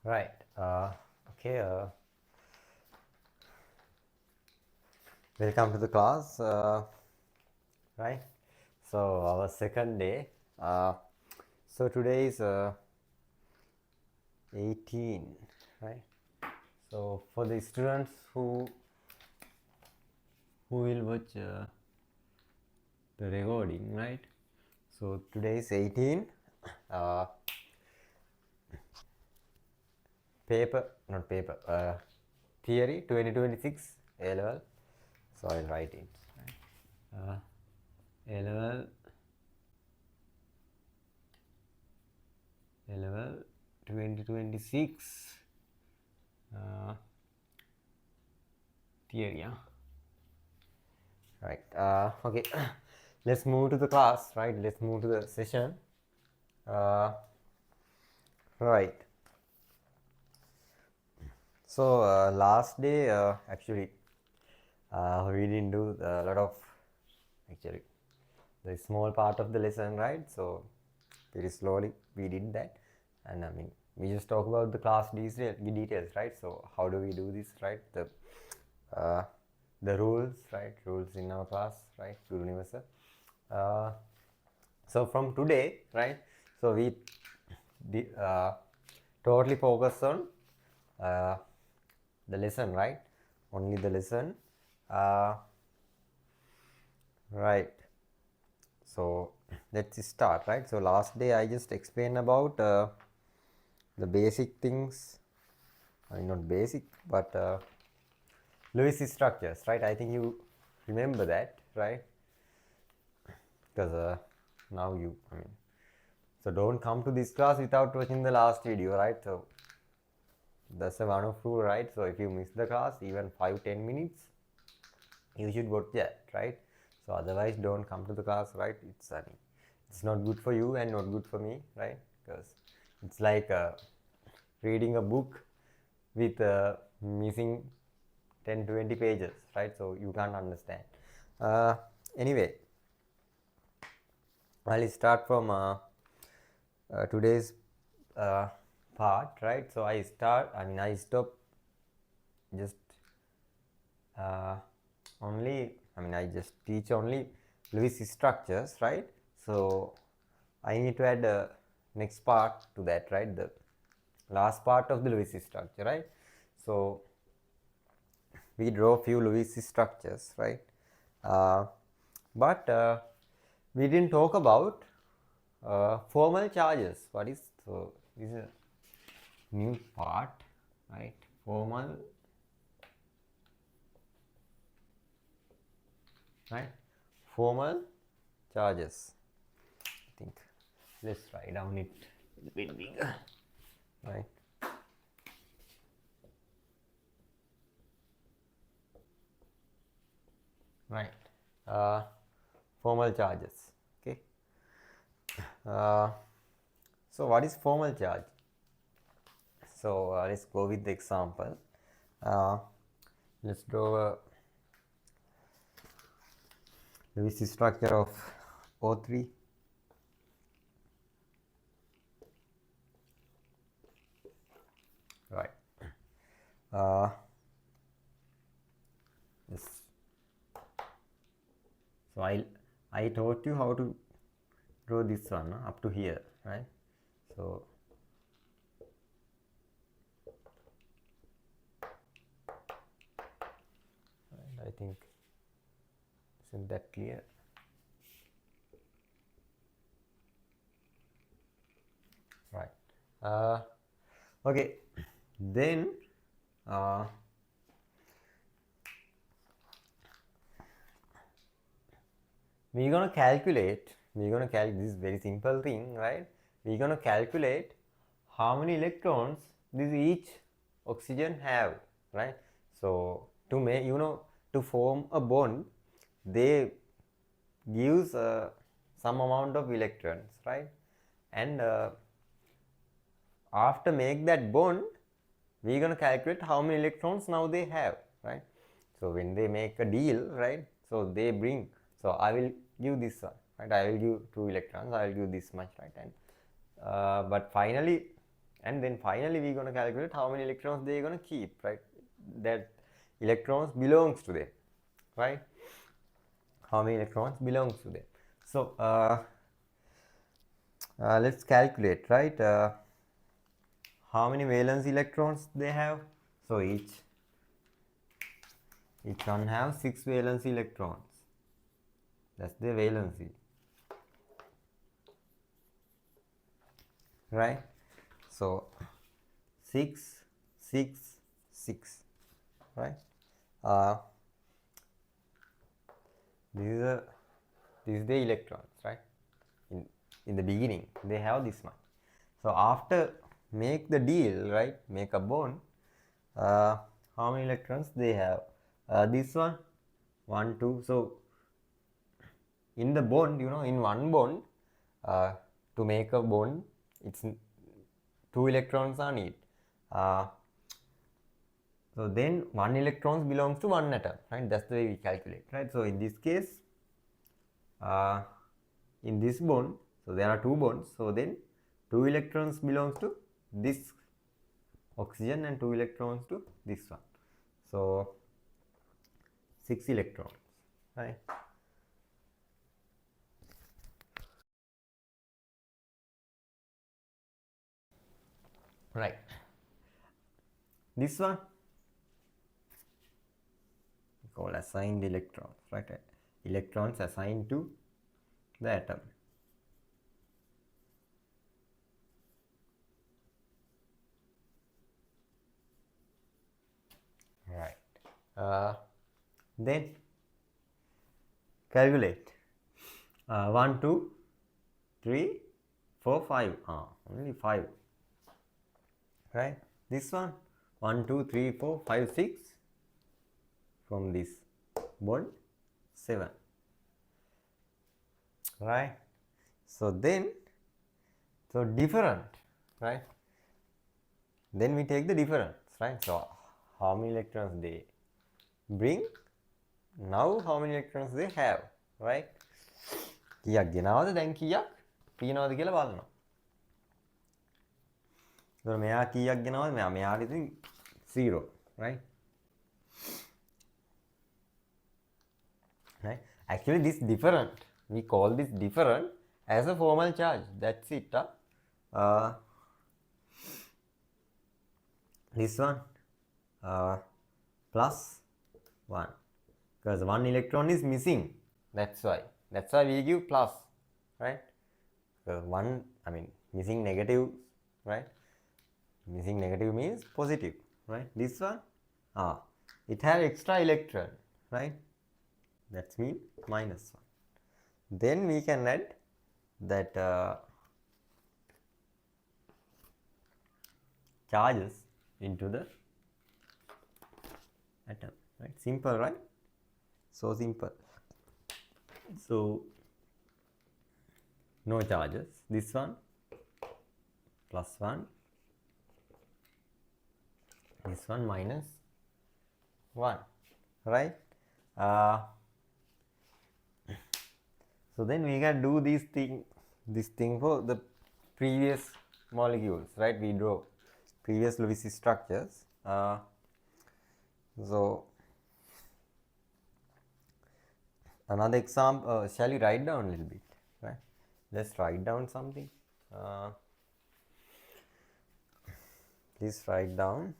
Right. Okay. Welcome to the class. Right. So our second day. So today is 18. Right. So for the students who will watch the recording, right? So today is 18. Uh, not paper. Theory 2026 A level. So I'll write it. Right? A level 2026 theory. Yeah? Right. Okay. Let's move to the class. Right. Let's move to the session. Right. So last day, actually, we didn't do a lot of actually the small part of the lesson, right? So very slowly we did that, and I mean we just talk about the class details, right? So how do we do this, right? Uh, the rules, right? Rules in our class, right? To universal. So from today, right? So we totally focus on uh, the lesson, right? Only the lesson. Right. So let's start, right? So last day I just explained about the basic things. I mean, not basic, but Lewis structures, right? I think you remember that, right? Because now I mean, so don't come to this class without watching the last video, right? So that's a one of rule, right? So if you miss the class even 5-10 minutes, you should watch that, right? So otherwise don't come to the class, right? It's not good for you and not good for me, right? Because it's like reading a book with missing 10-20 pages, right? So you can't understand. Anyway, I'll start from today's part, right? So I stop just uh, I just teach only Lewis structures, right? So I need to add the next part to that, right? The last part of the Lewis structure, right? So we draw few Lewis structures, right? But we didn't talk about formal charges. What is so? This is a new part, right? Formal, right? Formal charges. I think let's write down it a bit bigger, right? Right. Formal charges. Okay. Uh, so what is formal charge? So let's go with the example. Uh, let's draw a Lewis structure of O3. Right. Uh, yes. So I taught you how to draw this one up to here, right? So I think isn't that clear? Right. Okay. Then we're gonna calculate. This is very simple thing, right? We're gonna calculate how many electrons this each oxygen have, right? So to make to form a bond, they gives some amount of electrons, right? And after make that bond, we're gonna calculate how many electrons now they have, right? So when they make a deal, right? So they bring. So I will give this one, right? I will give 2 electrons. I will give this much, right? And but finally, and then finally we're going to calculate how many electrons they're going to keep, right? That electrons belongs to them, right? How many electrons belongs to them. So let's calculate, right? How many valence electrons they have. So each one have 6 valence electrons. That's the valency, right? So 6, 6, 6, right? This is a this is the electrons, right? In the beginning they have this much. So after make the deal, right? Make a bond. How many electrons they have? This one, 1, 2. So in the bond, in one bond, to make a bond, it's 2 electrons are needed. So then 1 electrons belongs to one atom, right? That's the way we calculate, right? So in this case, in this bond, so there are 2 bonds. So then 2 electrons belongs to this oxygen and 2 electrons to this one. So 6 electrons, right? Right. This one we call assigned electrons, right? Electrons assigned to the atom. Right. Then calculate. 1, 2, 3, 4, 5. Only 5. Right? This one 1, 2, 3, 4, 5, 6. From this bond 7. Right? So then, so different, right? Then we take the difference, right? So how many electrons they bring, now how many electrons they have, right? කීයක් ගෙනාවද දැන් කීයක් තියනවද කියලා බලනවා. ඒතර මෙයා කීයක් ගෙනාවද? මෙයාට ඉතින් 0, right? Right? Actually this different, we call this different as a formal charge. That's it. This one plus 1, because 1 electron is missing. That's why we give plus, right? Because one, missing negative, right? Missing negative means positive, right? This one, it has extra electron, right? That means minus 1. Then we can add that charges into the atom, right? Simple, right? So simple. So no charges. This one plus 1, this one minus 1, right? So then we can do this thing for the previous molecules, right? We draw previous Lewis structures. So another example, shall we write down a little bit, right? Let's write down something. Please write down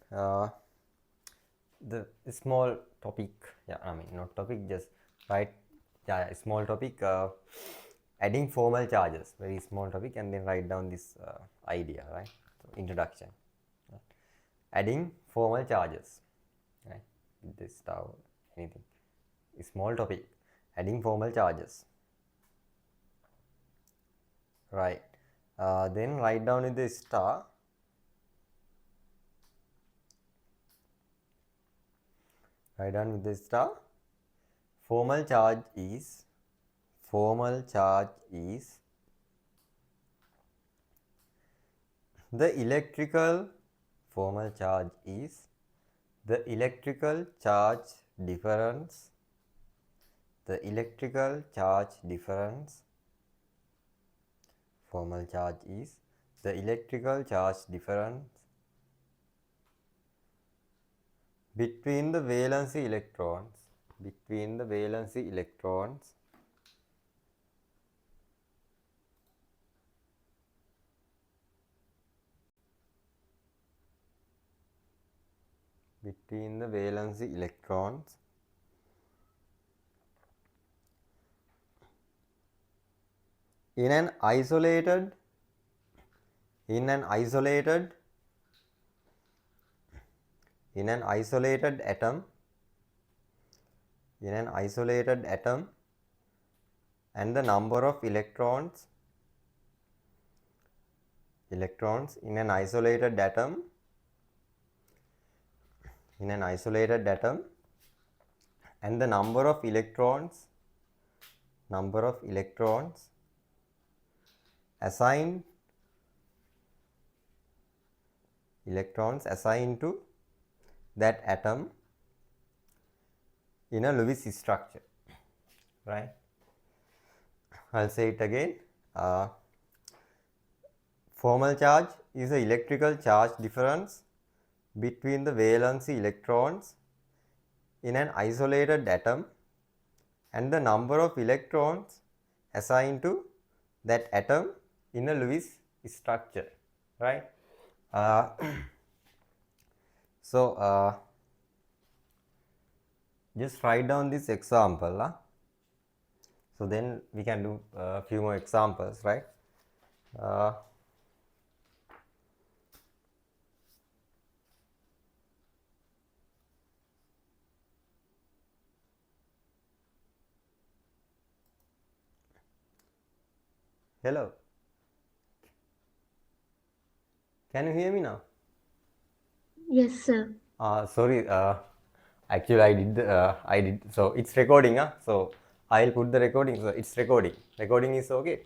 the small topic. Not topic, just write a small topic, adding formal charges, very small topic, and then write down this idea, right? So introduction, right? Adding formal charges, right? This star, anything, small topic, adding formal charges, right? Then write down with the star, write down with the star, formal charge is the electrical, formal charge is the electrical charge difference, formal charge is the electrical charge difference between the valency electrons between the valency electrons between the valency electrons in an isolated in an isolated in an isolated atom and the number of electrons in an isolated atom and the number of electrons assigned to that atom in a Lewis structure, right? I'll say it again. Formal charge is the electrical charge difference between the valency electrons in an isolated atom and the number of electrons assigned to that atom in a Lewis structure, right? So just write down this example. So then we can do a few more examples, right? Hello, can you hear me now? Yes, sir. Sorry, actually I did, so it's recording, so I'll put the recording, so it's recording is okay.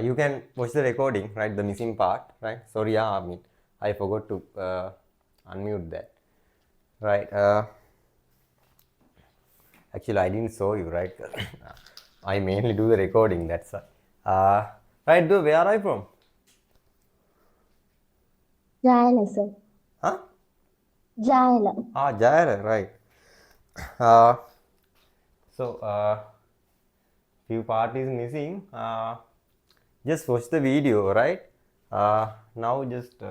You can watch the recording, right, the missing part, right? Sorry, I mean, I forgot to unmute that, right? Actually I didn't show you, right? I mainly do the recording, that's right. Though, where are I from? Jayala, sir. Huh? Jayala. Jaira, right. uh, so few part is missing. Just watch the video, right? Now just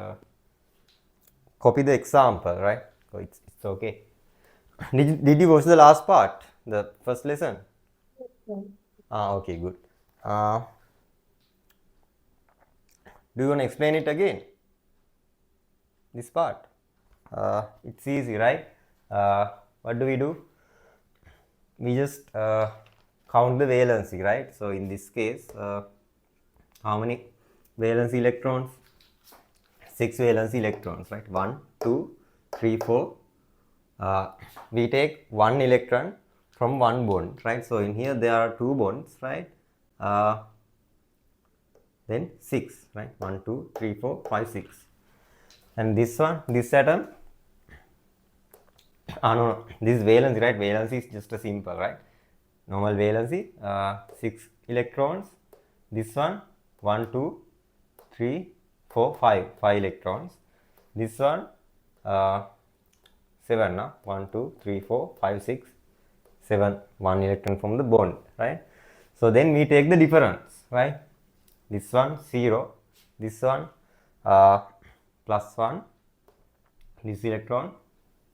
copy the example, right? So it's okay. Did you watch the last part, the first lesson? Yes. Okay, good. Do you want to explain it again, this part? It's easy, right? What do? We just count the valency, right? So in this case, how many valence electrons? 6 valence electrons, right? 1, 2, 3, 4. We take 1 electron from 1 bond, right? So in here there are 2 bonds, right? Then 6, right? 1, 2, 3, 4, 5, 6. And this one, this atom, no, this valency, right? Valency is just a simple, right? Normal valency, 6 electrons. This one, 1, 2, 3, 4, 5 electrons. This one, 7, 1, 2, 3, 4, 5, 6, 7, 1 electron from the bond, right? So then we take the difference, right? This one 0, this one plus 1, this electron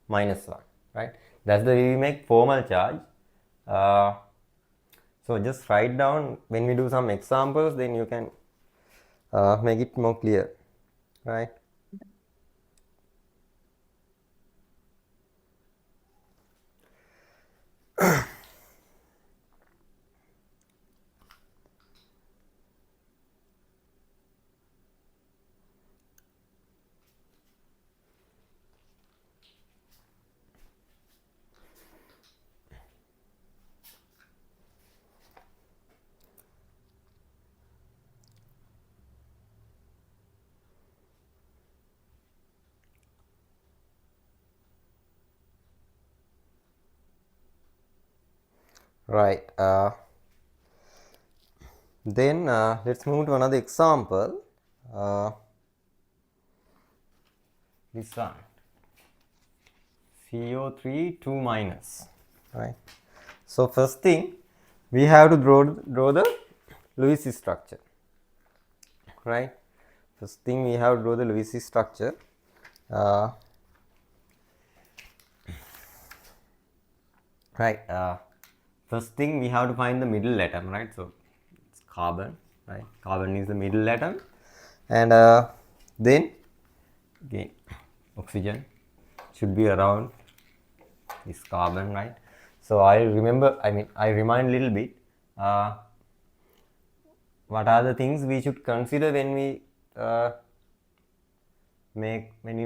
minus 1, right? That's the way we make formal charge. So just write down when we do some examples, then you can make it more clear, right? Right. Then let's move to another example. This one, CO3 2 minus, right? So first thing we have to draw the Lewis structure, right? First thing we have to draw the Lewis structure. Right. First thing we have to find the middle atom, right? So it's carbon, right? Carbon is the middle atom, and then again oxygen should be around this carbon, right? So I remind a little bit. What are the things we should consider when we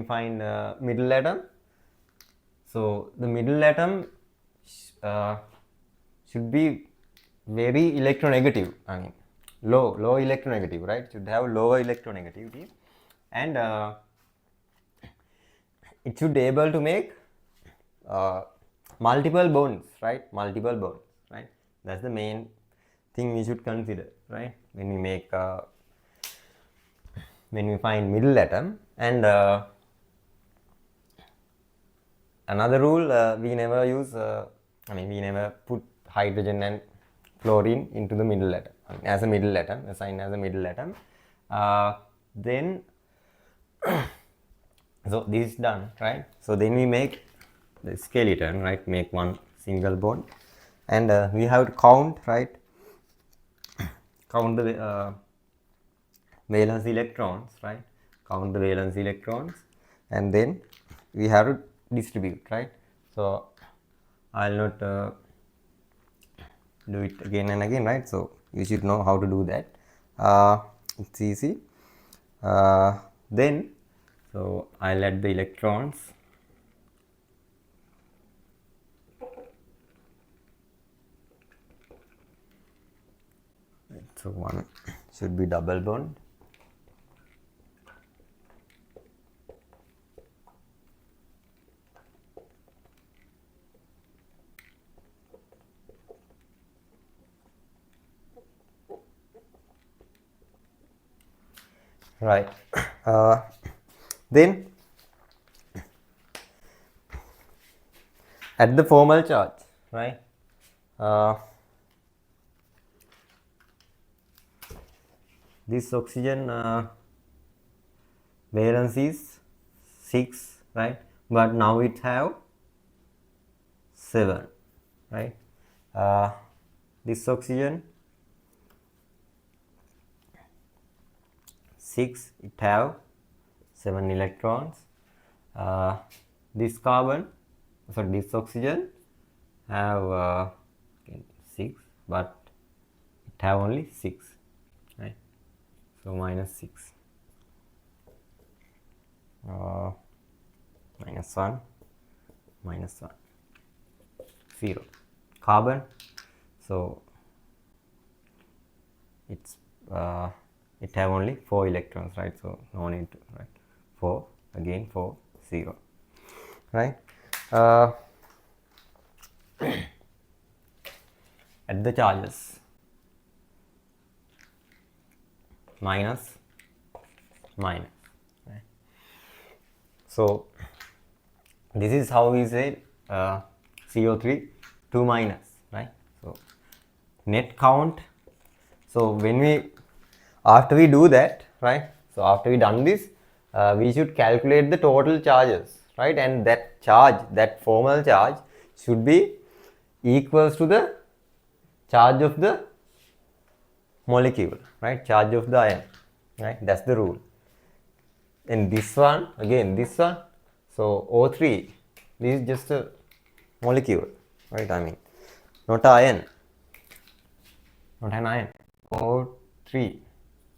find middle atom? So the middle atom uh, should be very electronegative. I mean, low electronegative, right? Should have lower electronegativity, and it should be able to make multiple bonds, right? Multiple bonds, right? That's the main thing we should consider, right? When we make when we find middle atom. And another rule, we never use. We never put hydrogen and fluorine into the middle atom, as a middle atom, assigned as a middle atom. Then so this is done, right? So then we make the skeleton, right? Make one single bond, and we have to count, right? Count the valence electrons, right? Count the valence electrons, and then we have to distribute, right? So I'll not do it again and again, right? So you should know how to do that. It's easy. Then so I'll add the electrons. So one should be double bond. Right. Then at the formal charge, right? This oxygen valence is 6, right? But now it have 7, right? This oxygen 6, it have 7 electrons. This carbon, so this oxygen have 6, but it have only 6, right? So minus 6, minus 1, minus 1, 0. Carbon, so it's it have only 4 electrons, right? So no need to, right? 4, again 4, 0, right? At the charges, minus, minus, right? So this is how we say CO3 2 minus, right? So net count. So when we after we do that, right? So after we done this, we should calculate the total charges, right? And that charge, that formal charge, should be equals to the charge of the molecule, right? Charge of the ion, right? That's the rule. And this one, again this one, so O3, this is just a molecule, right? Not an ion, not an ion. O3,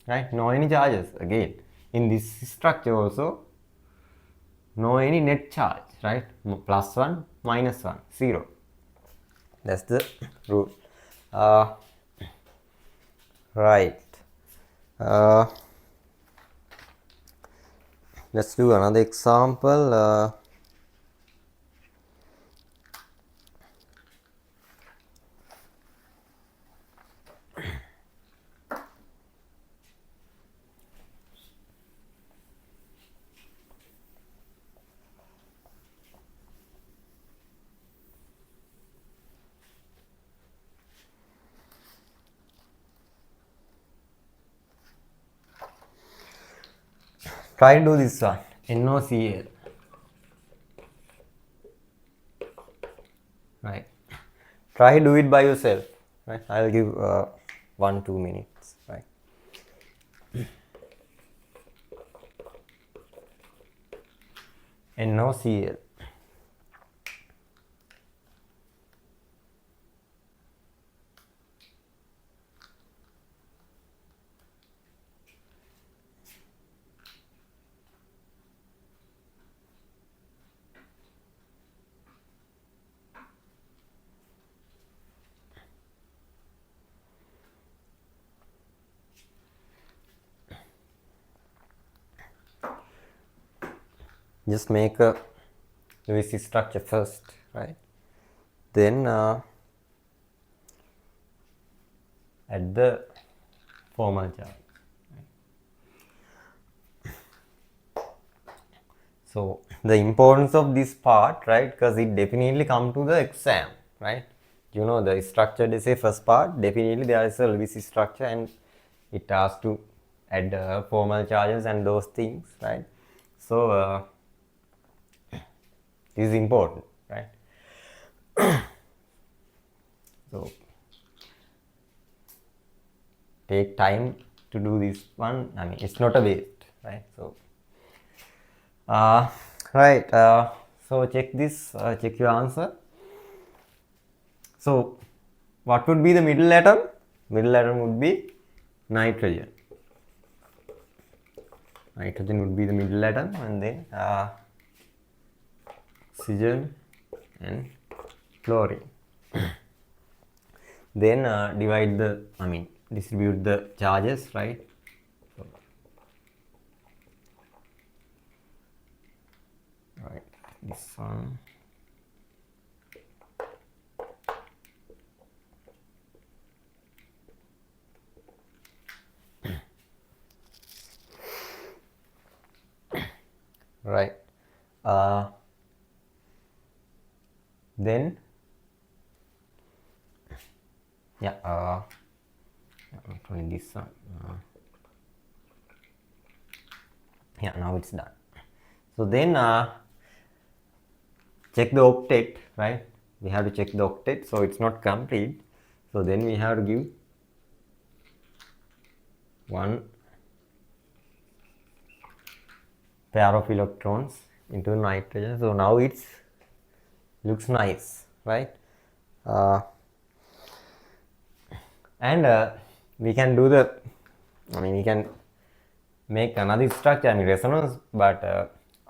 right? No any charges. Again in this structure also, no any net charge, right? Plus 1, minus 1, 0. That's the rule. Right. Let's do another example. Try to do this one. NOCl. Right. Try do it by yourself. Right. I'll give 1-2 minutes. Right. NOCl. Just make a Lewis structure first, right? Then add the formal charge. So the importance of this part, right? Because it definitely come to the exam, right? You know the structure they say first part, definitely there is a Lewis structure and it has to add formal charges and those things, right? So this is important, right? So take time to do this one. I mean, it's not a waste, right? So right. So check this. Check your answer. So what would be the middle atom? Middle atom would be nitrogen. Nitrogen would be the middle atom, and then oxygen and chlorine. Then distribute the charges, right? So, right, this one. Right. Then yeah, not only this one. Yeah, now it's done. So then check the octet, right? We have to check the octet, so it's not complete. So then we have to give one pair of electrons into nitrogen. So now it's looks nice, right? And we can do the, we can make another structure, resonance, but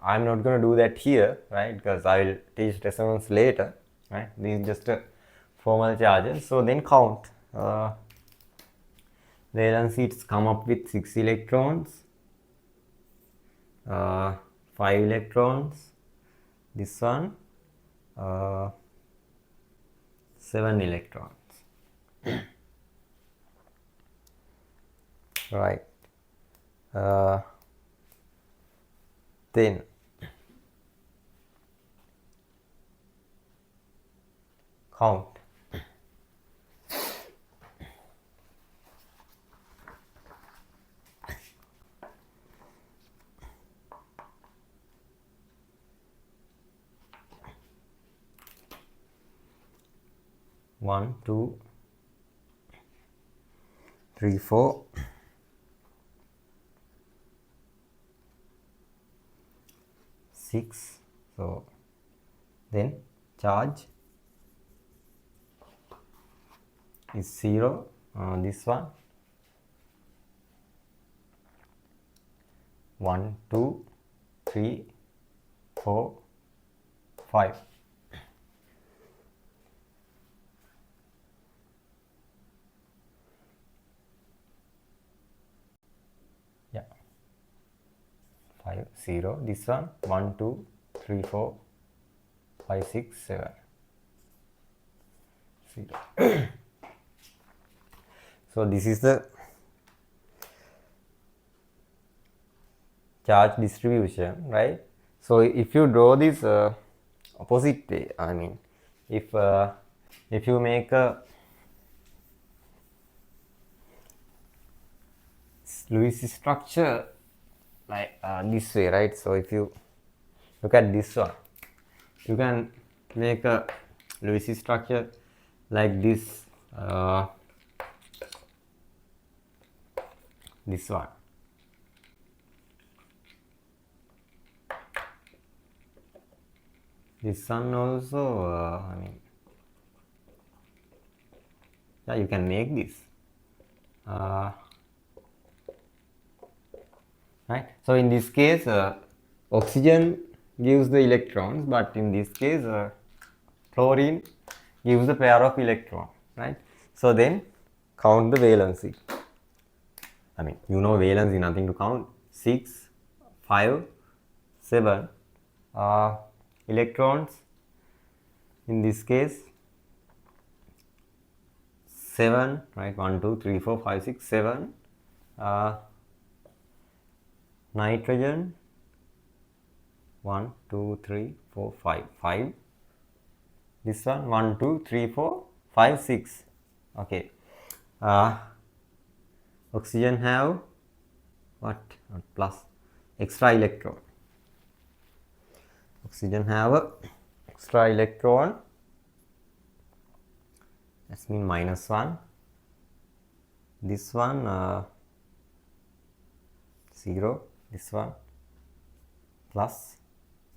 I'm not going to do that here, right? Because I will teach resonance later, right? This is just a formal charges. So then count. The valencies come up with 6 electrons, 5 electrons, this one, 7 electrons. Right. Then count. One, two, three, 4, 6. So then charge is 0. This one 1, 2, 3, 4, 5. Yeah, 5, 0. This one 1, 2, 3, 4, 5, 6, 7. 0. So this is the charge distribution, right? So if you draw this opposite way, if you make a Lewis structure like this way, right? So if you look at this one, you can make a Lewis structure like this. This one. This one also, I mean, yeah, you can make this. Right. So in this case, oxygen gives the electrons, but in this case, chlorine gives the pair of electrons. Right. So then count the valency. I mean, you know valency, nothing to count. 6, 5, 7 electrons. In this case, 7, right? 1, 2, 3, 4, 5, 6, 7. Nitrogen 1, 2, 3, 4, 5. 5. This one 1, 2, 3, 4, 5, 6. Okay. Oxygen have what? Not plus. Extra electron. Oxygen have a extra electron. That's mean minus 1. This one 0. This one plus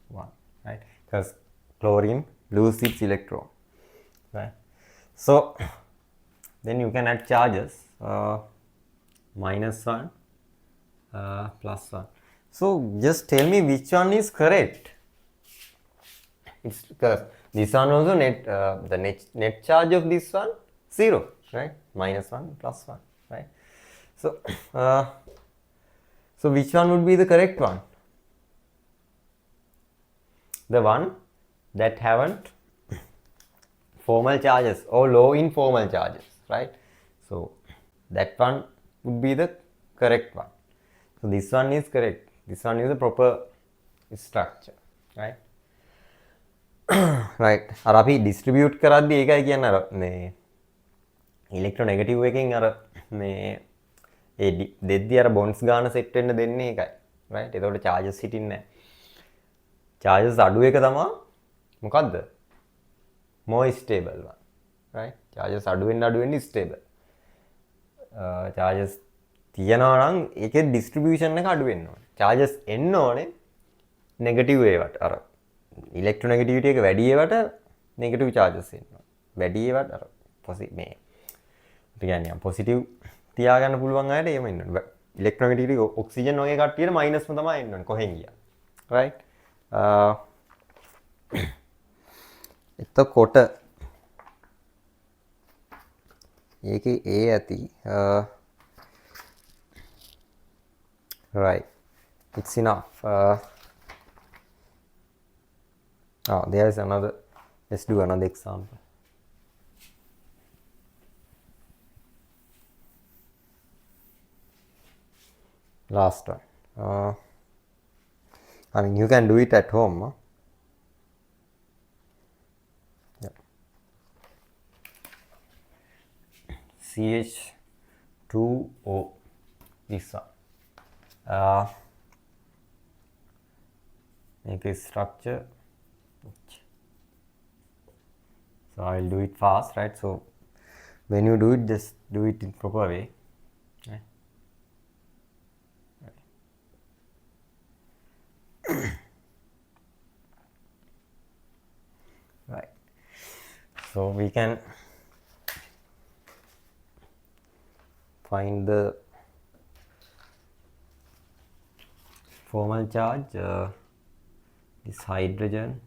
1, right? Because chlorine loses its electron, right? So then you can add charges, minus 1, plus 1. So just tell me which one is correct. It's because this one also the net charge of this one 0, right? Minus 1 plus 1, right? So so which one would be the correct one? The one that haven't formal charges or low informal charges, right? So that one would be the correct one. So this one is correct. This one is the proper structure, right? right. අර අපි distribute කරද්දී ඒකයි කියන්නේ අර මේ ඉලෙක්ට්‍රෝනෙගටිව් එකෙන් අර මේ ඒ දෙද්දී අර බොන්ඩ්ස් ගාන සෙට් වෙන්න දෙන්නේ ඒකයි. right? එතකොට charges හිටින්නේ නැහැ. charges අඩු එක තමයි මොකද්ද? more stable one, right? charges අඩු වෙන්න stable. charges තියනවා නම් ඒකේ distribution එක අඩු වෙන්න ඕනේ. charges එන්න ඕනේ negative ඒවට. අර electronegativity එක වැඩි ඒවට negative charges එනවා. වැඩි ඒවට අර මේ කියන්නේ positive තියාගන්න පුළුවන් අයට එහෙම ඉන්න ඕනේ. electronegativity oxygen වගේ කට්ටියට minus ම තමයි එන්න ඕනේ කොහෙන් ගියා. right? එතකොට ඒකේ A ඇති right, it's enough. There is another. Let's do another example. Last one. I mean, you can do it at home. Huh? Yep. CH2O. This one. Make a structure. So I will do it fast, right? So when you do it, just do it in proper way. Right? Right. So we can find the formal charge. This hydrogen,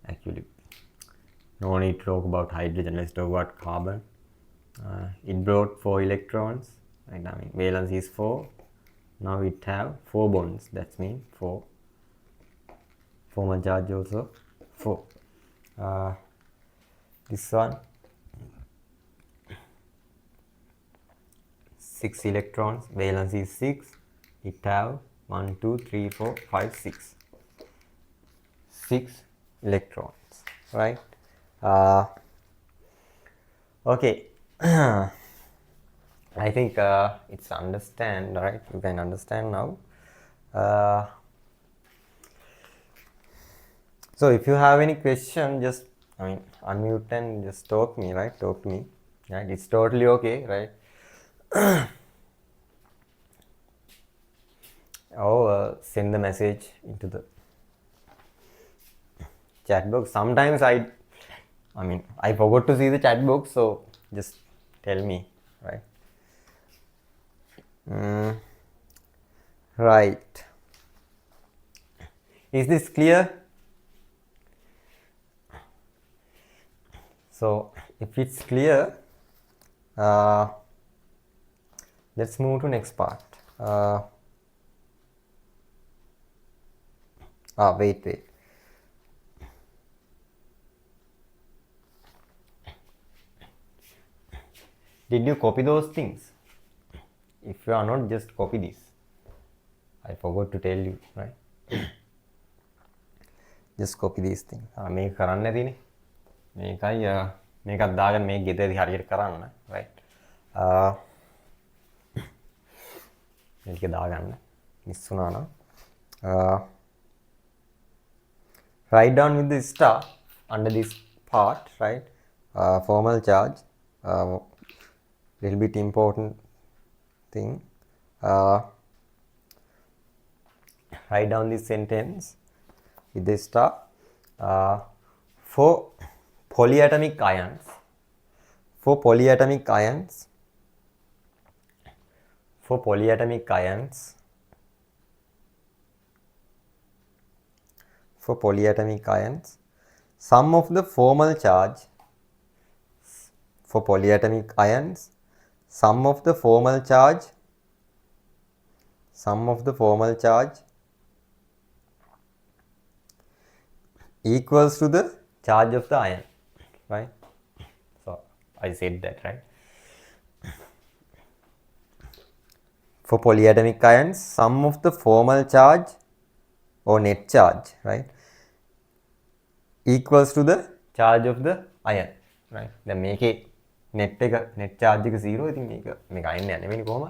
actually no need to talk about hydrogen, let's talk about carbon. It brought 4 electrons, right? I mean valence is 4. Now it have 4 bonds, that means 4. Formal charge also 4. This one 6 electrons, valence is 6. It have 1, 2, 3, 4, 5, 6. 6 electrons, right? Okay. I think it's understand, right? You can understand now. Uh, so if you have any question, just unmute and just talk me, right? Talk to me, right? It's totally okay, right? Or send the message into the chat box. Sometimes I forgot to see the chat box, so just tell me, right? Right. Is this clear? So if it's clear, uh, let's move to next part. Wait. Did you copy those things? If you are not, just copy this. I forgot to tell you, right? Just copy these things. මේක කරන්න නැතිනේ. මේකයි මේකත් දාගෙන මේ ගෙදරදී හරියට කරන්න, right? මේක දාගන්න. මිස් වුණා නම්. Write down with the star under this part, right? Formal charge, little bit important thing. Write down this sentence with the star. For polyatomic ions, for polyatomic ions, for polyatomic ions, for polyatomic ions, sum of the formal charge, for polyatomic ions, sum of the formal charge, sum of the formal charge equals to the charge of the ion, right? So I said that, right? For polyatomic ions, sum of the formal charge or net charge, right, equals to the charge of the ion, right? දැන් මේකේ net charge එක 0. ඉතින් මේක අයින් යන්නේ නෙවෙයි කොහොමද?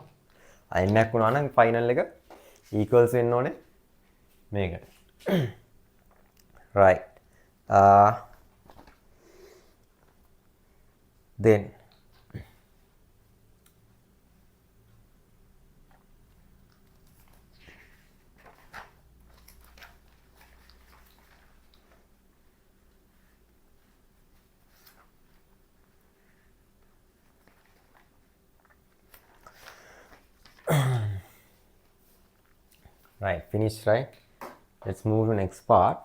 අයින් එකක් වුණා නම් ෆයිනල් එක equals වෙන්න ඕනේ මේකට. Right. Then right, finished, right? Let's move to next part.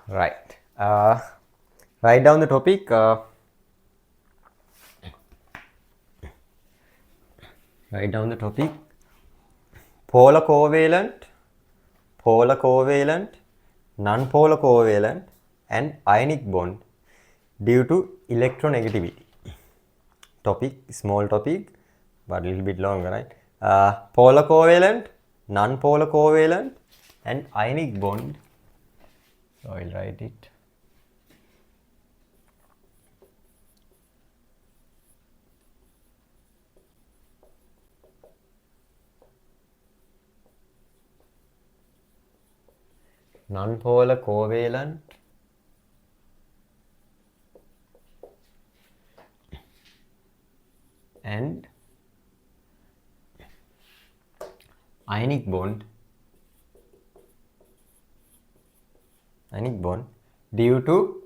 Right. Write down the topic. Write down the topic. Polar covalent, non-polar covalent, and ionic bond due to electronegativity. Topic, small topic, but a little bit longer, right? Polar covalent, non-polar covalent, and ionic bond. So I'll write it. Non-polar covalent and ionic bond due to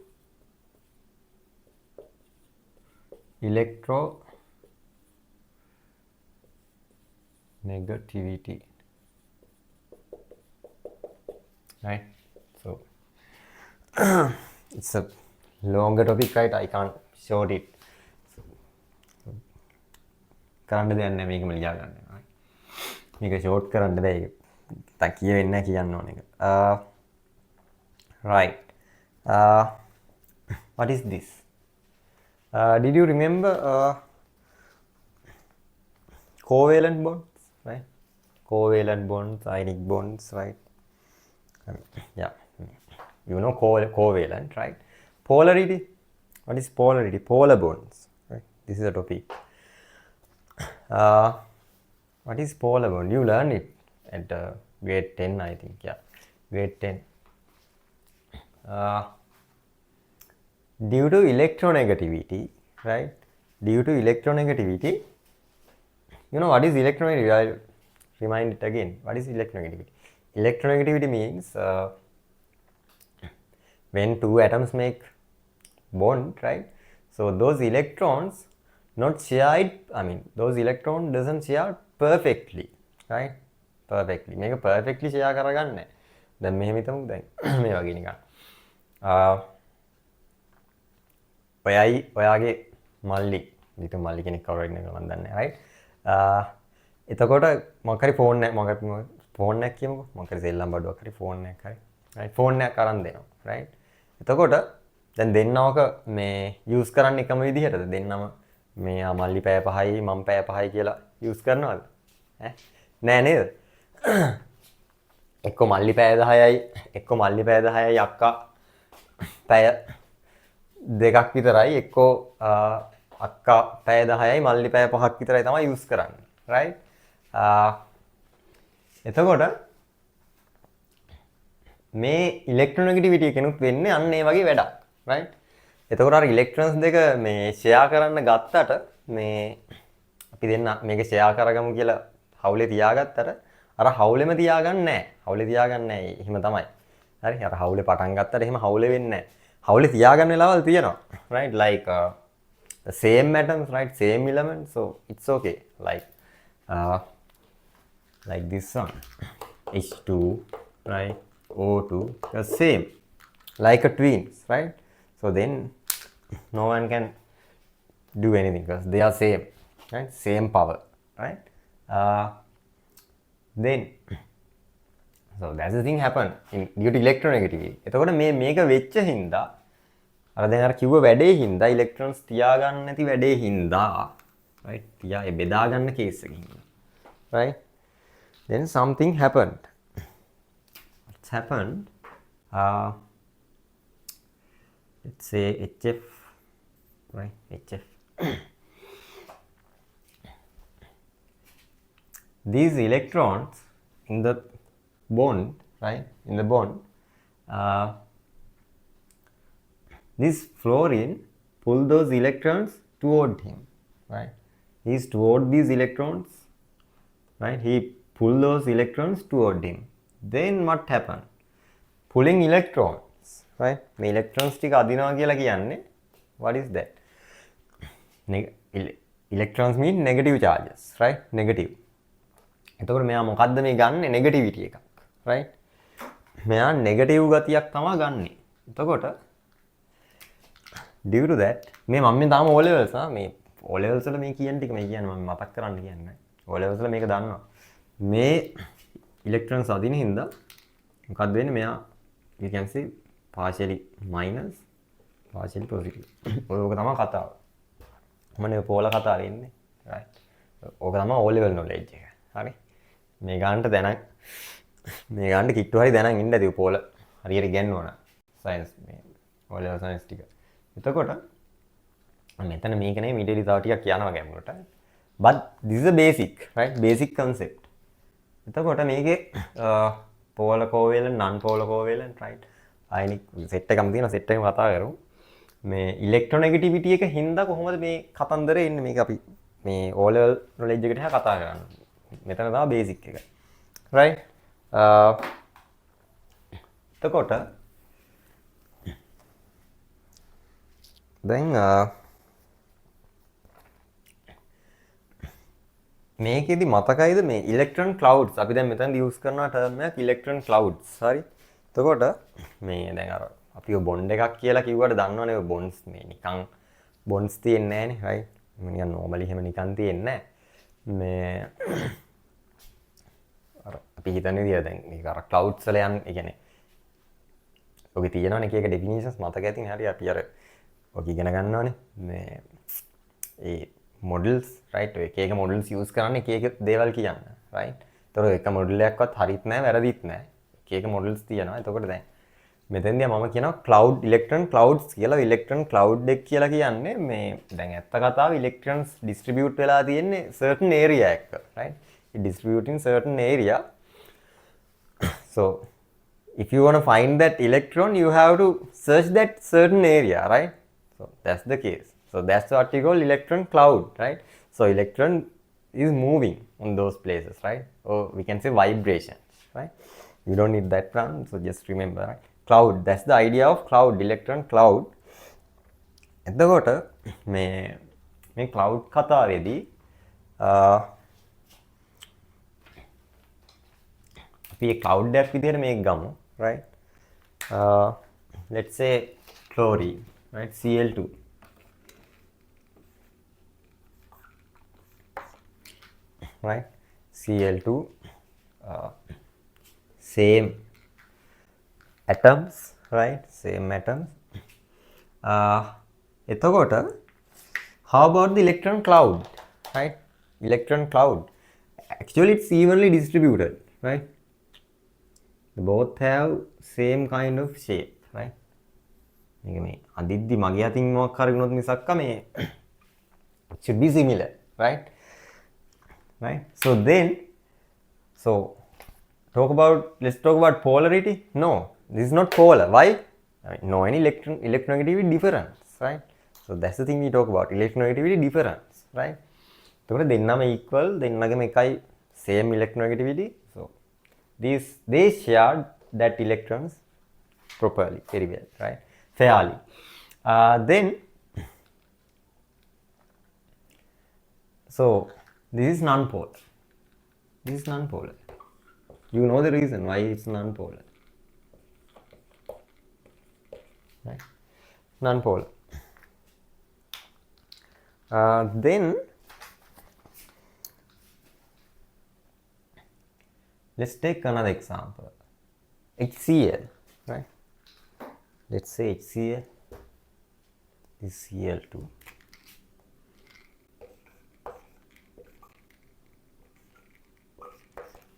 electronegativity, right? So it's a longer topic, right? I can't short it. කරන්න දෙයක් නැහැ මේකම ලියා ගන්න. මේක short කරන්න බෑ ඒක. තා කියවෙන්නේ නැහැ කියන්න ඕන එක. Right. What is this? Did you remember covalent bonds, right? Covalent bonds, ionic bonds, right? Yeah, you know covalent, right? Polarity. What is polarity? Polar bonds, right? This is a topic. Uh, what is polar bond? You learn it at grade 10, I think. Yeah, grade 10. Uh, due to electronegativity, right? Due to electronegativity, you know what is electronegativity? I'll remind it again. What is electronegativity? Electronegativity means when two atoms make bond, right? So those electrons not share it. I mean, those electron doesn't share perfectly, right? Perfectly. මේක perfectly share කරගන්නේ නැහැ. දැන් මෙහෙම හිතමු දැන් මේ වගේ නිකන්. ඔයයි ඔයාගේ මල්ලි විතර මල්ලි කෙනෙක් කවුරු හරි ඉන්නකම මම දන්නේ right එතකොට මොකක් හරි ෆෝන් එකක් ෆෝන් එකක් කියමුකෝ මොකක් හරි සෙල්ලම් බඩුවක් හරි ෆෝන් එකක් හරි right ෆෝන් එකක් අරන් දෙනවා right එතකොට දැන් දෙන්නවක මේ යූස් කරන්න එකම විදිහටද දෙන්නම මේ මල්ලි පැය 5යි මම පැය 5යි කියලා යූස් කරනවද ඈ නෑ නේද එක්ක මල්ලි පැය 10යි එක්ක මල්ලි පැය 10යි අක්කා පැය දෙකක් විතරයි එක්කෝ අක්කා පැය 10යි මල්ලි පැය 5ක් විතරයි තමයි යූස් කරන්නේ right එතකොට මේ ඉලෙක්ට්‍රොනෙගටිවිටි කෙනුත් වෙන්නේ අන්න ඒ වගේ වැඩක් right එතකොට අර ඉලෙක්ට්‍රෝන්ස් දෙක මේ ෂෙයා කරන්න ගත්තට මේ අපි දෙන්න මේක ෂෙයා කරගමු කියලා හවුලේ තියාගත්තට අර හවුලෙම තියාගන්නේ නැහැ හවුලේ තියාගන්නේ නැහැ එහෙම තමයි හරි අර හවුලේ පටන් ගත්තට එහෙම හවුලේ වෙන්නේ නැහැ හවුලේ තියාගන්න වෙලාවල් තියෙනවා right like the same atoms right same elements so it's okay like this one H2 right O2 the same like a twins right so then no one can do anything because they are same right same power right then so that's the thing happen in due to electronegativity එතකොට මේක වෙච්ච හින්දා අර දැන් අර කිව්ව වැඩේ හින්දා ඉලෙක්ට්‍රෝන්ස් තියාගන්න නැති වැඩේ හින්දා right තියා ඒ බෙදා ගන්න කේස් එකකින් right then something happened what's happened let's say HF right HF these electrons in the bond right in the bond this fluorine pull those electrons toward him right he's toward these electrons right he pull those electrons toward him then what happened pulling electrons right මේ electrons ටික අදිනවා කියලා කියන්නේ what is that electrons mean negative charges right negative එතකොට මෙයා මොකද්ද මේ ගන්නෙ negativity එකක් right මෙයා negative ගතියක් තමයි ගන්නෙ එතකොට due to that මේ මම මේ තාම O levels මේ O levels වල මේ කියන ටික මේ කියන්නේ මම මතක් කරන්න කියන්නේ O levels වල මේක දන්නවා මේ electrons අදින හින්දා මොකක්ද වෙන්නේ මෙයා you can see partially minus partially positive ඕක තමයි කතාව මම පොල කතාවේ ඉන්නේ right ඕක තමයි O level knowledge එක හරි මේ ගන්නට දැනන් මේ ගන්න කිට්ටු හරි දැනන් ඉන්න ඇති පොල හරියට ගන්න ඕන science මේ O level science ටික එතකොට මෙතන මේක නේ මීටරි තව ටිකක් කියනවා ගැඹුරට but this is a basic right basic concept එතකොට මේකේ polar covalent non polar covalent right ionic set එකම තියෙනවා set එකම කතා කරමු මේ electronegativity එක හින්දා කොහොමද මේ කතන්දරේ ඉන්නේ මේක අපි මේ O level knowledge එකට හා කතා කරන්නේ මෙතන තමයි basic එක right එතකොට දැන් මේකෙදි මතකයිද මේ ඉලෙක්ට්‍රෝන ක්ලවුඩ්ස් අපි දැන් මෙතනදී යූස් කරනවා ටර්ම් එකක් ඉලෙක්ට්‍රෝන ක්ලවුඩ්ස් හරි එතකොට මේ දැන් අර අපි ඔය බොන්ඩ් එකක් කියලා කිව්වට දන්නවනේ ඔය බොන්ඩ්ස් මේ නිකන් බොන්ඩ්ස් තියෙන්නේ නැහනේ රයිට් නිකන් normally එහෙම නිකන් තියෙන්නේ නැහැ මේ අර අපි හිතන්නේ විදිය දැන් මේක අර ක්ලවුඩ්ස් වල යන ඒ කියන්නේ ඔගේ තියෙනවනේ එක එක ඩෙෆිනිෂන්ස් මතක ඇතිනේ හරි අපි අර ඔක ඉගෙන ගන්නවනේ මේ ඒ මොඩල්ස් රයිට් එක එක මොඩල්ස් යූස් කරන්න එක එක දේවල් කියන්න රයිට් තොර එක මොඩල්ලයක්වත් හරිත් නෑ වැරදිත් නෑ එක එක මොඩල්ස් තියෙනවා එතකොට දැන් මෙතෙන්දිය මම කියනවා ක්ලවුඩ් ඉලෙක්ට්‍රෝන ක්ලවුඩ්ස් කියලා ඉලෙක්ට්‍රෝන ක්ලවුඩ් එක කියලා කියන්නේ මේ දැන් ඇත්ත කතාව ඉලෙක්ට්‍රෝන්ස් ඩිස්ට්‍රිබියුට් වෙලා තියෙන්නේ certain area එකක right it distribute in certain area so if you want to find that electron you have to search that certain area right so that's the case so that's what we call electron cloud right so electron is moving on those places right or we can say vibration right you don't need that one so just remember right? Cloud that's the idea of cloud electron cloud එතකොට මේ cloud කතාවේදී අපි cloud එකක් විදිහට මේක ගමු right let's say chlorine right Cl2 right Cl2 same atoms right same atoms එතකොට how about the electron cloud right electron cloud actually it's evenly distributed right they both have same kind of shape right මේක මේ අදිද්දි මගේ අතින් මොකක් හරි වුණොත් මිසක්ක මේ it should be similar right so then so let's talk about polarity no this is not polar why I mean, no any electronegativity difference right so that's the thing we talk about electronegativity difference right එතකොට දෙන්නම equal දෙන්නගම එකයි same electronegativity so they shared that electrons properly very well right fairly then so this is non-polar you know the reason why it's non-polar right non-polar then let's take another example HCl right let's say HCl is Cl2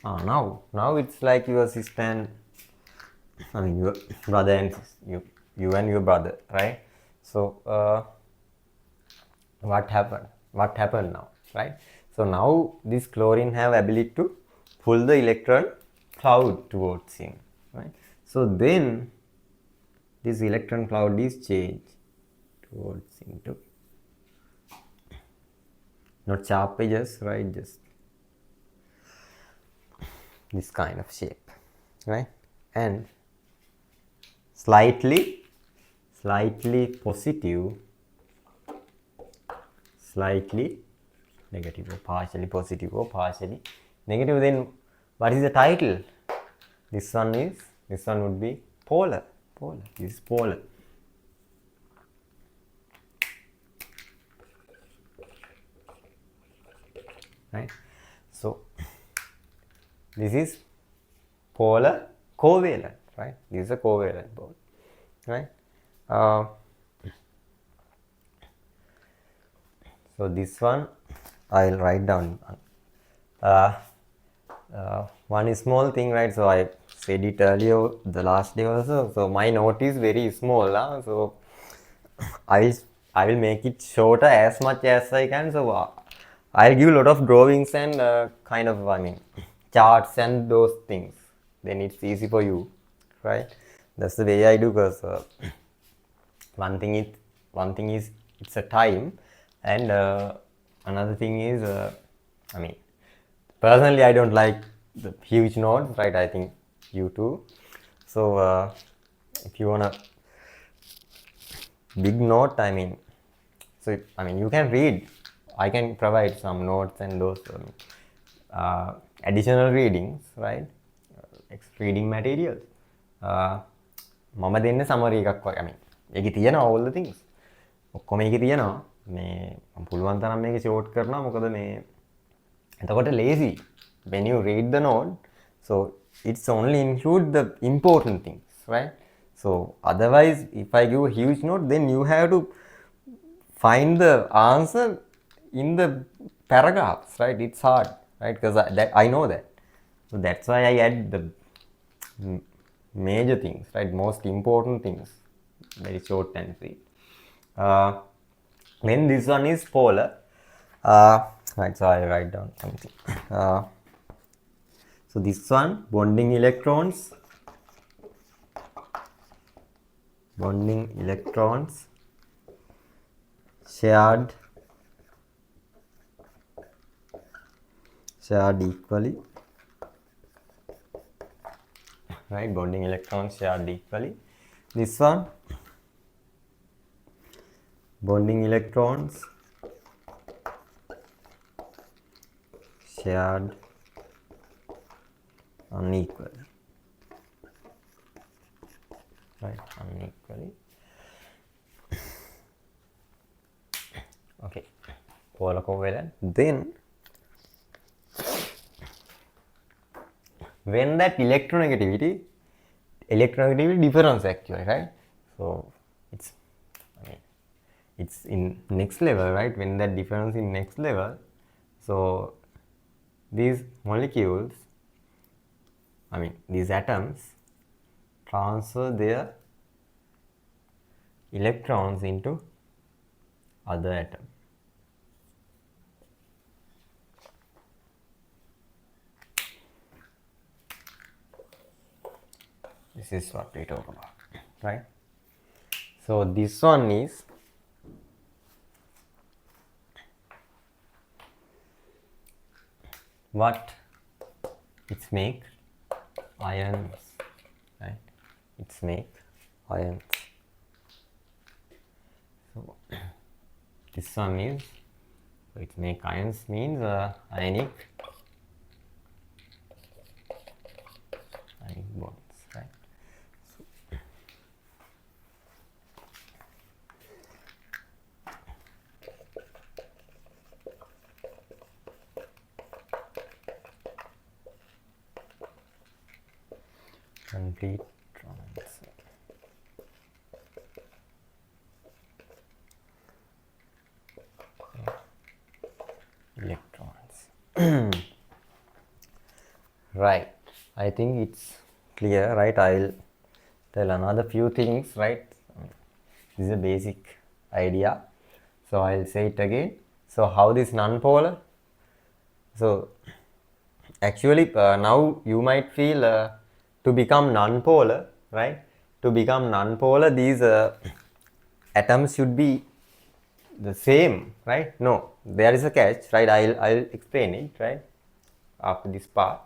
now it's like your sister and I mean your brother and you and your brother right so what happened now right so now this chlorine have ability to pull the electron cloud towards him right so then this electron cloud is changed towards into not sharp edges right just this kind of shape right and slightly positive slightly negative or partially positive or partially negative then what is the title this one would be polar this is polar right so this is polar covalent right this is a covalent bond right so this one I'll write down one small thing right so I said it earlier the last day also so my note is very small so I will make it shorter as much as I can so I'll give a lot of drawings and kind of I mean charts and those things then it's easy for you right that's the way I do because one thing is it's a time and another thing is I mean personally I don't like the huge notes right I think you too so if you want a big note I mean so I mean you can read I can provide some notes and those additional readings right reading materials මම දෙන්න summary එකක් වගේ I mean ඒකේ තියෙනවා all the things ඔක්කොම ඒකේ තියෙනවා මේ මම පුළුවන් තරම් මේක short කරනවා මොකද මේ එතකොට lazy when you read the note so it's only include the important things right so otherwise if I give a huge note then you have to find the answer in the paragraphs, right? It's hard, right? Because I know that. So that's why I add the major things, right? Most important things, very short and sweet. Then this one is polar. Right, so I write down something. So this one, bonding electrons, shared equally, right? Bonding electrons shared equally. This one, bonding electrons shared unequally, right? Unequally. Okay, polar covalent. Then when that electronegativity difference actually, right? So it's, I mean, it's in next level, right? When that difference in next level, so these molecules, I mean these atoms, transfer their electrons into other atom. This is what we talk about, right? So this one is what it's make ions, right? It's make ions. So this one is, so it make ions means ionic bonds, right? Complete transfer. Electrons. Right, I think it's clear, right? I'll tell another few things, right? This is a basic idea, so I'll say it again. So how this non-polar, so actually now you might feel to become non-polar, right? To become non-polar, these atoms should be the same, right? No, there is a catch, right? I'll explain it, right, after this part,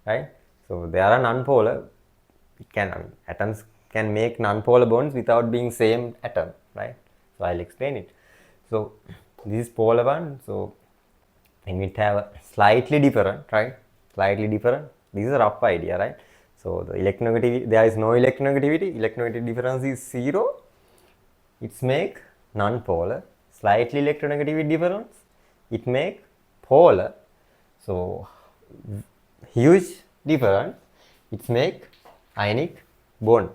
right? So there are non-polar, I mean, atoms can make non-polar bonds without being same atom, right? So I'll explain it. So this is polar one, so when we have a slightly different, right? Slightly different. This is a rough idea, right? So the electronegativity, there is no electronegativity. Electronegativity difference is 0. It's make non-polar. Slightly electronegativity difference, it make polar. So huge difference, it's make ionic bond.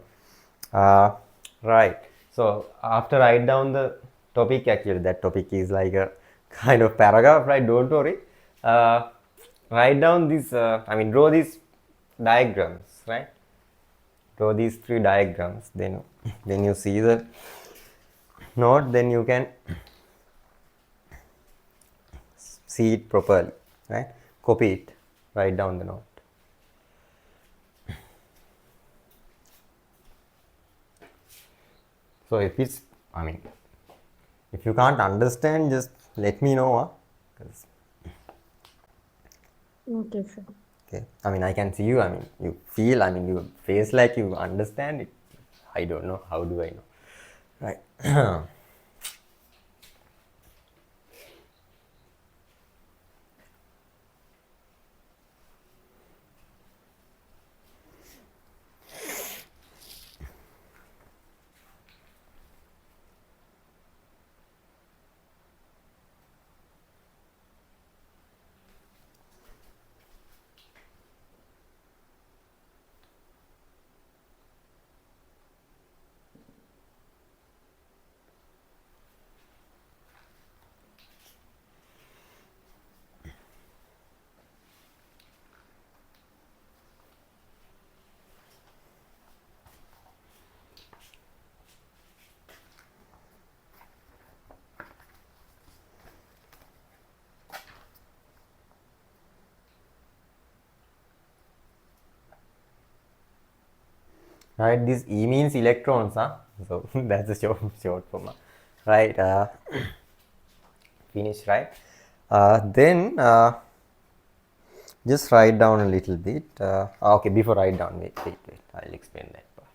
Right. So after write down the topic, actually that topic is like a kind of paragraph, right? Don't worry. Write down this, draw these diagrams, right? Draw these 3 diagrams. Then when you see the note, then you can see it properly, right? Copy it, write down the note. So if it's, if you can't understand, just let me know. Okay, sir. Okay. I can see you. You feel. You face like you understand it. I don't know. How do I know? Right. right? This E means electrons, huh? So that's the short form, right? Finish, right? Then just write down a little bit. Okay, before write down, wait. I'll explain that part.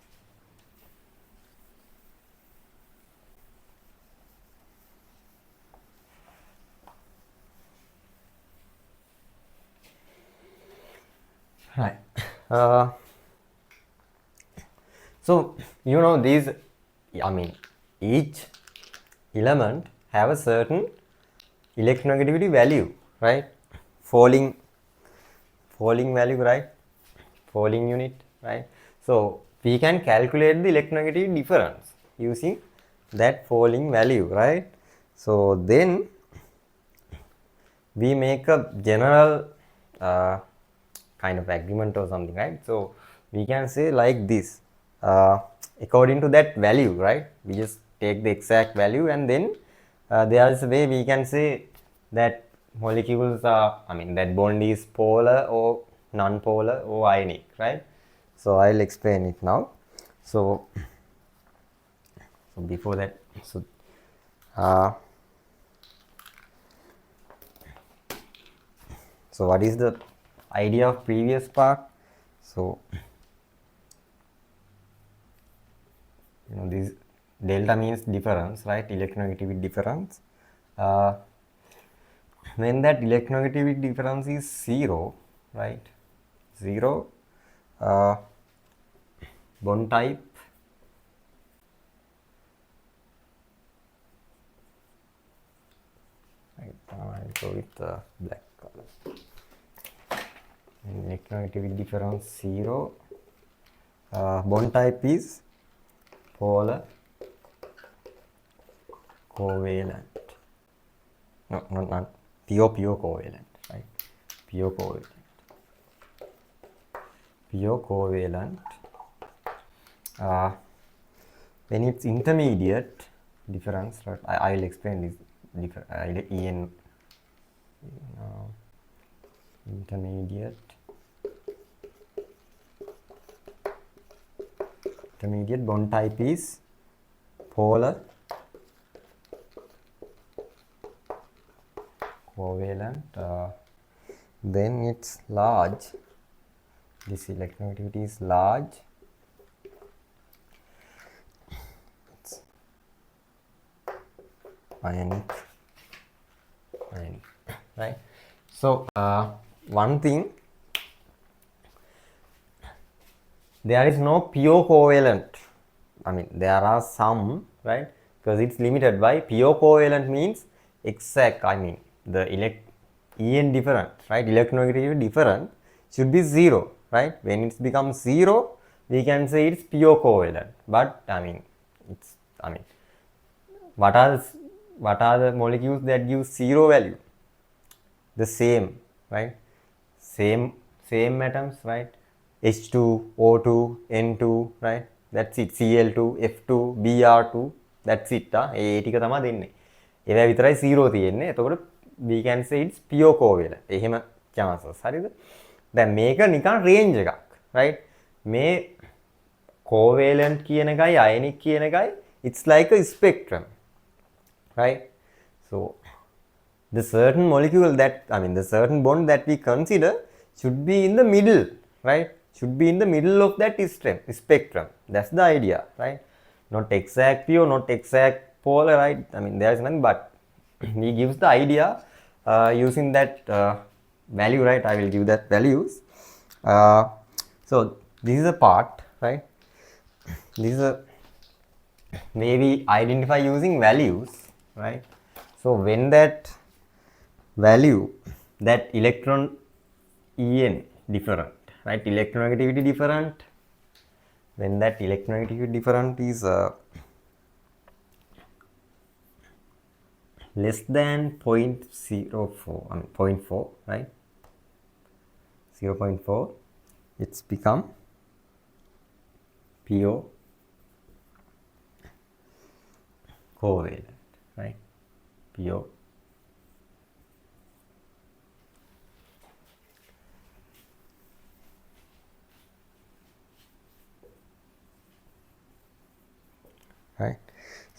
Right. Uh, so these, I mean, each element have a certain electronegativity value, right? Falling value, right? Falling unit, right? So we can calculate the electronegativity difference using that falling value, right? So then we make a general kind of agreement or something, right? So we can say like this, according to that value, right? We just take the exact value, and then there is a way we can say that molecules are, I mean, that bond is polar or non-polar or ionic, right? So I'll explain it now. So before that, so uh, so what is the idea of previous part? So this delta means difference, right? Electronegativity difference. Uh, when that electronegativity difference is 0, right? 0, uh, bond type, right? I'll go with the black color. And electronegativity difference 0, bond type is polar covalent. No, not pure covalent, right? Pure covalent. Pure covalent. When it's intermediate difference, right? I'll explain this en intermediate bond type is polar covalent. Then it's large. This electronegativity is large. It's ionic, right? So one thing, there is no pure covalent. I mean, there are some, right? Because it's limited by pure covalent means exact. I mean, the En different, right? Electronegativity different should be 0, right? When it becomes 0, we can say it's pure covalent. But I mean, what are the molecules that give 0 value? The same, right? Same atoms, right? H2, O2, N2, right? That's it. Cl2, F2, Br2, that's it. ඒ ටික තමයි දෙන්නේ. ඒවා විතරයි 0 තියෙන්නේ. එතකොට we can say it's pure covalent. එහෙම chances. හරිද? දැන් මේක නිකන් range එකක්, right? මේ covalent කියන එකයි ionic කියන එකයි it's like a spectrum, right? So the certain molecule that, I mean, the certain bond that we consider should be in the middle, right? Should be in the middle of that spectrum. That's the idea, right? Not exact pure, not exact polar, right? I mean, there is nothing, but he gives the idea using that value, right? I will give that values. So this is a part, right? This is a way we identify using values, right? So when that value, that electron En different, right? Electronegativity different. When that electronegativity different is less than 0.04, I mean 0.4, right? 0.4, it's become pure covalent, right? Pure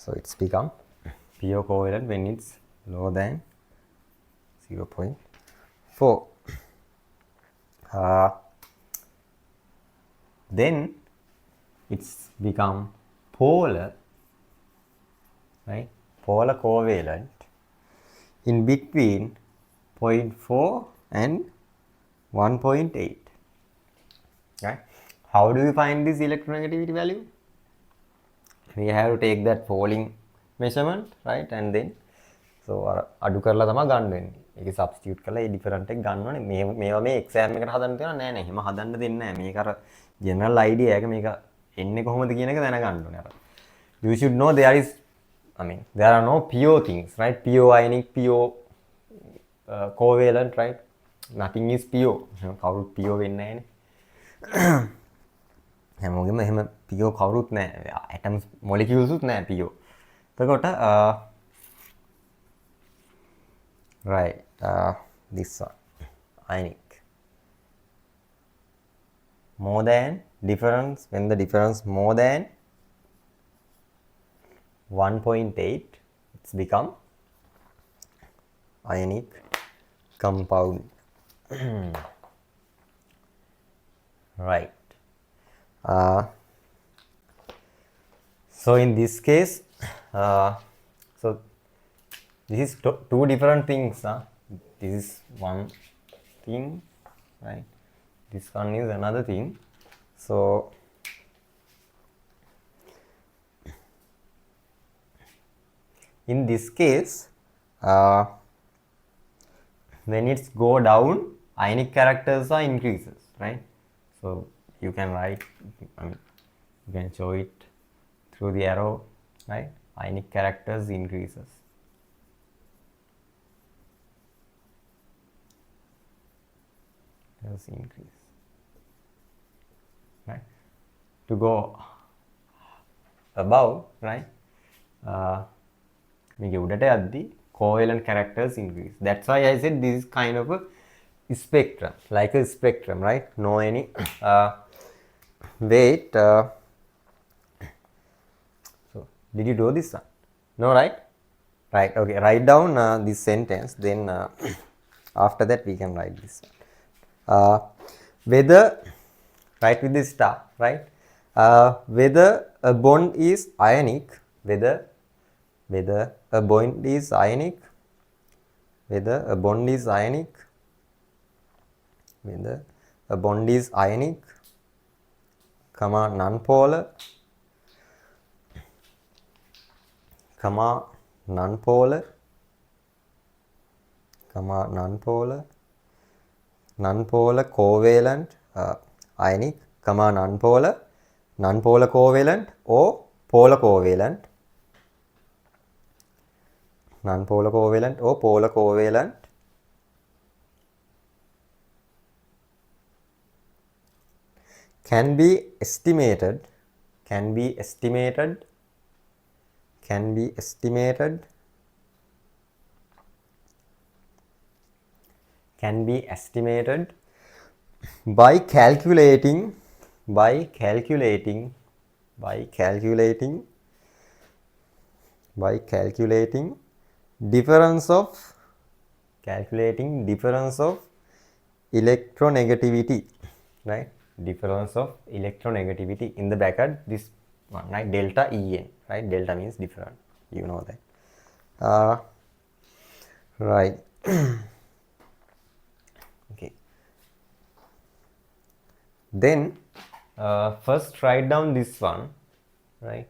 So it's become pure covalent when it's lower than 0.4. Then it's become polar, right? Polar covalent in between 0.4 and 1.8. Right? How do we find this electronegativity value? We have to take that falling measurement, right? And then so අඩු කරලා තමයි ගන්න වෙන්නේ. ඒක සබ්ස්ටිටියුට් කරලා ඒ different එක ගන්න ඕනේ. මේවා මේ එක්සෑම් එකට හදන්න තියෙනවා නෑ නෑ. එහෙම හදන්න දෙන්නේ නෑ. මේක අර ජෙනරල් අයිඩියා එක මේක එන්නේ කොහොමද කියන එක දැනගන්න ඕනේ. අර you should know there is, I mean, there are no pure things, right? Pure ionic, pure covalent, right? Nothing is pure. කවුරුත් pure වෙන්නේ නෑනේ. හැමෝගෙම එහෙම pure කවුරුත් නෑ. atoms molecules උත් නෑ pure. එතකොට right, this one, ionic. More than difference, when the difference more than 1.8, it's become ionic compound. Right. So in this case, so this is two different things. This is one thing, right? This one is another thing. So in this case, when it's go down, ionic characters are increases, right? So you can write, I mean, you can show it through the arrow, right? Ionic characters increases. Does increase, right? To go above, right? මේක උඩට යද්දි covalent characters increase. That's why I said this is kind of a spectrum, like a spectrum, right? No any wait. So did you do this one? No, right? Right. Okay. Write down this sentence. Then after that we can write this one. Whether, right, with the star, right? Whether a bond is ionic, whether a bond is ionic, whether a bond is ionic, whether a bond is ionic, comma non-polar, comma non-polar, comma non-polar, non-polar covalent ionic, comma non-polar covalent or polar covalent, non-polar covalent or polar covalent, can be estimated, can be estimated, can be estimated, can be estimated by calculating, by calculating, by calculating, by calculating difference of, calculating difference of electronegativity, right? Difference of electronegativity in the bracket this one, right? Delta En, right? Delta means different, you know that. Right. Okay. Then first write down this one, right?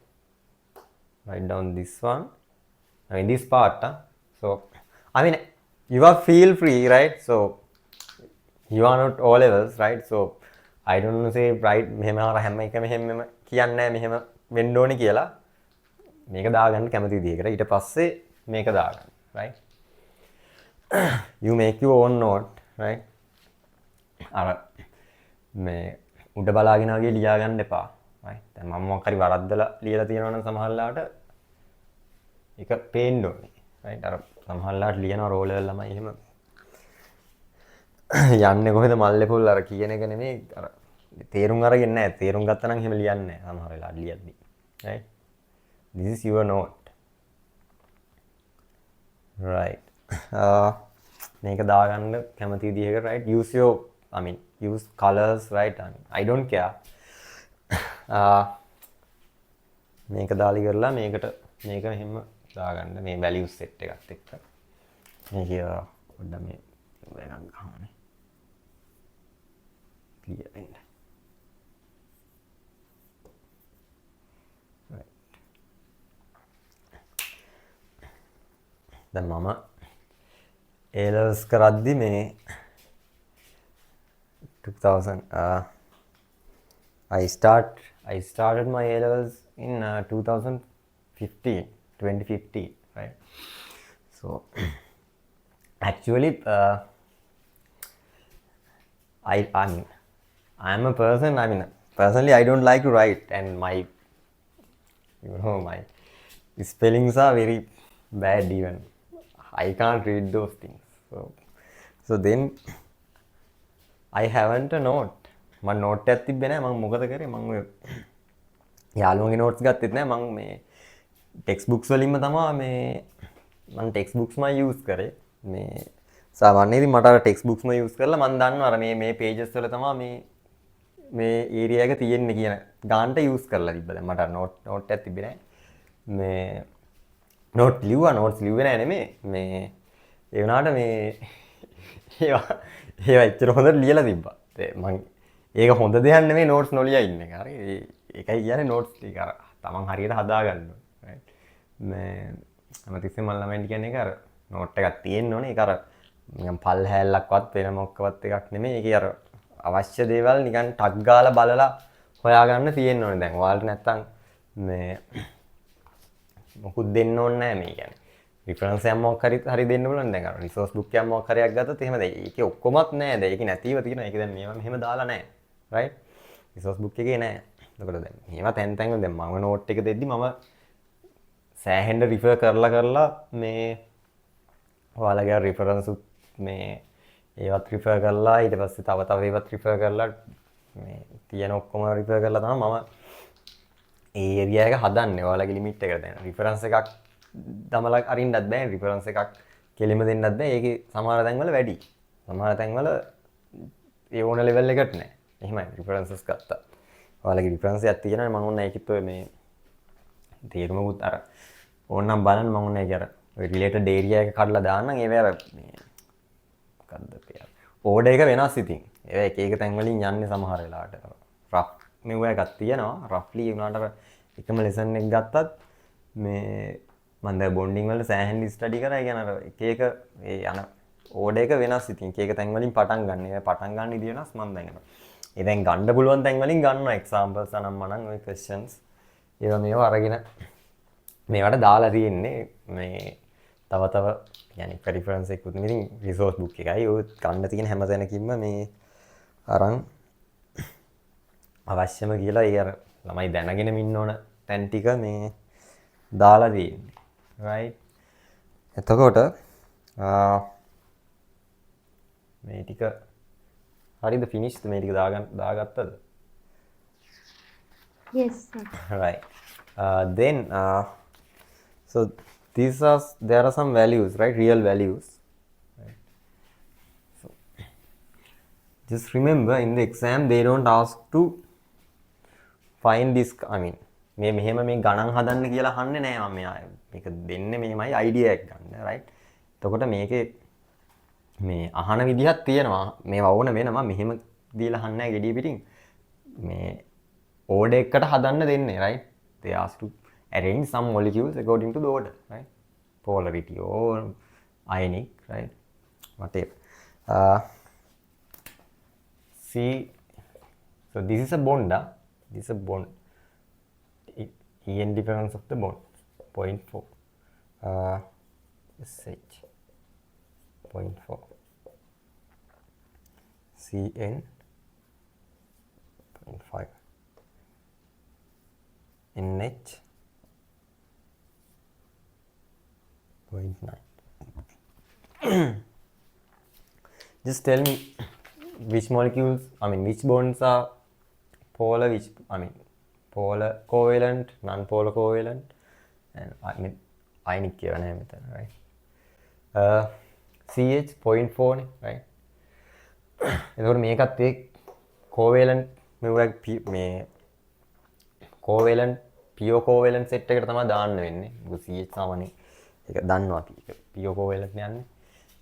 Write down this one, I mean this part. So I mean you are feel free, right? So you are not O levels, right? So I don't say right මෙහෙම හැම එකම මෙහෙම කියන්නේ මෙහෙම වෙන්න ඕනේ කියලා මේක දාගන්න කැමති විදිහකට ඊට පස්සේ මේක දාගන්න, right? You make your own note, right? අර මේ උඩ බලාගෙන වගේ ලියා ගන්න එපා, right? දැන් මම මොකක් හරි වරද්දලා ලියලා තියෙනවා නම් සමහරලාට ඒක පේන්න ඕනේ, right? අර සමහරලාට ලියනවා රෝ ලෙවල් ළමයි එහෙම යන්නේ කොහෙද මල්ලේ පොල් අර කියන එක නෙමෙයි අර තේරුම් අරගෙන නැහැ. තේරුම් ගත්තා නම් එහෙම ලියන්නේ නැහැ සමහර වෙලාවට ලියද්දි, right? This is your note, right. uh, මේක දාගන්න කැමති විදිහකට, right? Use your, I mean, use colors, right? I mean, I don't care. මේක දාලි කරලා මේකට මේක මෙහෙම දාගන්න මේ values set එකත් එක්ක. මේක පොඩ්ඩක් මේ එකක් ගහන්න. clear වෙන්න. right. දැන් මම A levels කරද්දි මේ 2000 I started my A levels in 2015, right? So actually I mean I'm a person, I mean personally I don't like to write, and my my spellings are very bad even. I can't read those things. So then I haven't a note. මම note එකක් තිබ්බේ නැහැ. මම මොකද කරේ? මම ඔය යාළුවන්ගේ notes ගත්තෙත් නැහැ. මම මේ ටෙක්ස්ට් බුක්ස් වලින්ම තමයි මේ මම ටෙක්ස්ට් බුක්ස්ම යූස් කරේ. මේ සාමාන්‍යයෙන් මට අර ටෙක්ස්ට් බුක්ස්ම යූස් කරලා මම දන්නවා අර මේ පේජස් වල තමයි මේ ඒරියා එක තියෙන්නේ කියන ගානට යූස් කරලා තිබ්බා. දැන් මට නෝට් එකක් තිබ්බේ නැහැ. මේ නෝට් නෝට්ස් ලිව්වේ නැහැ නෙමෙයි. මේ ඒ වුණාට මේ ඒවා එච්චර හොඳට ලියලා තිබ්බා. මම ඒක හොඳ දෙයක් නෙමෙයි නෝට්ස් නොලියා ඉන්න එක. හරි. ඒකයි කියන්නේ නෝට්ස් ටික අර තමන් හරියට හදාගන්න ඕනේ. රයිට්. මේ හැමතිස්සෙම මම ළමයින්ට කියන්නේ ඒක අර නෝට් එකක් තියෙන්න ඕනේ. ඒක අර නිකන් පල් හැල්ලක්වත් වෙන මොකක්වත් එකක් නෙමෙයි. ඒකේ අර අවශ්‍ය දේවල් නිකන් ටක් ගාලා බලලා හොයාගන්න තියෙන්න ඕනේ. දැන් ඔයාලට නැත්තම් මේ මොකුත් දෙන්න ඕනේ නැහැ මේ කියන්නේ. රිෆරන්ස් එකක් මොකක් හරි දෙන්න බලන්න. දැන් අර රිසෝස් බුක් එකක් මොකක් හරි එකක් ගත්තොත් එහෙම දැන් ඒකේ ඔක්කොමත් නැහැ. දැන් ඒකේ නැතිව තියෙනවා. ඒක දැන් මේවා මෙහෙම දාලා නැහැ. රයිට්? රිසෝස් බුක් එකේ නැහැ. එතකොට දැන් මේවා තැන් තැන් වල දැන් මම නෝට් එක දෙද්දි මම සෑහෙන්න රිෆර් කරලා මේ ඔයාලගේ රිෆරන්ස් මේ ඒවත් රිෆර් කරලා ඊට පස්සේ තව ඒවත් රිෆර් කරලා මේ තියෙන ඔක්කොම රිෆර් කරලා තමයි මම ඒ ඒරියා එක හදන්නේ. ඔයාලගේ ලිමිට් එකට දැන් රිෆරන්ස් එකක් දමලා අරින්නත් බෑ. රිෆරන්ස් එකක් කෙලිම දෙන්නත් බෑ. ඒකේ සමහර තැන්වල වැඩි. සමහර තැන්වල ඒ ඕන ලෙවල් එකට නෑ. එහෙමයි රිෆරන්සස් ගත්තා. ඔයාලගේ රිෆරන්ස් එකක් තියෙනවා මම ඕන ඒකත් ඔය මේ තේරුමකුත් අර ඕනනම් බලන්න මම ඕන ඒක අර ඔය රිලේටඩ් ඒරියා එක කඩලා දාන්නම්. ඒව අර මේ මොකද්ද කියලා. ඕඩර් එක වෙනස් ඉතින්. ඒවා එක එක තැන් වලින් යන්නේ සමහර වෙලාවට. රෆ් මෙව එකක් තියෙනවා. රෆ්ලි උනාට අර එකම ලෙසන් එක ගත්තත් මේ මම දැන් බොන්ඩින් වල සෑහෙන ස්ටඩි කරා. ඒ කියන්නේ අර එක එක ඒ යන ඕඩර් එක වෙනස් ඉතින්. එක එක තැන් වලින් පටන් ගන්න. ඒ පටන් ගන්න විදිය වෙනස් මම දැන් කරනවා. ඒ දැන් ගන්න පුළුවන් තැන් වලින් ගන්නවා. එක්සැම්පල්ස් අනම් මනම් ඔය ක්වෙස්චන්ස් ඒවා අරගෙන මේවට දාලා තියෙන්නේ. මේ තව يعني රිෆරන්ස් එකකුත් නෙමෙයි රිසෝස් බුක් එකයි. ඔය ගන්න තියෙන හැම තැනකින්ම මේ අරන් අවශ්‍යම කියලා ඒ අර ළමයි දැනගෙන ඉන්න ඕන තැන් ටික මේ දාලා තියෙන්නේ. right? එතකොට මේ ටික හරිද finished මේ ටික දාගත්තද? Yes, sir. right. Then so there are some values, right? Real values. Right? So just remember in the exam they don't ask to find this, I mean මෙහෙම මේ ගණන් හදන්න කියලා අහන්නේ නැහැ. මම මේක දෙන්නේ මෙහෙමයි අයිඩියා එකක් ගන්න. right? එතකොට මේකේ මේ අහන විදිහක් තියෙනවා. මේවා ඕන වෙනවා. මෙහෙම දීලා අහන්නේ නැහැ gediya පිටින්. මේ ඕඩර් එකකට හදන්න දෙන්නේ. right? They ask to arrange some molecules according to the order, right? Polarity or ionic, right? Whatever. See, so this is a bond. This is a bond. En difference of the bond 0.4. SH 0.4. Cn 0.5. NH 0.9. Just tell me which molecules, I mean which bonds are polar, which, I mean polar covalent, non-polar covalent, and I mean ionic කියවනේ මෙතන, right? CH.4 නේ right එතකොට මේකත් ඒ covalent මේ covalent pure covalent set එකට තමයි දාන්න වෙන්නේ මොකද CH සාමාන්‍යයෙන් ඒක දන්නවා අපි ඒක pure covalent නේ යන්නේ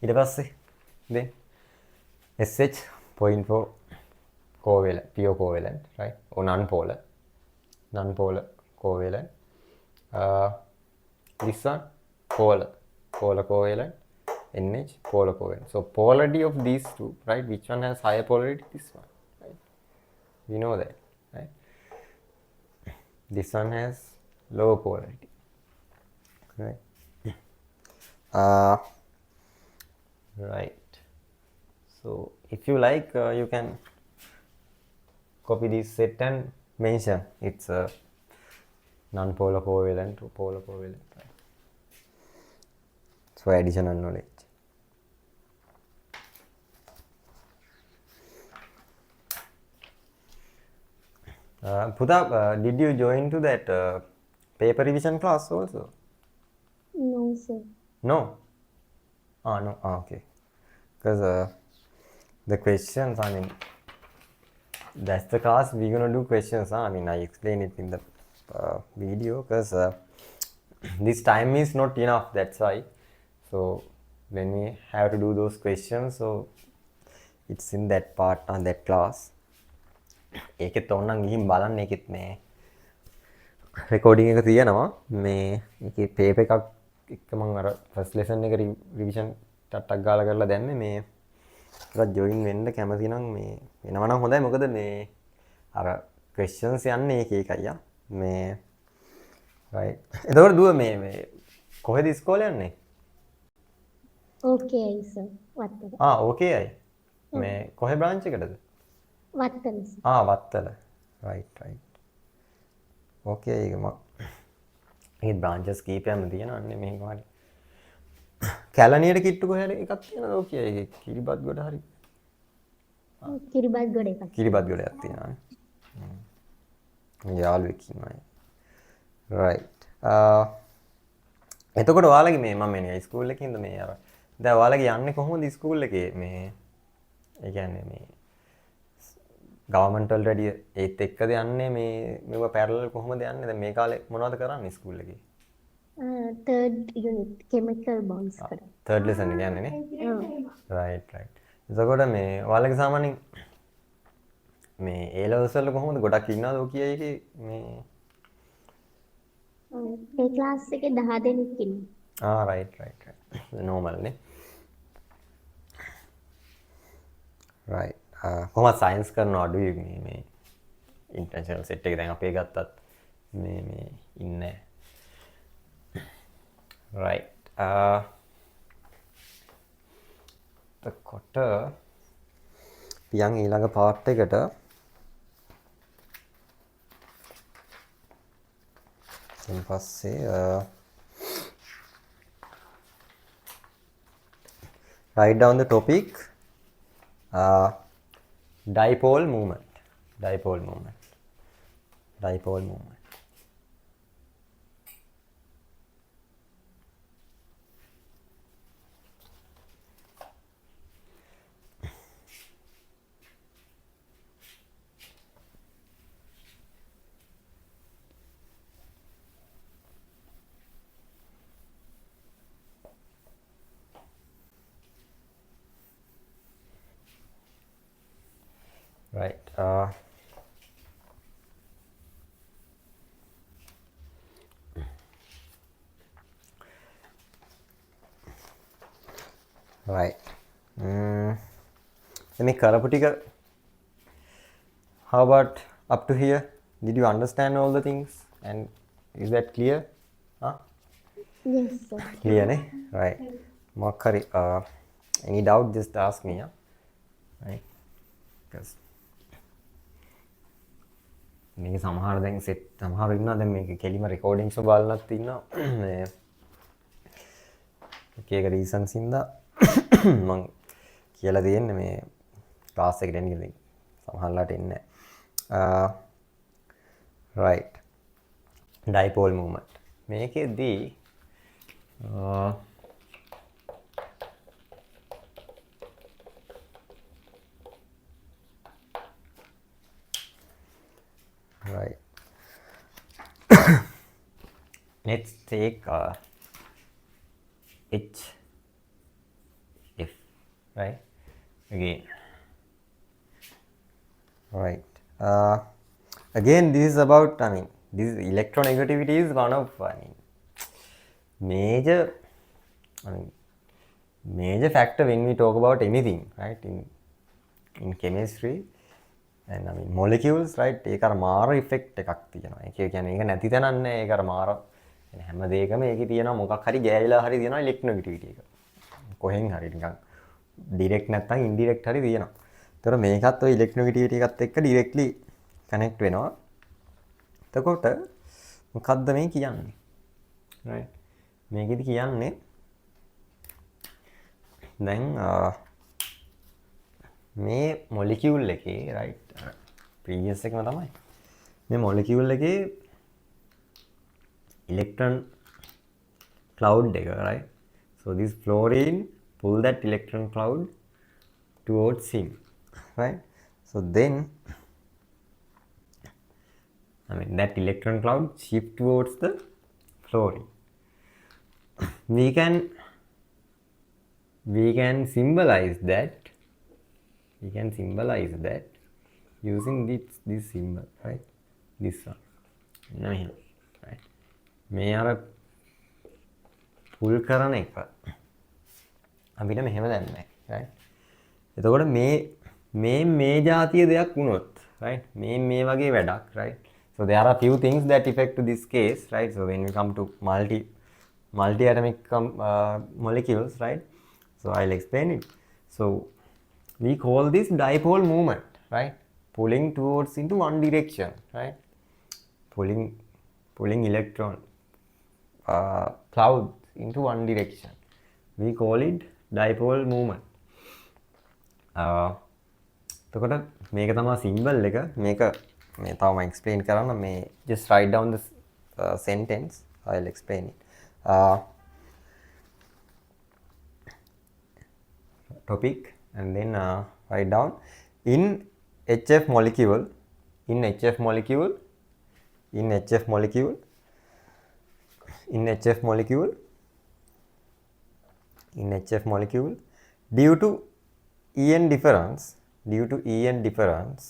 ඊට පස්සේ then SH.4 covalent pure covalent right or non-polar covalent this one polar covalent NH polar covalent so polarity of these two right which one has higher polarity this one right we know that right this one has lower polarity right right so if you like you can copy this set and mention it's a non-polar covalent or polar covalent right so additional knowledge Putha, did you join to that paper revision class also? No, sir. No? No. Okay. Because the questions, I mean, that's the class we're going to do questions. I mean, I explain it in the video because this time is not enough. That's why. So, when we have to do those questions, so it's in that part, that class. ඒකෙත් ඕනනම් ගිහින් බලන්න ඒකෙත් මේ recording එක තියෙනවා මේ ඒකේ පේපර් එකක් එක්ක මම අර ෆස්ට් ලෙසන් එක රිවිෂන් ටට්ටක් ගාලා කරලා දැම්මේ මේ ඒකත් ජොයින් වෙන්න කැමති නම් මේ වෙනවා නම් හොඳයි මොකද මේ අර ක්වෙස්චන්ස් යන්නේ ඒක එකයි මේ right එතකොට දුව මේ කොහෙද ඉස්කෝලේ යන්නේ Okay, sir. වත්තල. okay අය මේ කොහේ බ්‍රාන්ච් එකටද Wattala, sir. Wattala right okay ඒක මේ බ්‍රාන්චස් කීපයක්ම තියෙනවා අන්නේ මේක වගේ කැලණියට කිට්ටු කොහෙද එකක් තියෙනවද okay ඒක කිරිබත් ගොඩ හරි කිරිබත් ගොඩ එකක්. කිරිබත් ගොඩයක් තියෙනවා නේ යාළුවෙක් ඉන්නවා right එතකොට ඔයාලගේ මේ මම මේ ස්කූල් එකේ ඉඳ මේ අර දැන් ඔයාලගේ යන්නේ කොහොමද ස්කූල් එකේ මේ ඒ කියන්නේ මේ ගවර්න්මන්ට් වලට වැඩිය ඒත් එක්කද යන්නේ මේ මේව පැරලල් කොහොමද යන්නේ දැන් මේ කාලේ මොනවද කරන්නේ ස්කූල් එකේ third unit chemical bonds කරා. third lesson එක යන්නේ නේ right එතකොට මේ ඔයාලගේ සාමාන්‍යයෙන් මේ A levels වල කොහොමද ගොඩක් ඉන්නවද ඔය කිය එකේ මේ ඒ ක්ලාස් එකේ 10 දෙනෙක් ඉන්නවා. right normal නේ right කොහොමද සයන්ස් කරන අඩුයි මේ ඉන්ටර්නැෂනල් සෙට් එක දැන් අපේ ගත්තත් මේ ඉන්නේ right එතකොට පියන් ඊළඟ පාර්ට් එකට ඊට පස්සේ write down the topic dipole moment right right මේ කරපු ටික how about up to here did you understand all the things and is that clear Yes, sir. clear නේ right මොකක් හරි any doubt just ask me right because මේක සමහර දැන් set සමහර ඉන්නවා දැන් මේක කෙලිම රෙකෝඩින්ග්ස් බලනත් ඉන්නවා මේ එක රීසන්ස් ඉඳලා මම කියලා දෙන්නේ මේ ක්ලාස් එකට එන්නේ ඉතින් සමහරලාට එන්නේ right dipole moment මේකෙදී let's take HF, right? Again, right. Again, this is about, I mean, this electronegativity is one of, I mean, major, I mean, major factor when we talk about anything, right? In chemistry and I mean molecules, right? ඒක අර මාර effect එකක් තියෙනවා. ඒක කියන්නේ ඒක නැති තැනක් නෑ. ඒක අර මාර හැම දෙයකම ඒකේ තියෙනවා මොකක් හරි ගෑවිලා හරි තියෙනවා ඉලෙක්ට්‍රොනෙගටිවිටි එක. කොහෙන් හරි නිකන් ඩිරෙක්ට් නැත්නම් ඉන්ඩිරෙක්ට් හරි තියෙනවා. ඒතර මේකත් ඔය ඉලෙක්ට්‍රොනෙගටිවිටි එකත් එක්ක ඩිරෙක්ට්ලි කනෙක්ට් වෙනවා. එතකොට මොකද්ද මේ කියන්නේ? right? මේකෙදි කියන්නේ දැන් මේ මොලිකියුල් එකේ right previous එකම තමයි මේ මොලිකියුල් එකේ electron cloud එක right so this fluorine pull that electron cloud towards him right so then I mean that electron cloud shift towards the fluorine we can symbolize that using this symbol right this one right මේ අර full කරන එක අපිට මෙහෙම දැම්මේ right එතකොට මේ જાතිය දෙයක් වුණොත් right මේ වගේ වැඩක් right so there are few things that affect to this case right so when we come to multi atomic molecules right so I'll explain it so we call this dipole movement right pulling towards into one direction right pulling electron cloud into one direction we call it dipole movement එතකොට මේක තමයි symbol එක මේක මේ තවම explain කරන්න මේ just write down this sentence I'll explain it topic and then write down in HF molecule due to En difference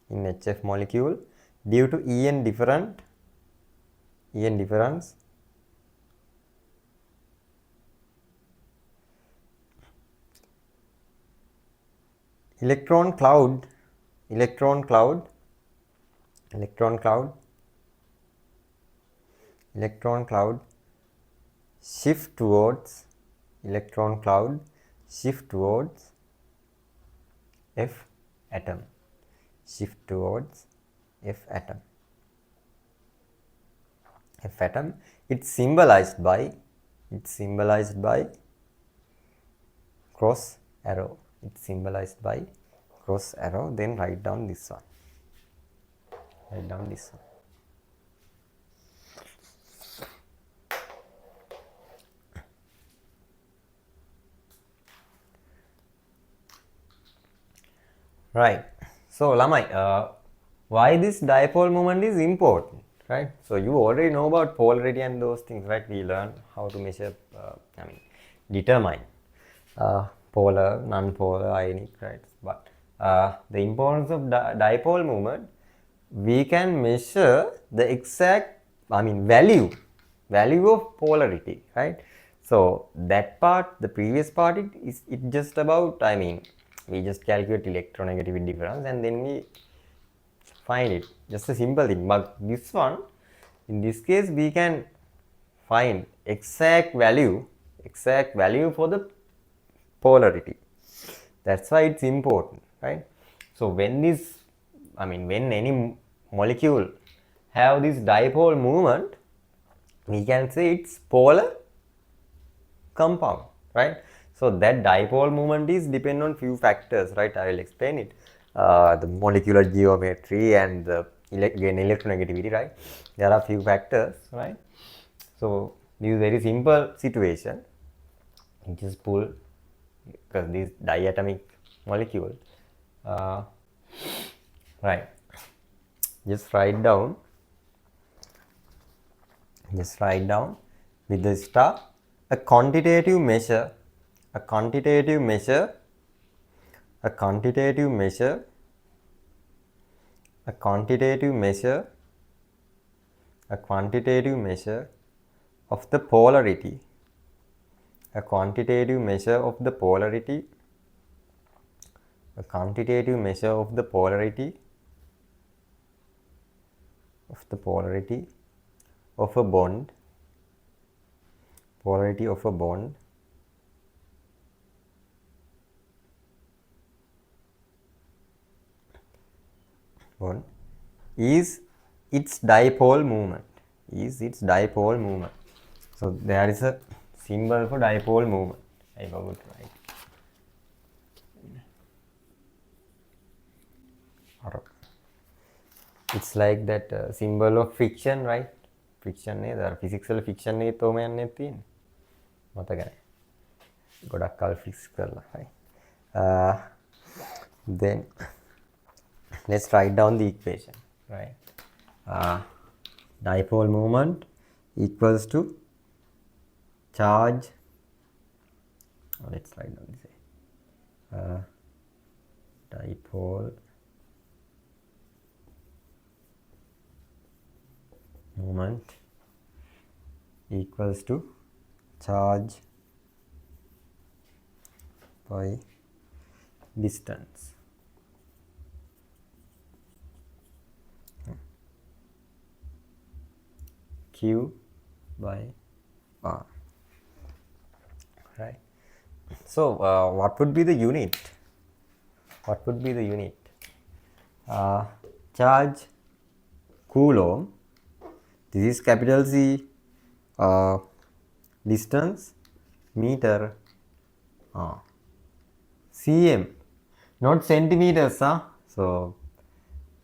in HF molecule due to En difference electron cloud shift towards F atom it's symbolized by cross arrow then write down this one right so lamai why this dipole moment is important right so you already know about polarity and those things right we learn how to measure I mean determine polar non-polar ionic right but the importance of dipole moment we can measure the exact I mean value of polarity right so that part the previous part it just about I mean we just calculate electronegativity difference and then we find it just a simple thing but this one in this case we can find exact value for the polarity that's why it's important right so when any molecule have this dipole movement we can say it's polar compound right so that dipole moment is depend on few factors right I will explain it the molecular geometry and the electronegativity right there are few factors right so this is very simple situation you just pull because this diatomic molecule right just write down just write down with the star. A quantitative measure, a quantitative measure, a quantitative measure, a quantitative measure, a quantitative measure of the polarity, a quantitative measure of the polarity, a quantitative measure of the polarity, of the polarity of a bond, polarity of a bond, bond is its dipole moment, is its dipole moment. So there is a symbol for dipole moment. I forgot to write. It's like that symbol of friction, right? Friction නේද? අර physics වල friction එකේ තෝම යන්නේ තියෙන්නේ. මතක නැහැ. ගොඩක් කල් fix කරලා. right? Then let's write down the equation, right? Dipole moment equals to charge. Let's write down this. Dipole moment equals to charge by distance. Q by R. Right. So what would be the unit? What would be the unit? Charge coulomb. This is capital C. Distance meter. cm, not centimeters. So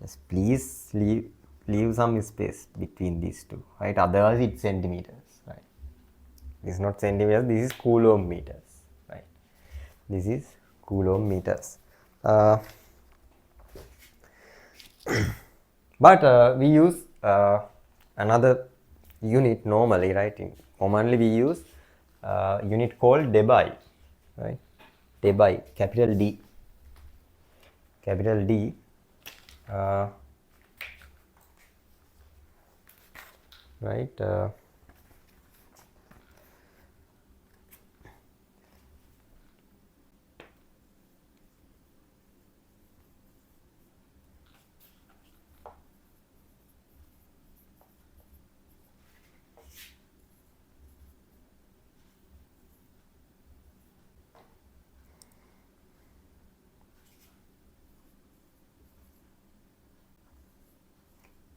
just please leave some space between these two, right? Otherwise it's centimeters, right? This is not centimeters, this is coulomb meters, right? This is coulomb meters. But we use another unit normally, right? Commonly we use unit called debye, right? Debye, capital D, capital D. Right?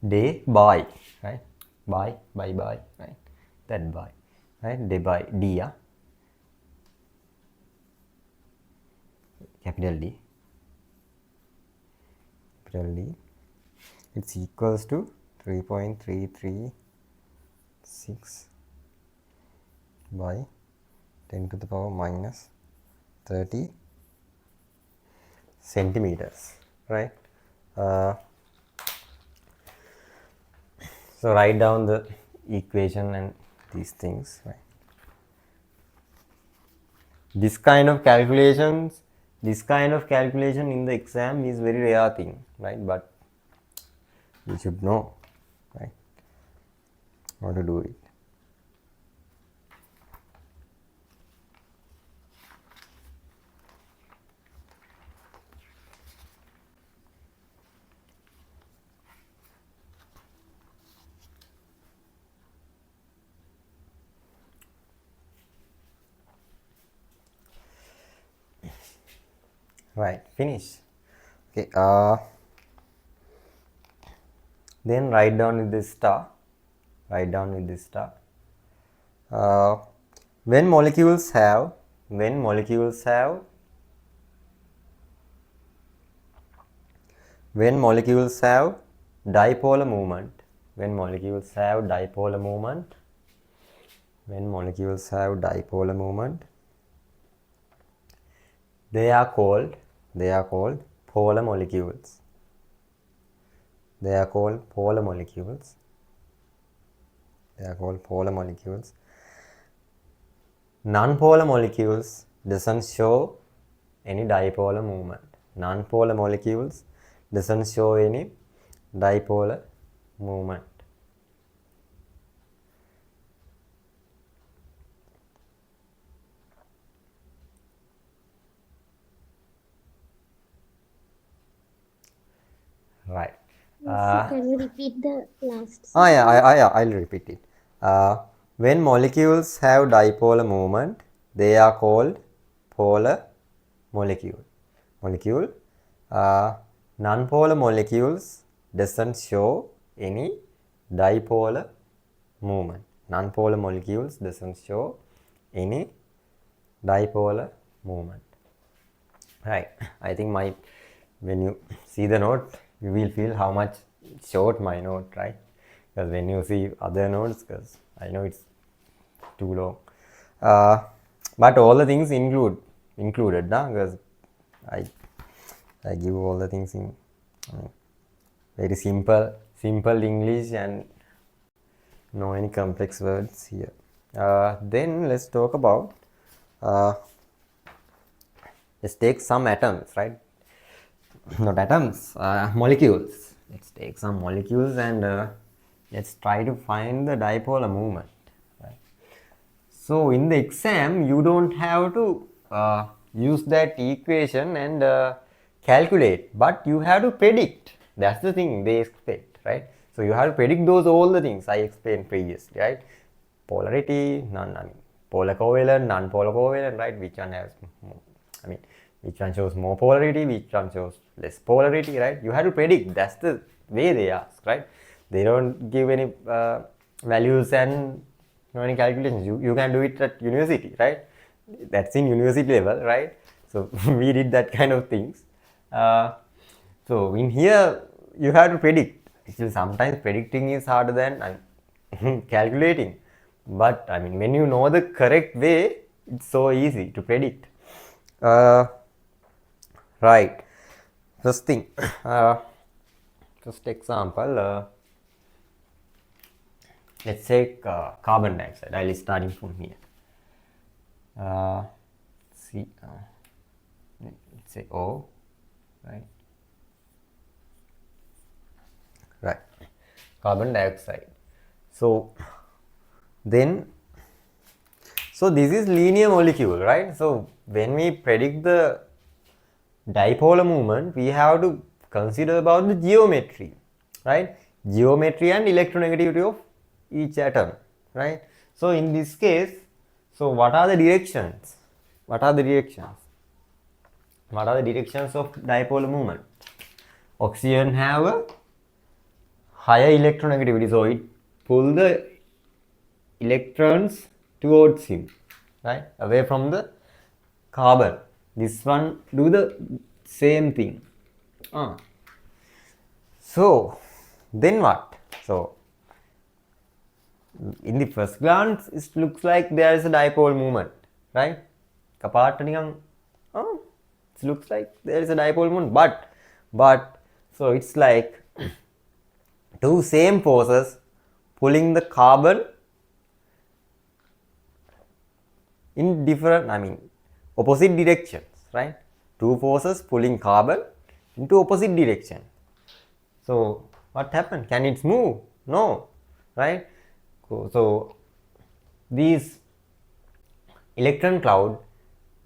Day by, right? By, right? That by, right? Day by D, capital D, capital D. It's equals to 3.336 by 10 to the power minus 30 centimeters, right? So write down the equation and these things, right? This kind of calculation in the exam is very rare thing, right? But you should know, right, how to do it. Right, finish. Okay, then write down with this star. Write down with this star. When molecules have dipole moment, they are called polar molecules. They are called polar molecules. They are called polar molecules. Non-polar molecules doesn't show any dipolar movement. Non-polar molecules doesn't show any dipolar movement. Right. So can you repeat the last Yeah, I'll repeat it. When molecules have dipolar movement, they are called polar molecule. Non-polar molecules doesn't show any dipolar movement. Non-polar molecules doesn't show any dipolar movement. Right. I think when you see the note, you will feel how much short my note, right? Because when you see other notes, because I know it's too long. But all the things included, nah? Because I give all the things in very simple English and no any complex words here. Then let's talk about let's take some atoms, right? Not atoms, molecules. Let's take some molecules and let's try to find the dipolar movement. Right? So in the exam, you don't have to use that equation and calculate, but you have to predict. That's the thing they expect, right? So you have to predict all the things I explained previously, right? Polarity, polar covalent, non-polar covalent, right? Which one has which one shows more polarity, which one shows less polarity, right? You have to predict. That's the way they ask, right? They don't give any values and any calculations. You can do it at university, right? That's in university level, right? So we did that kind of things. So in here, you have to predict. Actually, sometimes predicting is harder than calculating. But I mean, when you know the correct way, it's so easy to predict. Right. First thing, first example, let's take carbon dioxide. I'll starting from here. See, let's say O, right? Right. Carbon dioxide. So then, so this is linear molecule, right? So when we predict the dipolar movement, we have to consider about the geometry, right? Geometry and electronegativity of each atom, right? So in this case, so what are the directions? What are the directions? What are the directions of dipolar movement? Oxygen have a higher electronegativity, so it pull the electrons towards him, right? Away from the carbon. This one do the same thing. So then what? So in the first glance, it looks like there is a dipole movement, right? It looks like there is a dipole movement, but so it's like two same forces pulling the carbon in different, opposite directions, right? Two forces pulling carbon into opposite direction. So what happened? Can it move? No, right? So these electron cloud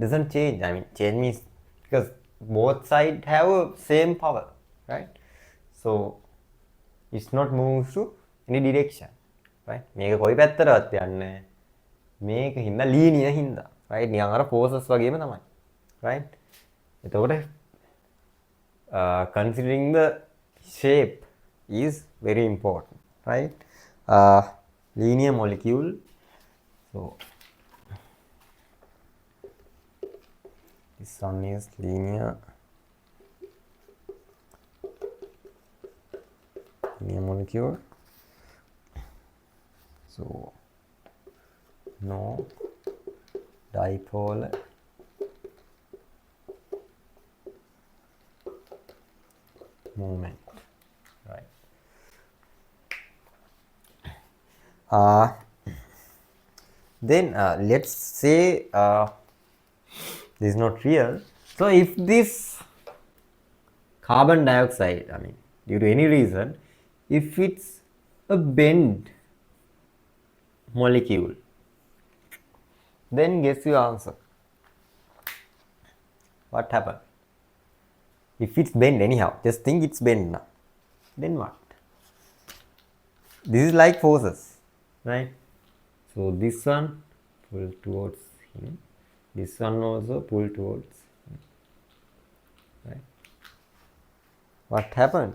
doesn't change. Change means because both sides have a same power, right? So it's not moves to any direction, right? මේක කොයි පැත්තටවත් යන්නේ මේක හින්දා linear හින්දා, right? නිකන් අර forces වගේම තමයි, right? එතකොට considering the shape is very important, right? Linear molecule. So this one is linear molecule. So no dipolar movement, right? Then let's say this is not real. So if this carbon dioxide, I mean, due to any reason, if it's a bent molecule, then guess your answer. What happened? If it's bent anyhow, just think it's bent now. Then what? This is like forces, right? So this one pull towards him. This one also pull towards him. Right? What happened?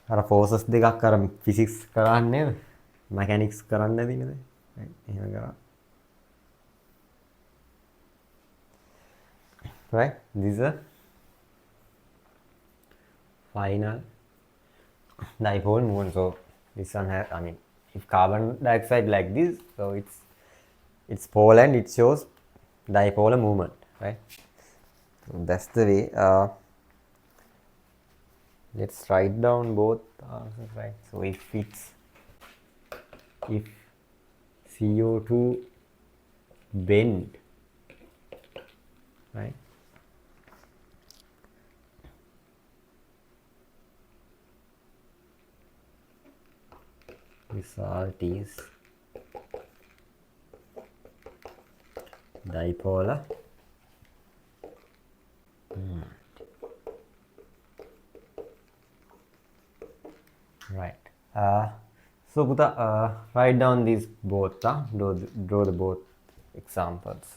අර forces දෙකක් අර physics කරන්නේ නේද? mechanics කරන්නේ නැති නේද? right? එහෙම කරා. Right? This is a final dipole moment. So this one has, I mean, if carbon dioxide like this, so it's pole and it shows dipolar movement, right? So that's the way. Let's write down both answers, right? So if CO2 bend, right? Result is dipolar. Right. So Buddha, write down these both. Draw the both examples.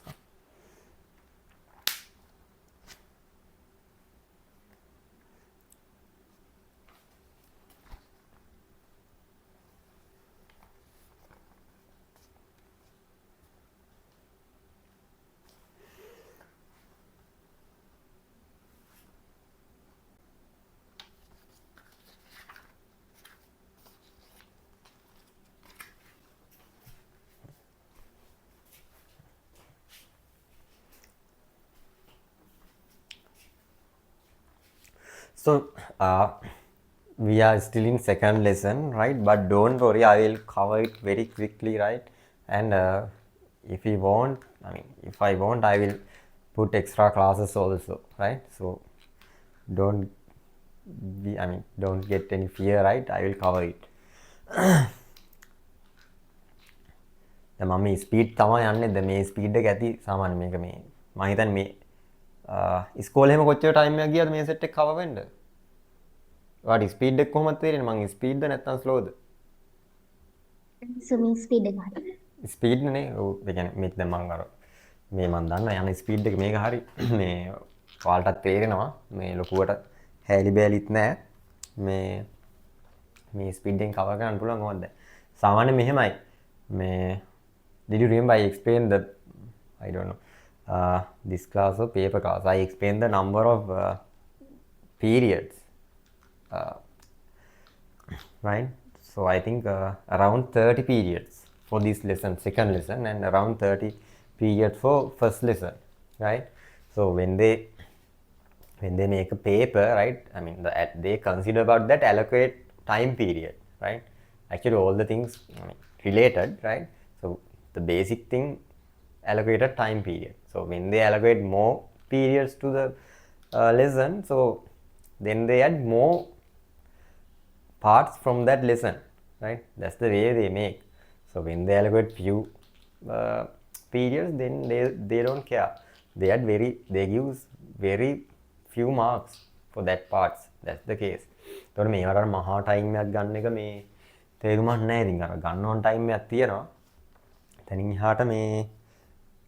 So we are still in second lesson, right? But don't worry, I will cover it very quickly, right? And if you want, I mean, if I want, I will put extra classes also, right? So don't get any fear, right? I will cover it. දැන් මම මේ speed තමයි යන්නේ. දැන් මේ speed එක ඇති සාමාන්‍ය මේක මේ මම හිතන්නේ මේ ඉස්කෝලේ එහෙම කොච්චර ටයිම් එකක් ගියද මේ සෙට් එක කවර් වෙන්න? ඔයාට ස්පීඩ් එක කොහොමද තේරෙන්නේ? මං ස්පීඩ්ද නැත්නම් ස්ලෝද? So මේ ස්පීඩ් එක හරි. ස්පීඩ් නේ. ඔව් ඒ කියන්නේ මේක දැන් මං අර මේ මං දන්නා යන ස්පීඩ් එක මේක හරි. මේ ඔයාලටත් තේරෙනවා මේ ලොකුවට හැලි බෑලිත් නැහැ. මේ ස්පීඩ් එකෙන් කවර් කරන්න පුළුවන් කොහොමද? සාමාන්‍ය මෙහෙමයි. මේ did you remember I explained the, I don't know, this class or paper class, I explained the number of periods, right? So I think around 30 periods for this lesson, second lesson, and around 30 periods for first lesson, right? So when they make a paper, right, I mean they consider about that allocate time period, right? Actually all the things, I mean, related, right? So the basic thing allocated time period. So when they allocate more periods to the lesson, so then they add more parts from that lesson, right? That's the way they make. So when they allocate few periods, then they don't care. They give very few marks for that parts. That's the case. එතකොට මේවට මහා time එකක් ගන්න එක මේ තේරුමක් නැහැ. ඉතින් අර ගන්න ඕන ටයිම් එකක් තියෙනවා. එතනින් එහාට මේ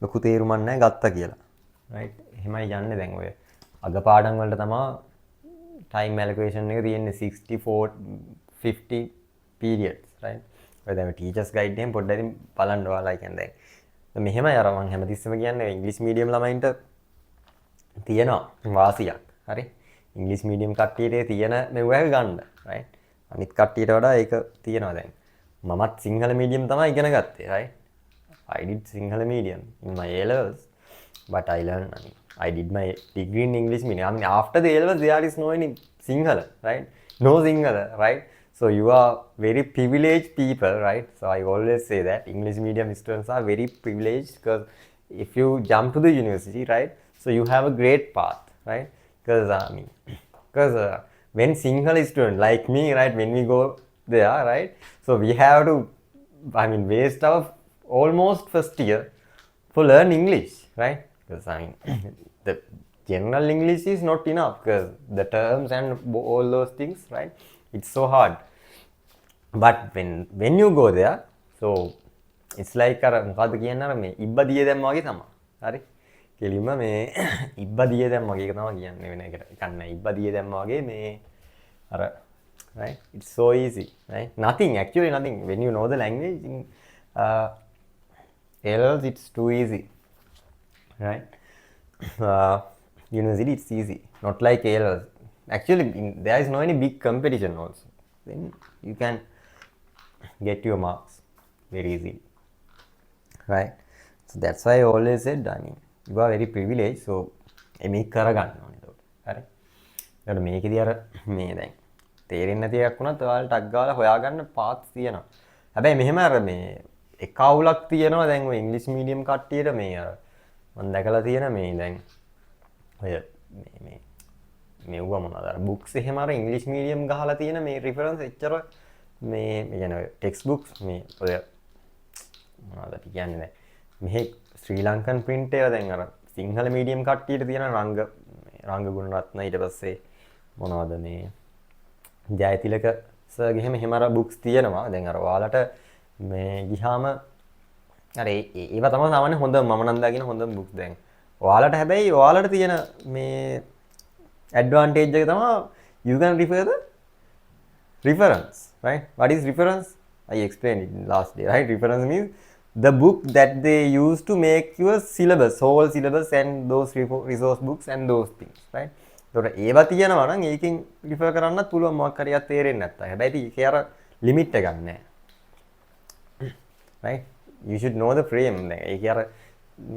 ලොකු තේරුමක් නැහැ ගත්තා කියලා. right? එහෙමයි යන්නේ දැන් ඔය අග පාඩම් වලට තමයි time allocation එක තියෙන්නේ 64 50 periods, right? ඔය දැන් teachers guide එකෙන් පොඩ්ඩක් ඉතින් බලන්න ඔයාලා කියන්නේ දැන් මෙහෙමයි අර මම හැමතිස්සෙම කියන්නේ ඉංග්‍රීසි මීඩියම් ළමයින්ට තියෙනවා වාසියක්. හරි? ඉංග්‍රීසි මීඩියම් කට්ටියට තියෙන මෙව්වක ගන්න, right? අනිත් කට්ටියට වඩා ඒක තියෙනවා දැන්. මමත් සිංහල මීඩියම් තමයි ඉගෙන ගත්තේ, right? I did Sinhala medium in my A levels, but I learned, I did my degree in English medium. I mean, after the A levels, there is no any Sinhala, right? No Sinhala, right? So you are very privileged people, right? So I always say that English medium students are very privileged because if you jump to the university, right? So you have a great path, right? Because because when Sinhala student like me, right? When we go there, right? So we have to, waste our almost first year for learn English, right? Because the general English is not enough because the terms and all those things, right? It's so hard. But when you go there, so it's like අර මොකද්ද කියන්නේ අර මේ ඉබ්බ දිය දැම්මා වගේ තමයි. හරි? කෙලින්ම මේ ඉබ්බ දිය දැම්මා වගේ එක තමයි කියන්නේ වෙන එකට. එකක් නෑ. ඉබ්බ දිය දැම්මා වගේ මේ අර right? It's so easy, right? Nothing, actually nothing. When you know the language in else it's too easy, right? uh, University it's easy, not like else. Actually there is no any big competition also. Then you can get your marks very easily, right? So that's why I always said, you are very privileged, so මේක කරගන්න ඕනේ ඒකට. හරි? ඒකට මේකේදී අර මේ දැන් තේරෙන්නේ නැති එකක් වුණත් ඔයාලට ටක් ගාලා හොයාගන්න පාත්ස් තියෙනවා. හැබැයි මෙහෙම අර මේ එක අවුලක් තියෙනවා දැන් ඔය ඉංග්‍රීසි මීඩියම් කට්ටියට මේ අර මම දැකලා තියෙන මේ දැන් ඔය මේ මෙව්ව මොනවද අර බුක්ස් එහෙම අර ඉංග්‍රීසි මීඩියම් ගහලා තියෙන මේ රිෆරන්ස් එච්චර මේ කියන්නේ ටෙක්ස්ට් බුක්ස් මේ ඔය මොනවද කියන්නේ දැන් මෙහි ශ්‍රී ලංකන් print ඒවා දැන් අර සිංහල මීඩියම් කට්ටියට තියෙන රංග ගුණරත්න ඊට පස්සේ මොනවද මේ ජයතිලක සර්ගේ එහෙම අර බුක්ස් තියෙනවා. දැන් අර ඔයාලට මේ ගිහාම අර ඒවා තමයි සාමාන්‍ය හොඳ මම නම් දාගෙන හොඳ බුක්ස්. දැන් ඔයාලට හැබැයි ඔයාලට තියෙන මේ advantage එක තමයි you can refer the reference, right? What is reference? I explained it last day, right? Reference means the book that they use to make your syllabus, whole syllabus and those resource books and those things, right? ඒතකොට ඒවා තියෙනවා නම් ඒකෙන් refer කරන්නත් පුළුවන් මොකක් හරි එකක් තේරෙන්නේ නැත්තම්. හැබැයි ඒකේ අර ලිමිට් එකක් නැහැ. right? You should know the frame. දැන් ඒකේ අර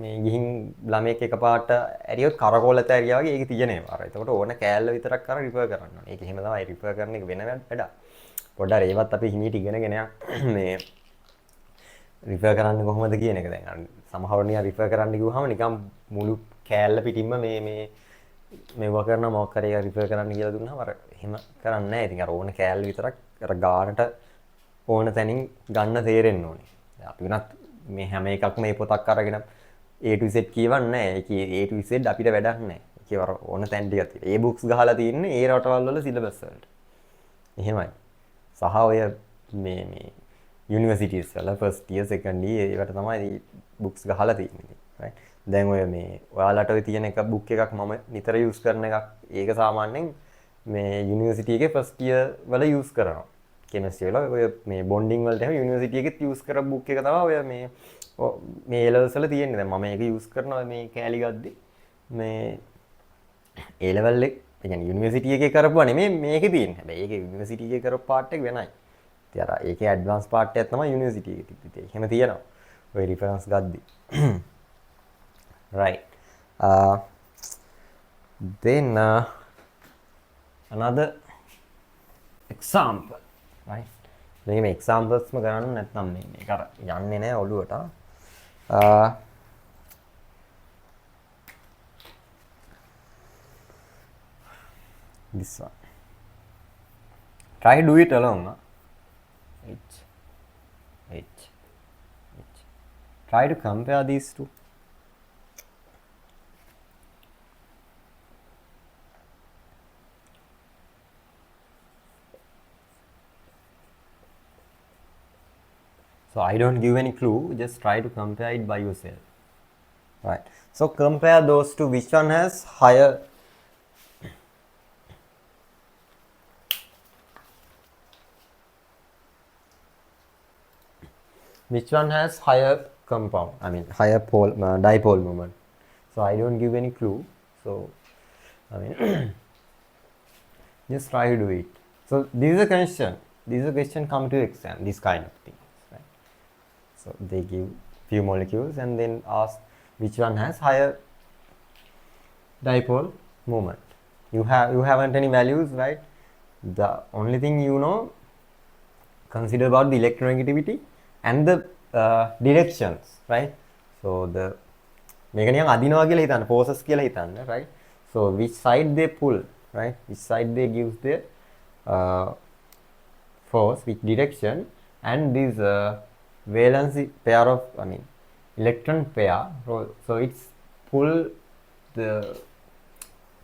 මේ ගිහින් ළමෙක් එකපාරට ඇරියොත් කරකෝලත ඇරියා වගේ ඒකේ තියෙනවා. අර එතකොට ඕන කෑල්ල විතරක් අර රිෆර් කරන්න ඕනේ. ඒක එහෙම තමයි රිෆර් කරන එක වෙන වැඩක්. පොඩ්ඩක් ඒවත් අපි හිමීට ඉගෙනගෙන මේ රිෆර් කරන්නේ කොහොමද කියන එක දැන් අර සමහරව නිකන් රිෆර් කරන්න කිව්වහම නිකන් මුළු කෑල්ල පිටින්ම මේව කරන මොකක් හරි එක රිෆර් කරන්න කියලා දුන්නාම අර එහෙම කරන්නේ නැහැ. ඉතින් අර ඕන කෑල්ල විතරක් අර ගානට ඕන තැනින් ගන්න තේරෙන්න ඕනේ. අපි වෙනත් මේ හැම එකක්ම මේ පොතක් අරගෙන A to Z කියවන්නේ නැහැ. ඒකේ A to Z අපිට වැඩක් නැහැ. ඒකේ අර ඕන තැන් ටිකක් තියෙනවා. ඒ බුක්ස් ගහලා තියෙන්නේ ඒ රටවල් වල සිලබස් වලට. එහෙමයි. සහ ඔය මේ යුනිවර්සිටිස් වල ෆස්ට් ඉයර් සෙකන්ඩ් ඉයර් ඒවට තමයි බුක්ස් ගහලා තියෙන්නේ. right? දැන් ඔය මේ ඔයාලට ඔය තියෙන එක බුක් එකක් මම නිතර යූස් කරන එකක්. ඒක සාමාන්‍යයෙන් මේ යුනිවර්සිටි එකේ ෆස්ට් ඉයර් වල යූස් කරනවා. කෙමිස්ට්‍රි වල ඔය මේ බොන්ඩින් වලට එහෙම යුනිවර්සිටි එකෙත් යූස් කරපු බුක් එක තමයි ඔය මේ A levels වල තියෙන්නේ. දැන් මම ඒක යූස් කරනවා මේ කෑලි ගද්දි මේ A level එක කියන්නේ යුනිවර්සිටි එකේ කරපුවා නෙමෙයි මේකේ තියෙන්නේ. හැබැයි ඒකේ යුනිවර්සිටි එකේ කරපු පාර්ට් එක වෙනයි. ඉතින් අර ඒකේ ඇඩ්වාන්ස් පාර්ට් එකක් තමයි යුනිවර්සිටි එකේ තිබ්බේ. එහෙම තියෙනවා. ඔය reference ගද්දි. right. Then another example, right? මේක මේ examples ම කරන්න නැත්නම් මේක අර යන්නේ නැහැ ඔළුවට. This one. Try to do it alone. H. Try to compare these two. So I don't give any clue, just try to compare it by yourself. Right. So compare those two, which one has higher compound, higher dipole moment. So I don't give any clue. So just try to do it. So this is a question come to exam, this kind of thing. So they give few molecules and then ask which one has higher dipole moment. You haven't any values, right? The only thing you know consider about the electronegativity and the directions, right? So the මේක නිකන් අදිනවා කියලා හිතන්න, forces කියලා හිතන්න, right? So which side they pull, right? Which side they gives the uh, force, which direction, and this valency pair of, I mean, electron pair, so it's pull the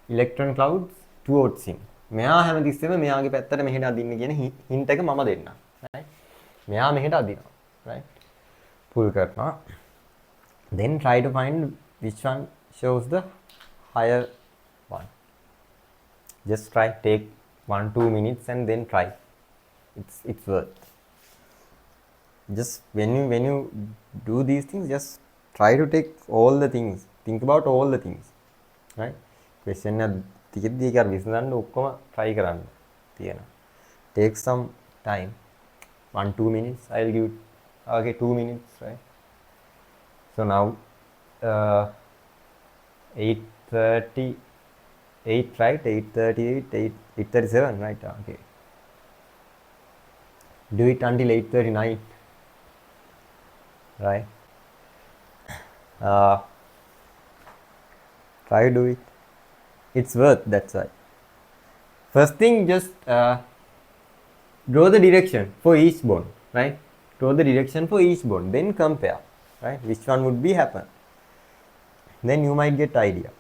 electron clouds towards him. මෙයා හැමතිස්සෙම මෙයාගේ පැත්තට මෙහෙට අදින්න කියන hint එක මම දෙන්නම්, right? මෙයා මෙහෙට අදිනවා, right? pull කරනවා. Then try to find which one shows the higher one. Just try, take 1-2 minutes and then try. It's worth. Just when you do these things, just try to take all the things, think about all the things, right? Question එක තියෙද්දි ඒක විසඳන්න ඔක්කොම try කරන්න තියෙනවා. Take some time, 1-2 minutes. I'll give, okay, 2 minutes, right? So now 8:38, right? 8:37, right? Okay. Do it until 8:39, right? Try to do it. It's worth, that's why. First thing, just draw the direction for each bone, right? Draw the direction for each bone, then compare, right? Which one would be happen? Then you might get idea.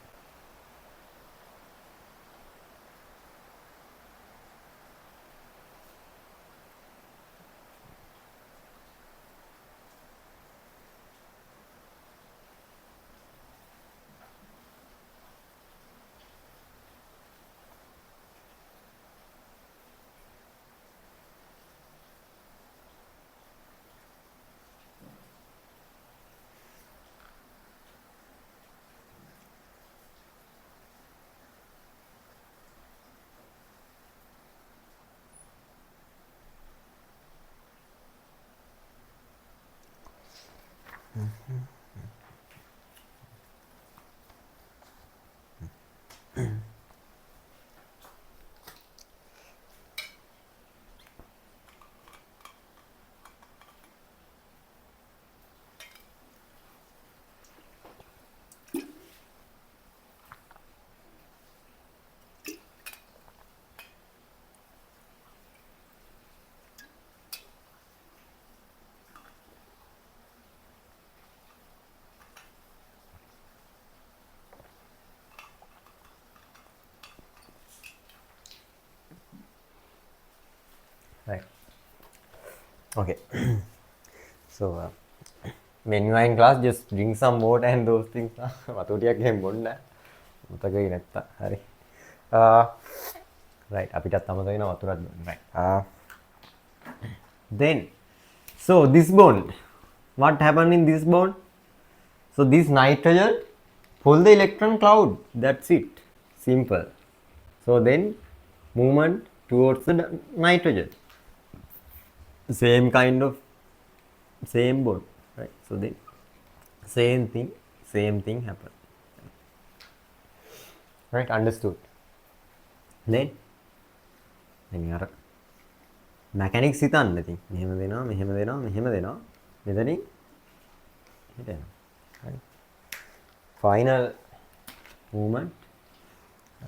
Right. Okay. So when you are in class, just drink some water and those things. වතුර ටිකක් ගෙන් බොන්න. මතකයි නැත්තම්. හරි. Right. අපිටත් අමතක වෙනවා වතුරක් බොන්න. Right. Then, so this bond, what happened in this bond? So this nitrogen pull the electron cloud. That's it. Simple. So then movement towards the nitrogen. Same kind of, same bond, right? So then same thing happen. Right? Understood. Then අර mechanics හිතන්න ඉතින් මෙහෙම දෙනවා මෙතනින් හිට යනවා. Right? Final movement.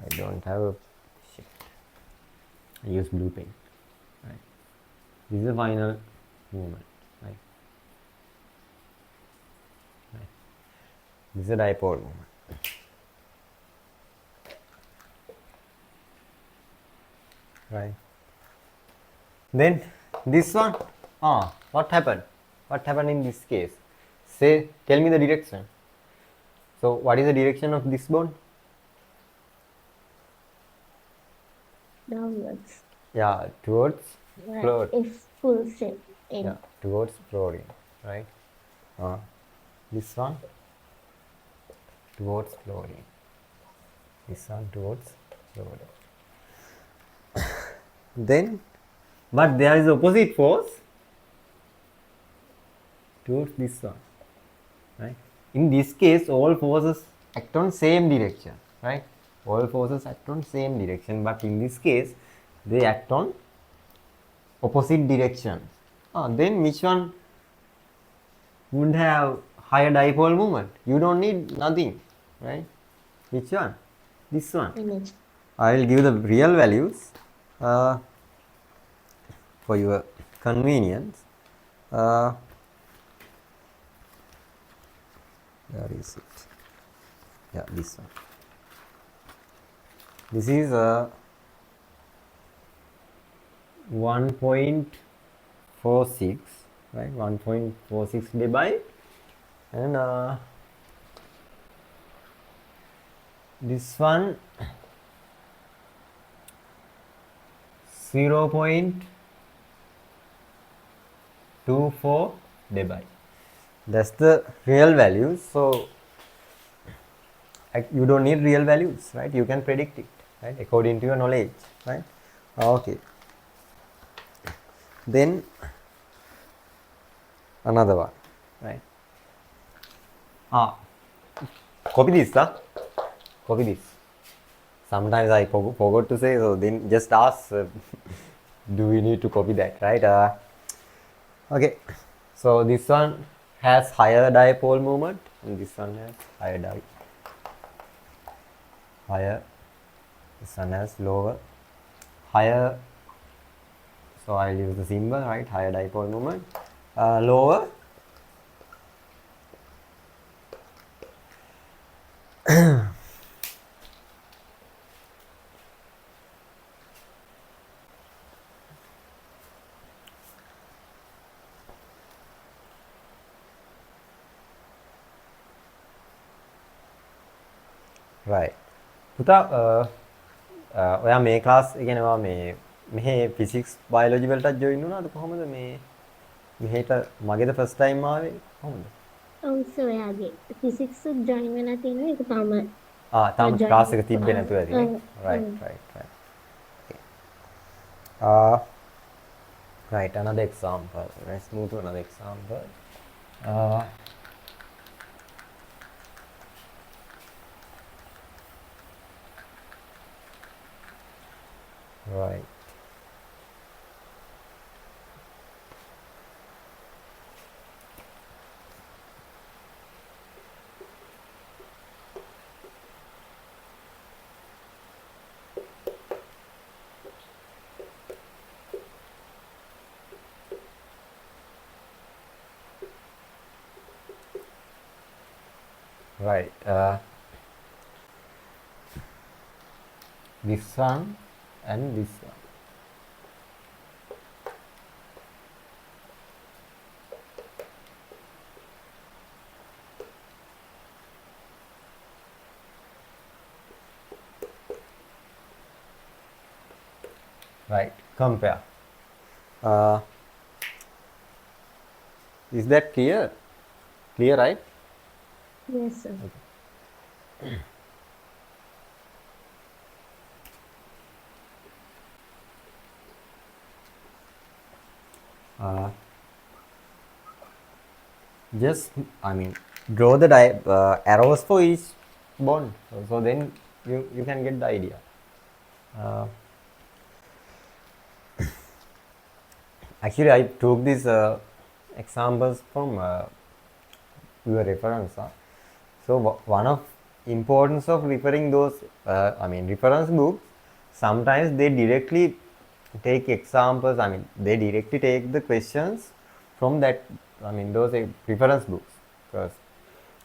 I don't have a shit. I use blue pen. Right? This is the final movement. Right? Right? This is a dipole movement. Right? Then this one, what happened? What happened in this case? Say, tell me the direction. So what is the direction of this bond? Downwards. Yeah, towards Right. fluorine. It's full set in. Yeah, towards fluorine, right? This one towards fluorine. This one towards fluorine. Then, but there is opposite force towards this one, right? In this case, all forces act on same direction, right? All forces act on same direction, but in this case, they act on opposite direction. Then which one would have higher dipole moment? You don't need nothing, right? Which one? This one. Image. I will give the real values uh, for your convenience. Where is it? Yeah, this one. This is 1.46, right? 1.46 dB, and this one 0.24 dB. That's the real values. So you don't need real values, right? You can predict it, right, according to your knowledge, right? Okay. Then another one, right? Copy this, copy this. Sometimes I forgot to say, so then just ask, do we need to copy that, right? Okay, so this one has higher dipole moment, and this one has higher. This one has lower, higher. So I'll use the symbol, right? Higher dipole moment, lower. Right. පුතා ඔයා මේ class කියන්නේ ඔයා මෙහි physics biology වලටත් join වුණාද කොහොමද මේ මෙහෙට මගේද ෆස්ට් ටයිම් ආවේ කොහොමද? ඔව් සර් එයාගේ ෆිසික්ස් ජොයින් වෙලා තියෙනවා ඒක තාම තාම join ක්ලාස් එක තිබ්බේ නැතුව ඇතිනේ. Right. Right, another example. Let's move to another example. Right. Right. This one and this one. Right, compare. Is that clear? Clear, right? yes sir. Just, I mean, draw the arrows for each bond, so then you can get the idea. Actually, I took these examples from your reference. So one of importance of referring those, reference books, sometimes they directly take examples. I mean, they directly take the questions from that. I mean, those reference books, because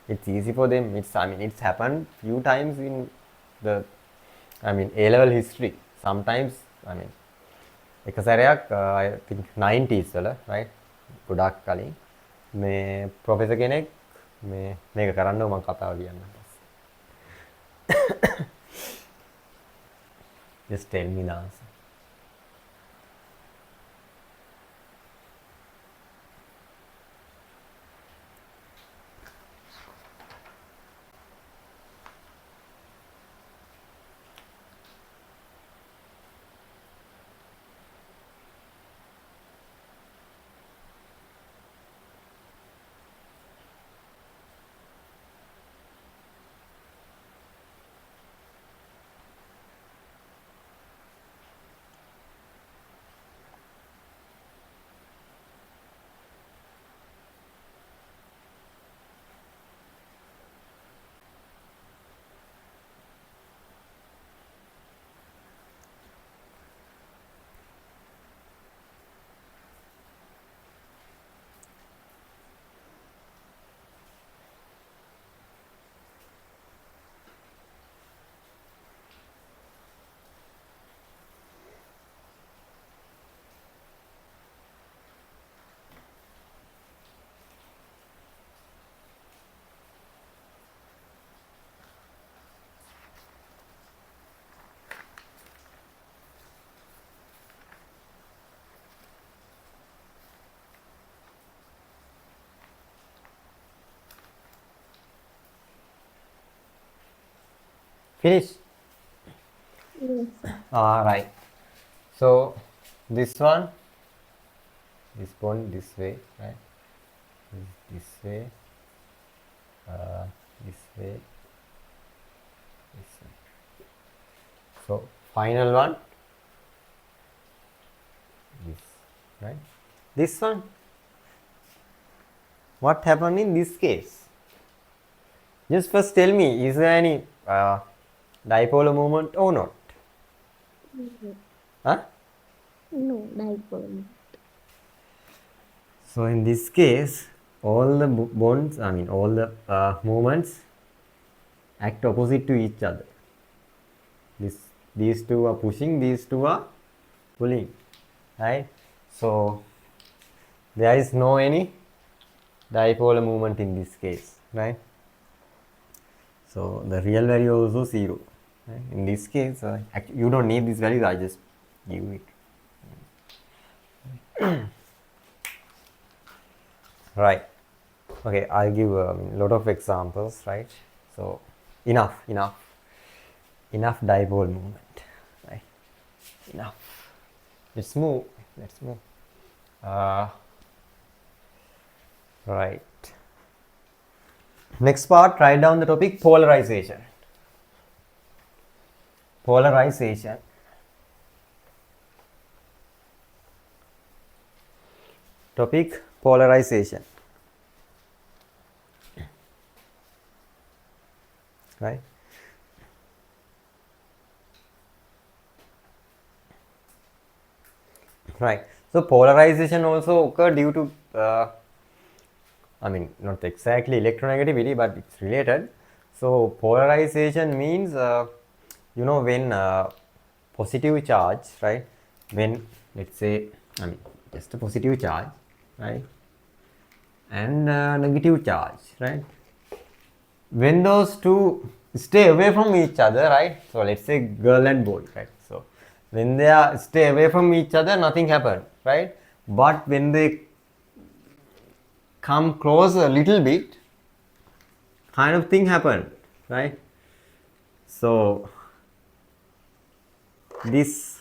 it's easy for them. It's happened few times in the, A-level history. Sometimes, එක සැරයක් I think 90s වල right ගොඩක් කලින් මේ professor කෙනෙක් මේක කරන්නව මම කතාව කියන්නම්. Just tell me the answer. Finish. Yes, sir. Right. So this one this way, right? This way, this way, this way. So final one, this, right? This one. What happened in this case? Just first tell me, is there any dipolar moment or not? No, Huh? no, dipole. So in this case, all the bonds, I mean all the moments act opposite to each other. These two are pushing, these two are pulling, right? So there is no any dipolar moment in this case, right? So the real value also 0. Right? In this case, you don't need this value, I just give it. Right. Okay, I'll give a lot of examples, right? So enough dipole moment, right? Enough. Let's move. Right. Next part, write down the topic polarization. Polarization. Topic polarization. Right. Right. So polarization also occur due to I mean, not exactly electronegativity, but it's related. So polarization means, you know, when positive charge, right? When, let's say, I mean, just a positive charge, right? And negative charge, right? When those two stay away from each other, right? So let's say girl and boy, right? So when they are stay away from each other, nothing happens, right? But when they come close a little bit, kind of thing happen, right? So this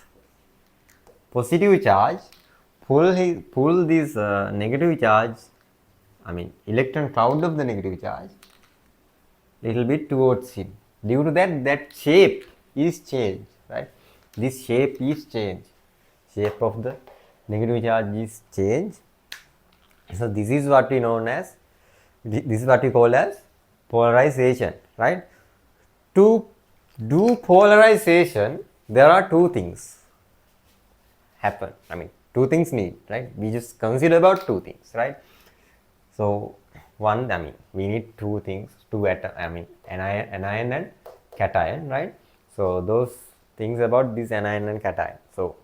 positive charge pull this negative charge, I mean electron cloud of the negative charge, little bit towards him. Due to that, that shape is changed, right? This shape is changed. Shape of the negative charge is changed. So this is what we known as, this is what we call as polarization, right? To do polarization, there are two things happen. I mean, two things need, right? We just consider about two things, right? So one, I mean, we need two things, two atom, I mean, anion and cation, right? So those things about this anion and cation. So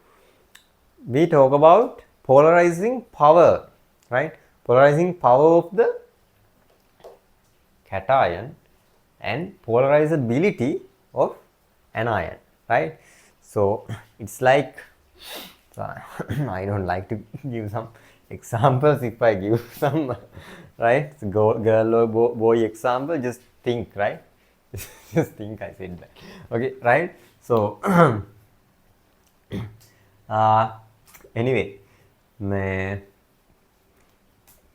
we talk about polarizing power, right? Polarizing power of the cation and polarizability of anion, right? So it's like, so I don't like to give some examples. If I give some, right, girl or boy example, just think, right? Just think I said that. Okay, right? So anyway,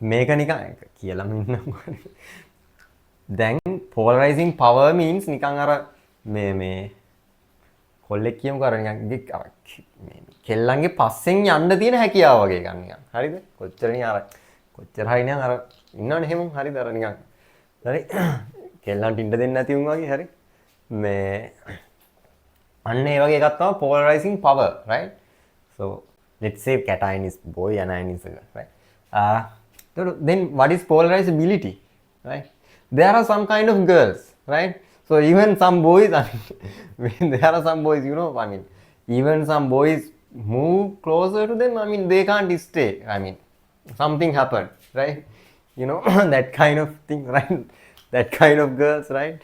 මේක නිකන් කියලම ඉන්නම දැන් polarizing power means නිකන් අර මේ කොල්ලෙක් කියමුකෝ අර නිකන් කෙල්ලන්ගේ පස්සෙන් යන්න තියෙන හැකියාව වගේ එකක් නිකන් හරිද කොච්චරනේ අර කොච්චර හරි නිකන් අර ඉන්නවනේ එහෙම හරිද අර නිකන් හරි කෙල්ලන්ට ඉන්න දෙන්නේ නැති උන් වගේ හරි මේ අන්න ඒ වගේ එකක් තමයි polarizing power, right? So let's say cation is boy and anion is girl, right? Then what is polarizability, right? There are some kind of girls, right? So even some boys, I mean, there are some boys, you know, I mean, even some boys move closer to them, I mean, they can't stay, I mean, something happened, right? You know, that kind of thing, right? That kind of girls, right?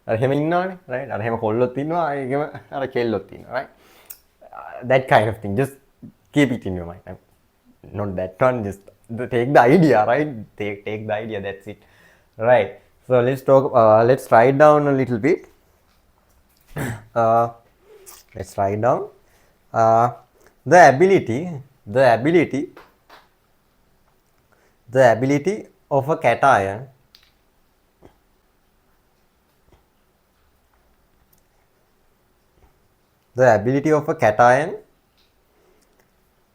අර එහෙම ඉන්නවනේ, right? අර එහෙම කොල්ලොත් ඉන්නවා, ඒකම අර කෙල්ලොත් ඉන්නවා, right? That kind of thing, just keep it in your mind. Not that one, just take the idea, right? Take the idea, that's it, right? So let's talk, let's write down a little bit. let's write down uh, the ability the ability the ability of a cation the ability of a cation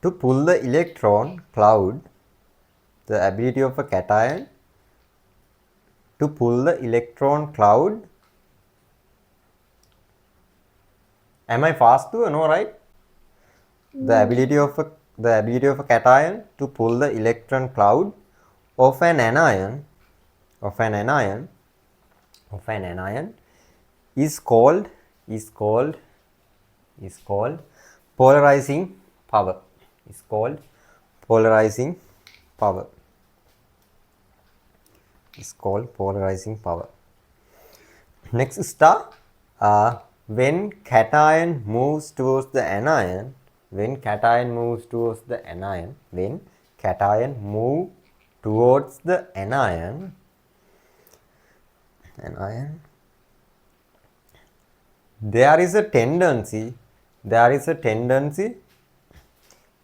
to pull the electron cloud the ability of a cation to pull the electron cloud. Am I fast too? No, right? The No. ability of a cation to pull the electron cloud of an anion of an anion of an anion is called is called is called polarizing power is called polarizing power is called polarizing power. Next star, when cation moves towards the anion, when cation moves towards the anion, when cation move towards the anion, there is a tendency, there is a tendency,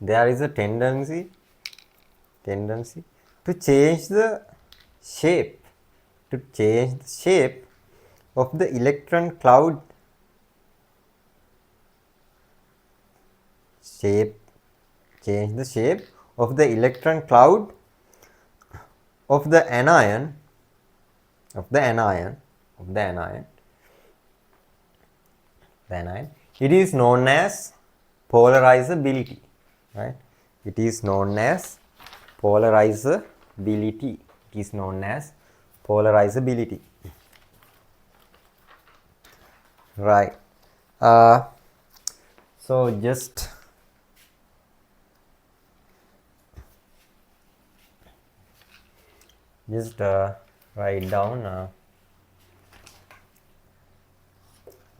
there is a tendency to change the shape, to change the shape of the electron cloud shape change the shape of the electron cloud of the anion of the anion of the anion the anion. It is known as polarizability, right? It is known as polarizability. It is known as polarizability, right? So just write down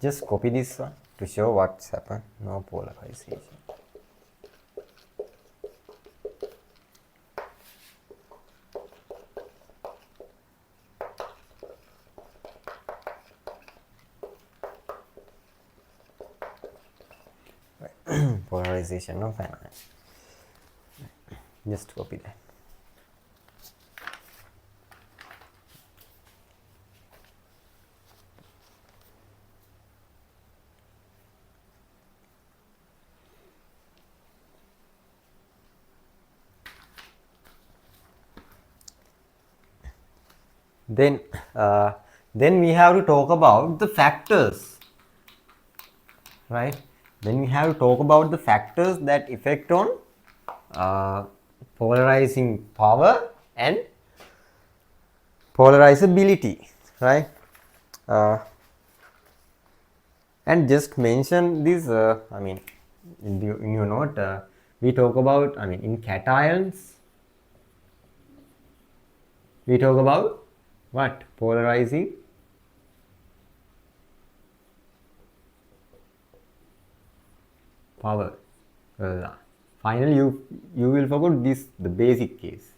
just copy this one to show what's happened. No polarization. Polarization of anion. Just copy that. Then then we have to talk about the factors, right? Then we have to talk about the factors that affect on polarizing power and polarizability, right? And just mention this I mean in your note we talk about, I mean, in cations we talk about what? Polarizing power. Finally you will forget this, the basic case,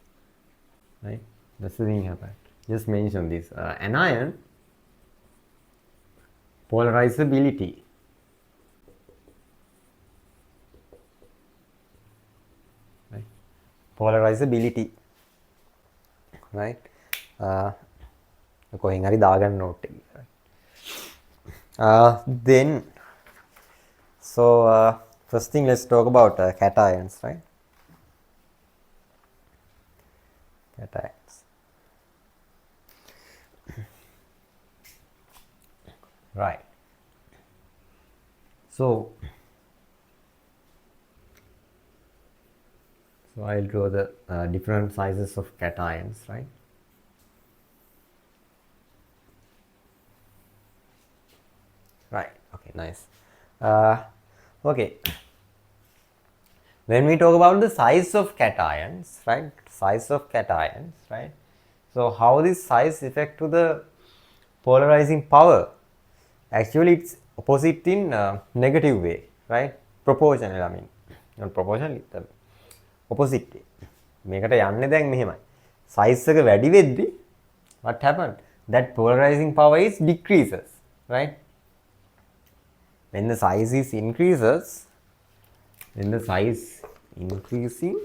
right? That's the thing happened. Just mention this anion polarizability, right? Polarizability, right? කොහෙන් හරි දාගන්න note එක. Then so first thing let's talk about cations, right? Cations. Right. So I'll draw the different sizes of cations, right? Right. Okay, nice. Okay. When we talk about the size of cations, right? Size of cations, right? So how this size affect to the polarizing power? Actually, it's opposite in negative way, right? Proportional, I mean, not proportional, opposite way. මේකට යන්නේ දැන් මෙහෙමයි. Size එක වැඩි වෙද්දි what happened? That polarizing power is decreases, right? when the size is increases, when the size increasing,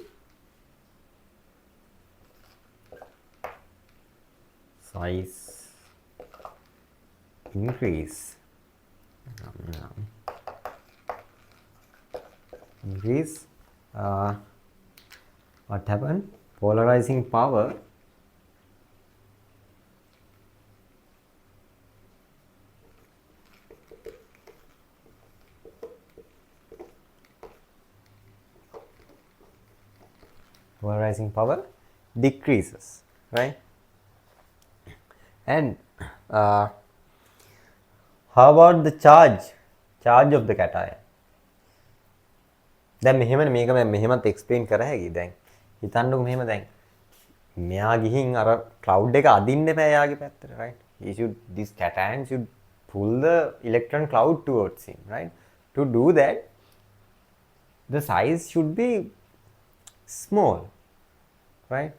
size increase, increase, what happened? Polarizing power decreases, right? And how about the charge of the cation? දැන් මෙහෙමනේ මේක මම මෙහෙමත් explain කර හැකි. දැන් හිතන්නකෝ මෙහෙම දැන් මෙයා ගිහින් අර ක්ලවුඩ් එක අදින්න එපා එයාගේ පැත්තට, right? This cation should pull the electron cloud towards him, right? To do that, the size should be small, right?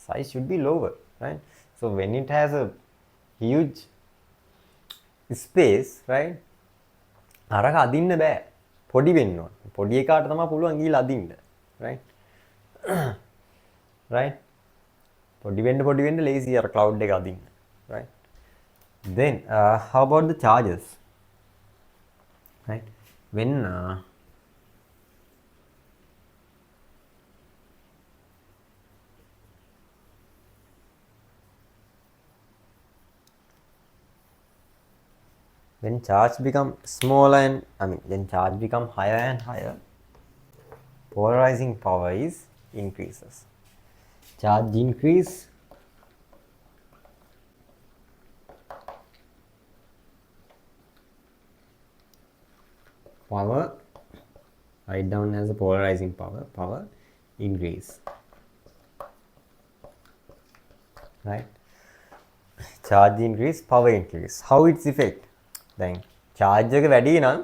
Size should be lower, right? So when it has a huge space, right? අරක අදින්න බෑ. පොඩි වෙන්න ඕන. පොඩි එකාට තමයි පුළුවන් ගිහලා අදින්න, right? right? පොඩි වෙන්න lazy අර cloud එක අදින්න, right? Then how about the charges, right? When charge become smaller and when charge become higher and higher, polarizing power is increases. Charge increase, power, write down as a polarizing power increase, right? Charge increase, power increase. How its effect? Then charge එක වැඩි නම්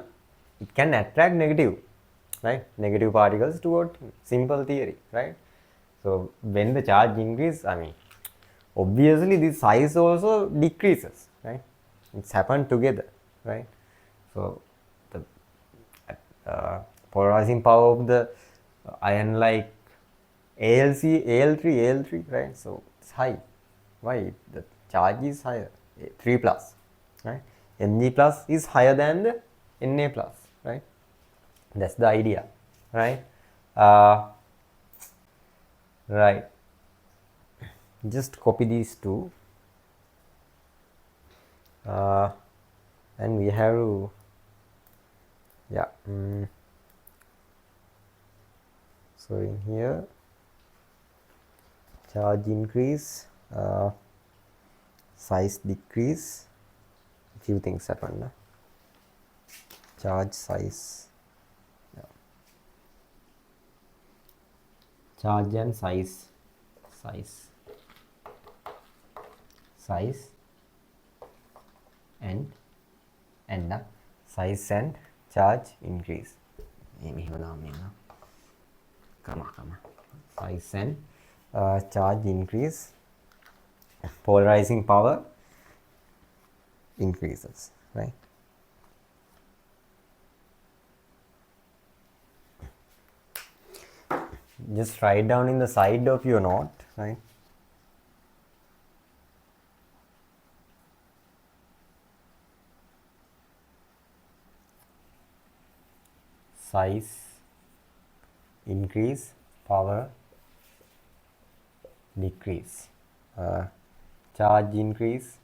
it can attract negative, right? Negative particles toward simple theory, right? So when the charge increase, obviously this size also decreases, right? It's happened together, right? So the polarizing power of the ion like AL3, right? So it's high. Why? The charge is higher, 3 plus, right? Mg plus is higher than the Na plus, right? That's the idea, right? Right. Just copy these two, and we have to, yeah. So in here, charge increase, size decrease. Few things happen. Charge size, yeah. Charge and size and size and charge increase. Size and charge increase, polarizing power increases, right? Just write down in the side of your note, right? Size increase, power decrease, charge increase,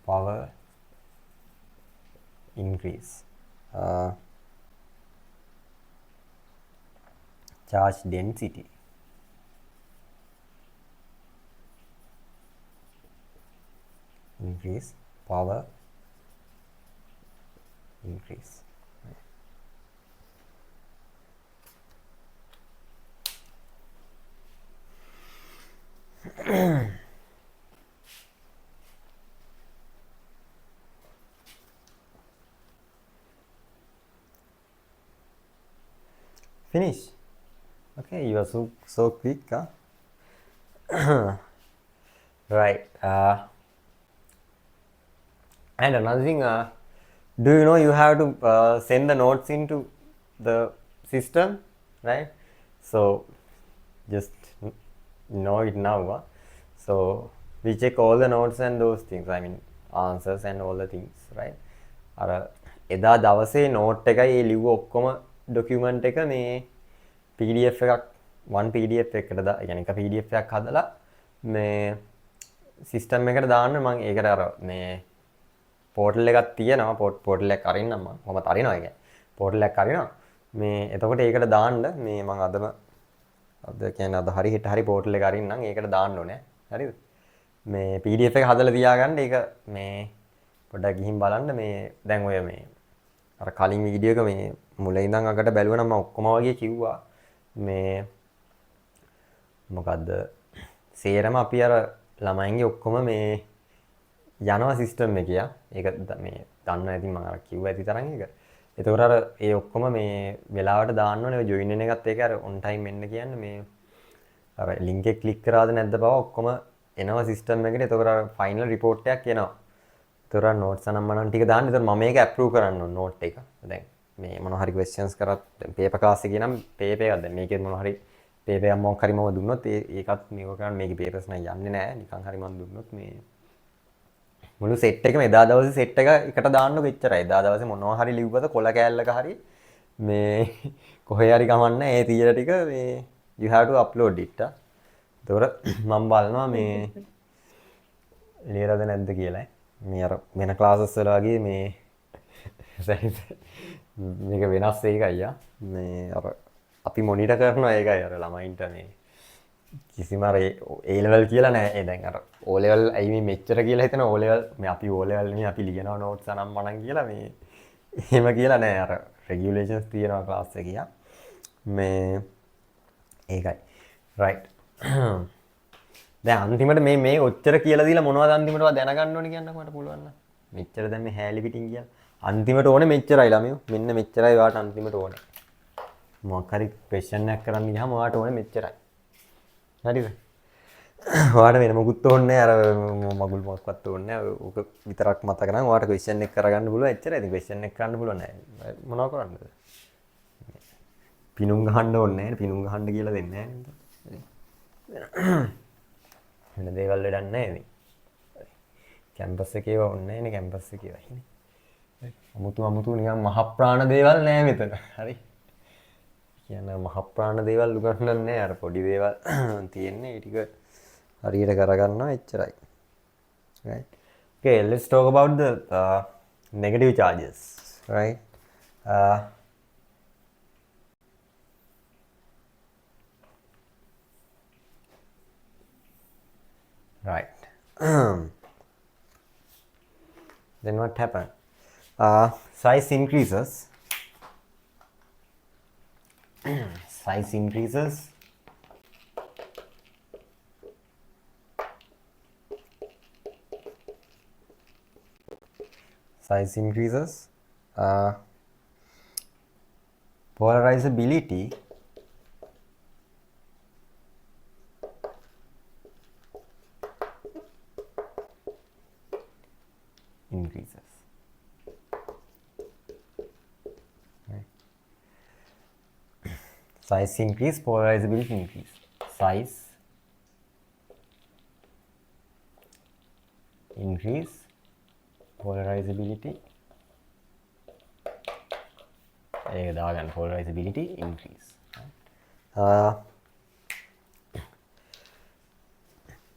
power increase, charge density increase, power increase. Finish. Okay, you are so quick, huh? Right. And another thing, do you know you have to send the notes into the system, right? So just know it now. So we check all the notes and those things, I mean answers and all the things, right? අර එදා දවසේ note එකයි ඒ ලිව්ව ඔක්කොම document එක මේ PDF එකක් one PDF එකකට يعني එක PDF එකක් හදලා මේ සිස්ටම් එකට දාන්න මම ඒකට අර මේ පෝටල් එකක් තියෙනවා පෝටල් එකක් අරින්නම් මම කොහමද අරිනවා කියන්නේ පෝටල් එකක් අරිනවා මේ එතකොට ඒකට දාන්න මේ මම අද කියන්නේ අද හරි හෙට හරි පෝටල් එක අරින්නම් ඒකට දාන්න ඕනේ හරිද මේ PDF එක හදලා තියාගන්න ඒක මේ පොඩ්ඩක් ගිහින් බලන්න මේ දැන් ඔය මේ අර කලින් වීඩියෝ එක මේ මුලින් ඉඳන් අගට බැලුවා නම් මම ඔක්කොම වගේ කිව්වා මේ මොකද්ද සේරම අපි අර ළමයින්ගේ ඔක්කොම මේ යනවා සිස්ටම් එකේ ඒක මේ දන්න ඇති මම අර කිව්වා ඇති තරම් එක. ඒතකොට අර ඒ ඔක්කොම මේ වෙලාවට දාන්න ඕනේ ජොයින් වෙන එකත් ඒක අර ඔන් ටයිම් එන්න කියන්නේ මේ අර ලින්ක් එක ක්ලික් කරාද නැද්ද බව ඔක්කොම එනවා සිස්ටම් එකට. ඒතකොට අර ෆයිනල් රිපෝට් එකක් එනවා. ඒතකොට නෝට්ස් අනම්මනම් ටික දාන්න. ඒතකොට මම මේක අප්‍රූව් කරන්න ඕන නෝට් එක. දැන් මේ මොනවා හරි ක්වෙස්චන්ස් කරත් පේපර් ක්ලාස් එකේ නම් පේපර් එකක් දැන් මේකේ මොනවා හරි පේපර් එකක් මොකක් හරි මම දුන්නොත් ඒකත් මේක කරන්න මේකේ පේපර්ස් නම් යන්නේ නැහැ. නිකන් හරි මම දුන්නොත් මේ මුළු සෙට් එකම එදා දවසේ සෙට් එක එකට දාන්නකො එච්චරයි. එදා දවසේ මොනවා හරි ලිව්වද කොල කෑල්ලක හරි මේ කොහේ හරි කමන්න ඒ තියෙන ටික මේ you have to upload it. ඒතකොට මම බලනවා මේ ලියලාද නැද්ද කියලා. මේ අර වෙන ක්ලාසස් වල වගේ මේ මේක වෙනස් එකයි මේ අර අපි මොනිටර් කරනවා ඒකයි අර ළමයින්ට මේ කිසිම අර A level කියලා නෑ. ඒ දැන් අර O level අයි මේ මෙච්චර කියලා හිතන O level මේ අපි O level නේ අපි ලියනවා notes අනම්මනම් කියලා මේ එහෙම කියලා නෑ. අර regulations තියෙනවා class එකේ. මේ ඒකයි. right. දැන් අන්තිමට මේ ඔච්චර කියලා දීලා මොනවද අන්තිමටවත් දැනගන්න ඕනේ කියන්නකෝ මට පුළුවන් නම්. මෙච්චර දැන් මේ හැලි පිටින් කියලා. අන්තිමට ඕනේ මෙච්චරයි ළමයෝ. මෙන්න මෙච්චරයි ඔයාලට අන්තිමට ඕනේ. මොකක් හරි question එකක් කරන්න ගියාම ඔයාලට ඕනේ මෙච්චරයි. හරිද? ඔයාලට වෙන මොකුත් ඕනේ නැහැ. අර මගුල් මොකක්වත් ඕනේ නැහැ. ඕක විතරක් මතක නම් ඔයාලට question එක කරගන්න පුළුවන්. එච්චරයි. ඉතින් question එක කරන්න පුළුවන් නැහැ. මොනව කරන්නද? පිනුම් ගහන්න ඕනේ නැහැ. පිනුම් ගහන්න කියලා දෙන්නේ නැහැ. වෙන දේවල් වැඩක් නැහැ ඉතින්. කැම්පස් එකේ ඕනේ නැහැ නේ කැම්පස් එකේ වහිනේ. අමුතු නිකන් මහ ප්‍රාණ දේවල් නැහැ මෙතන. හරි. කියන්නේ මහ ප්‍රාණ දේවල් උගන්වන්නේ නැහැ. අර පොඩි දේවල් තියෙන්නේ. ඒ ටික හරියට කරගන්නවා එච්චරයි. Right. Okay, let's talk about the negative charges. Right. Right. Then what happened? Size increases. Size increases. Size increases. Polarizability increases. Right. Size increase, polarizability increase. Size increase, polarizability. Polarizability increase.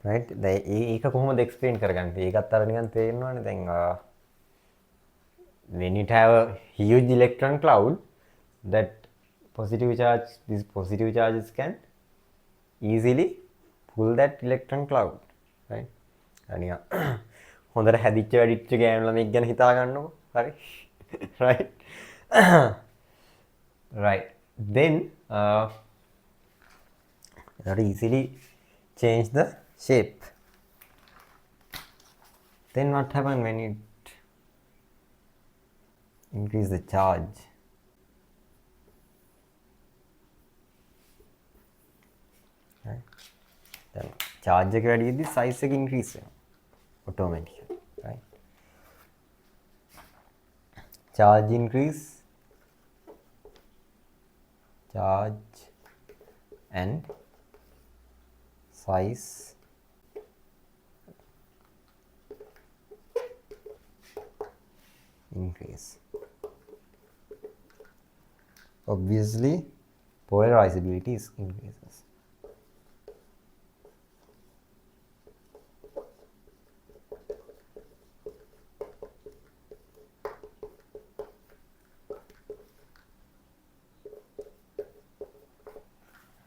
Right. ඒක කොහොමද explain කරගන්නේ? ඒකත් අර නිකන් තේරෙනවනේ දැන් when it have a huge electron cloud that these positive charges can easily pull that electron cloud, right? අනියා හොඳට හැදිච්ච වැඩිච්ච ගෑනු ළමෙක් ගැන හිතා ගන්නකො. හරි. right. right. Then that easily change the shape. Then what happen when it increase the charge? Right. Then charge එක වැඩි වෙද්දි size එක increase වෙනවා automatically. Right. charge increase, charge and size increase. Obviously, polarizability increases.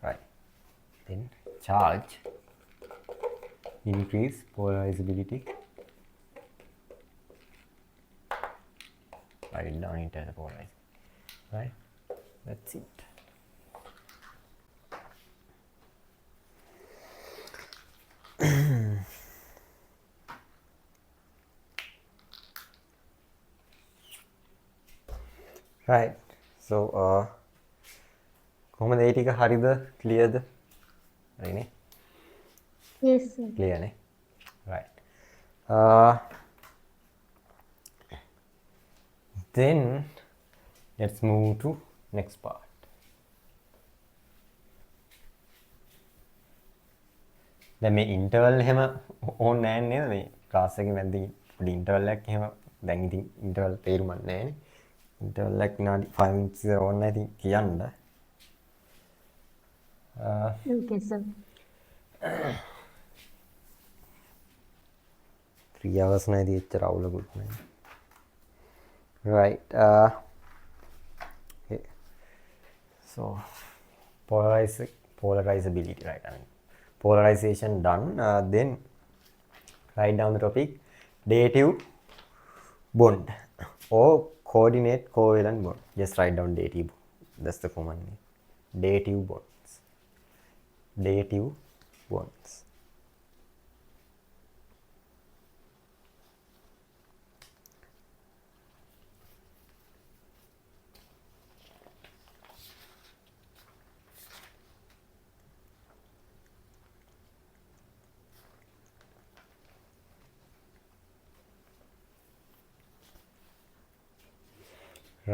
Right. Then charge increase polarizability. Write it down into the polarize. Right. That's it. Right. So කොහොමද ඒ ටික හරිද clearද? හරිනේ. Yes, sir. Clear නේ. Right. Then let's move to next part. දැන් මේ interval එහෙම ඕනේ නැහැ නේද මේ ක්ලාස් එකේ මැද්දේ පොඩි ඉන්ටර්වල් එකක් එහෙම දැන් ඉතින් ඉන්ටර්වල් තේරුමක් නැහැ නේ ඉන්ටර්වල් එකක් විනාඩි 5 minutes විතර ඕනේ නැහැ ඉතින් කියන්න Okay, sir. 3 hours නැති එච්චර අවුලකුත් නැහැ right okay. So polarizability, right? I mean, polarization done. Then write down the topic dative bond or coordinate covalent bond. Just write down dative. That's the common name. Dative bonds. Dative bonds.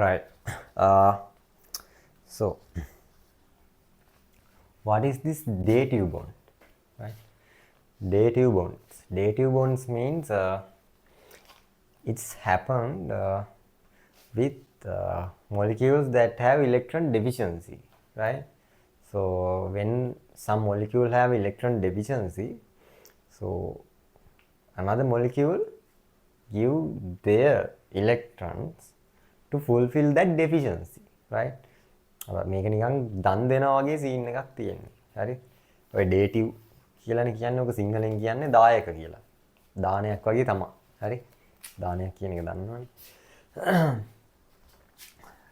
Right. So what is this dative bond? Right. Dative bonds. Dative bonds means it's happened with molecules that have electron deficiency, right? So when some molecule have electron deficiency, so another molecule give their electrons to fulfill that deficiency, right? මේක නිකන් දන් දෙනවා වගේ scene එකක් තියෙන්නේ. හරි? ඔය ඩේටිව් කියලානේ කියන්නේ ඔක සිංහලෙන් කියන්නේ දායක කියලා. දානයක් වගේ තමයි. හරි? දානයක් කියන එක දන්නවනේ.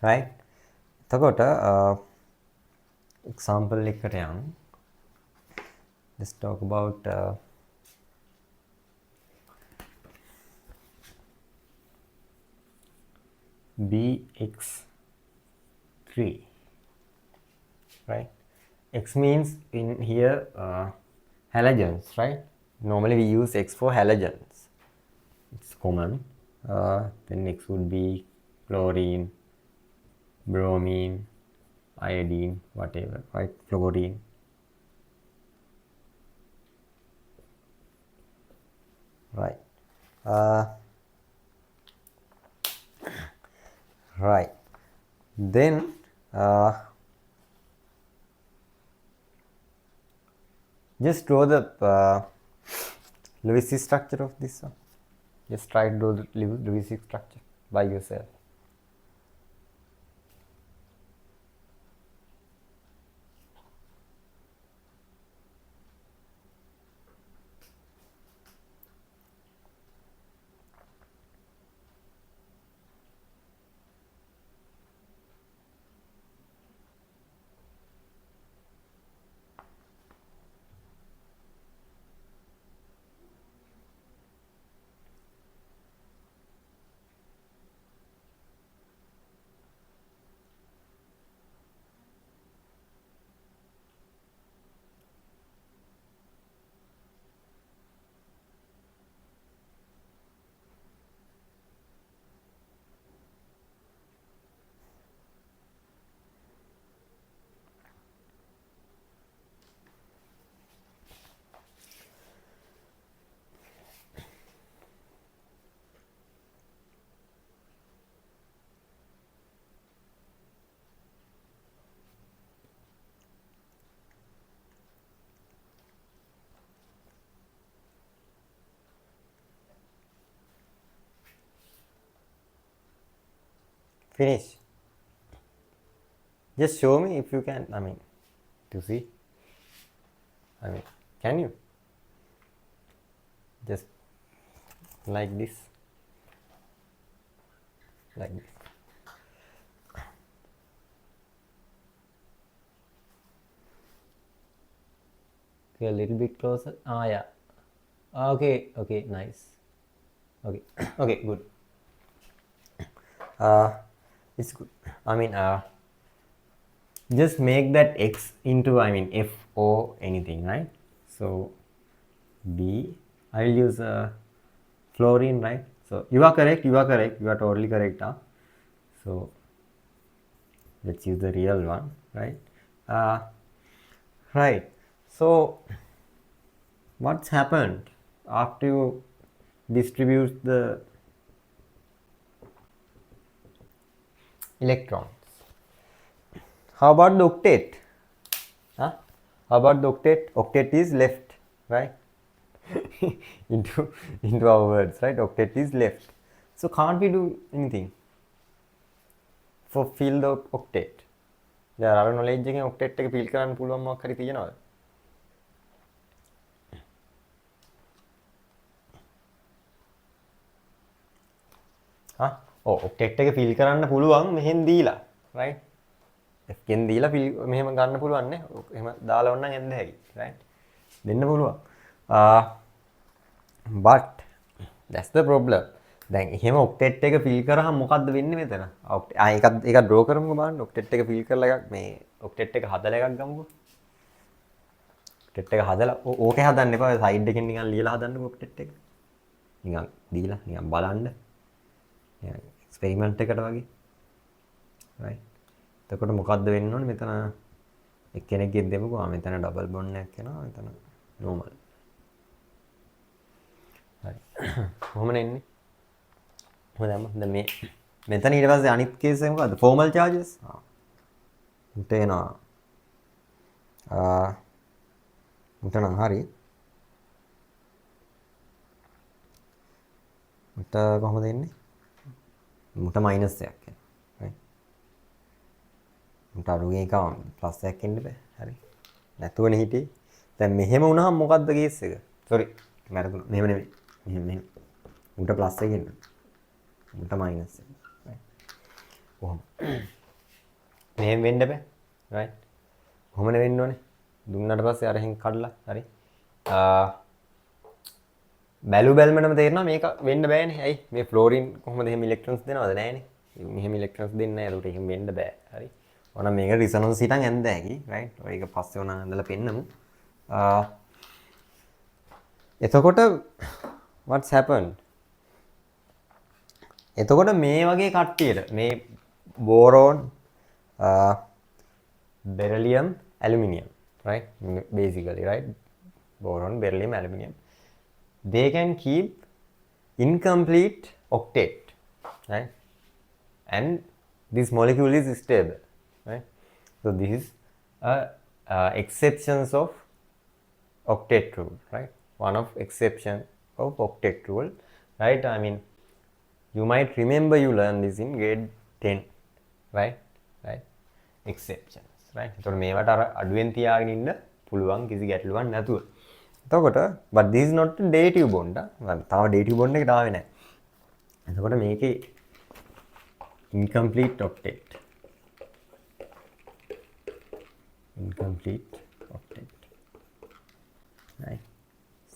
right? එතකොට example එකකට යමු. Let's talk about BX3, right? X means in here halogens, right? Normally we use X for halogens. It's common. Then X would be chlorine, bromine, iodine, whatever, right? Fluorine. Right. Right. Then just draw the Lewis structure of this one. Just try to draw the Lewis structure by yourself. Finish. Just show me if you can. I mean, to see. I mean, can you? Just like this. Like this. Okay, a little bit closer. Ah, yeah. Okay, okay, nice. Okay, okay, good. It's good. I mean, just make that x into, I mean, f or anything, right? So b, I will use fluorine, right? So you are correct, you are correct, you are totally correct. Huh? So let's use the real one, right? Right. So what's happened after you distribute the electrons? How about the octet? Huh? How about the octet? Octet is left, right? into our words, right? Octet is left. So can't we do anything for fill the octet? There are knowledge එකෙන් octet එක fill කරන්න පුළුවන් මොකක් හරි තියෙනවද? හා? ඔව් octet එක fill කරන්න පුළුවන් මෙහෙන් දීලා, right? F එකෙන් දීලා fill මෙහෙම ගන්න පුළුවන් නේ. එහෙම දාලා වුණනම් එන්න හැකි, right? දෙන්න පුළුවන්. But that's the problem. දැන් එහෙම ඔක්ටෙට් එක ෆිල් කරාම මොකද්ද වෙන්නේ මෙතන? ඒක ඩ්‍රෝ කරමුකෝ බලන්න. ඔක්ටෙට් එක ෆිල් කරලා එකක් මේ ඔක්ටෙට් එක හදලා එකක් ගමුකෝ. ඔක්ටෙට් එක හදලා ඕකේ හදන්න එපා. සයිඩ් එකෙන් නිකන් ලියලා හදන්නකෝ ඔක්ටෙට් එක. නිකන් දීලා නිකන් බලන්න. නිකන් එක්ස්පෙරිමන්ට් එකට වගේ. right. එතකොට මොකද්ද වෙන්න ඕනේ මෙතන එක්කෙනෙක්ගෙන් දෙමුකෝ. මෙතන ඩබල් බොන්ඩ් එකක් එනවා. මෙතන නෝමල්. හරි. කොහොමද එන්නේ? දැන් මේ මෙතන ඊට පස්සේ අනිත් කේස් එක මොකද්ද? Formal charges. උට එනවා. උට නම් හරි. උට කොහොමද එන්නේ? උට මයිනස් එකක් එනවා. right. උට අරුගේ එක ප්ලස් එකක් එන්න බෑ. හරි. නැතුවනේ හිටියේ. දැන් මෙහෙම වුණාම මොකද්ද කේස් එක? sorry. මැරදුනා. මෙහෙම නෙමෙයි. මෙහෙම. උට ප්ලස් එක එන්න. උට මයිනස් එක. කොහොම මෙහෙම වෙන්න බෑ right කොහොමද වෙන්න ඕනේ දුන්නාට පස්සේ අර එහෙන් කඩලා හරි බැලු බැලමටම තේරෙනවා මේක වෙන්න බෑනේ ඇයි මේ ෆ්ලෝරින් කොහොමද එහෙම ඉලෙක්ට්‍රෝන්ස් දෙනවද නැහනේ මෙහෙම ඉලෙක්ට්‍රෝන්ස් දෙන්නේ නැහැ ඒකට එහෙම වෙන්න බෑ හරි ඕනම් මේක රිසොනන්ස් හිටන් ඇඳ හැකි right ඔය එක පස්සේ ඕනම් ඇඳලා පෙන්නමු එතකොට what's happened එතකොට මේ වගේ කට්ටියට මේ boron beryllium aluminium right basically right boron beryllium aluminium they can keep incomplete octet right and this molecule is stable right so this is a exceptions of octet rule right one of exception of octet rule right I mean you might remember you learned this in grade 10 right exceptions right එතකොට මේවට අර අඩුවෙන් තියාගෙන ඉන්න පුළුවන් කිසි ගැටලුවක් නැතුව එතකොට but this is not a dative bond තාම dative bond එකට ආවේ නැහැ එතකොට මේකේ incomplete octet right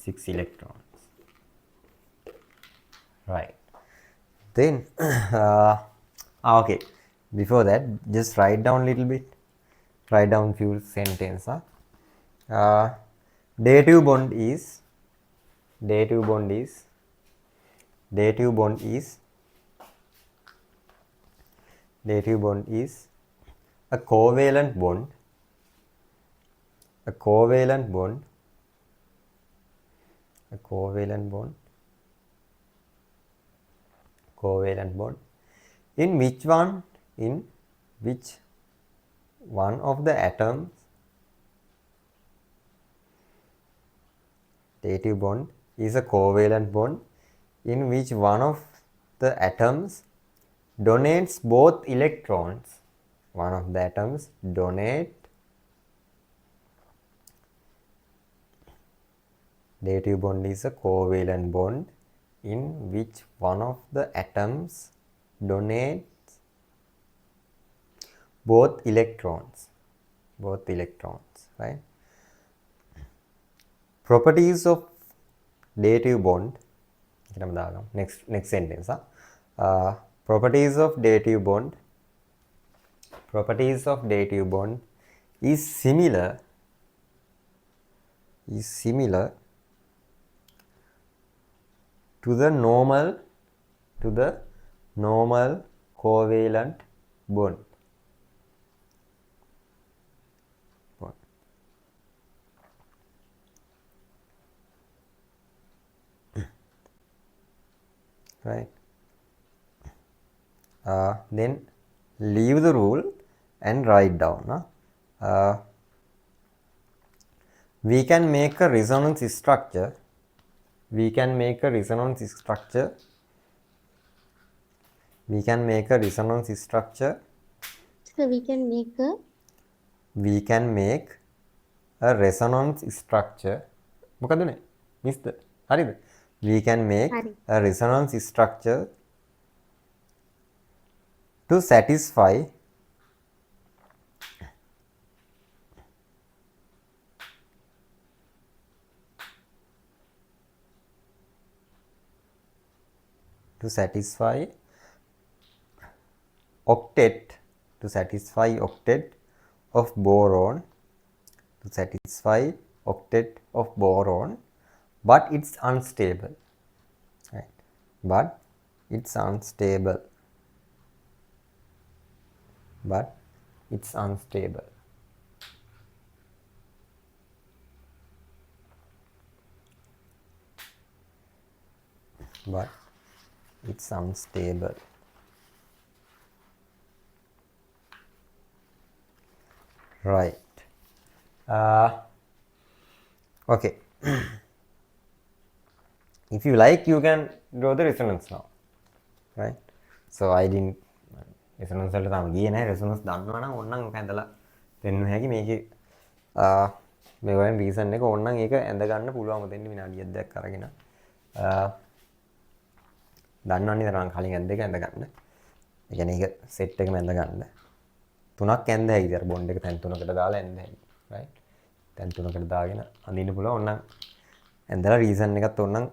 6 electrons right then okay before that just write down a little bit write down few sentence dative bond is a covalent bond in which one of the atoms dative bond is a covalent bond in which one of the atoms donates both electrons. One of the atoms donate dative bond is a covalent bond in which one of the atoms donates both electrons, right? Properties of dative bond. Next sentence. Properties of dative bond. Properties of dative bond is similar to the normal covalent bond. Right. Then leave the rule and write down. We can make a resonance structure. We can make a resonance structure. We can make a resonance structure. So we can make a. We can make a resonance structure. මොකද උනේ? මිස්ද? හරිද? We can make හරි. a resonance structure to satisfy octet of boron, but it's unstable, right? But it's unstable. But it's unstable. Right. Okay. If you like, you can draw the resonance now, right? So I didn't resonance වලට තාම ගියේ නැහැ. resonance දන්නවා නම් ඕනනම් ඔක ඇඳලා දෙන්න හැකි මේකේ මේ වයින් රීසන් එක ඕනනම් ඒක ඇඳ ගන්න පුළුවන් දෙන්න විනාඩියක් දෙකක් අරගෙන දන්නවනේ තරම් කලින් ඇඳ දෙක ඇඳ ගන්න. ඒ කියන්නේ ඒක සෙට් එකම ඇඳ ගන්න. තුනක් ඇඳ හැකිද අර බොන්ඩ් එක තැන් තුනකට දාලා ඇඳ හැකි, right? තැන් තුනකට දාගෙන අඳින්න පුළුවන්. ඕනනම් ඇඳලා රීසන් එකත් ඕනනම්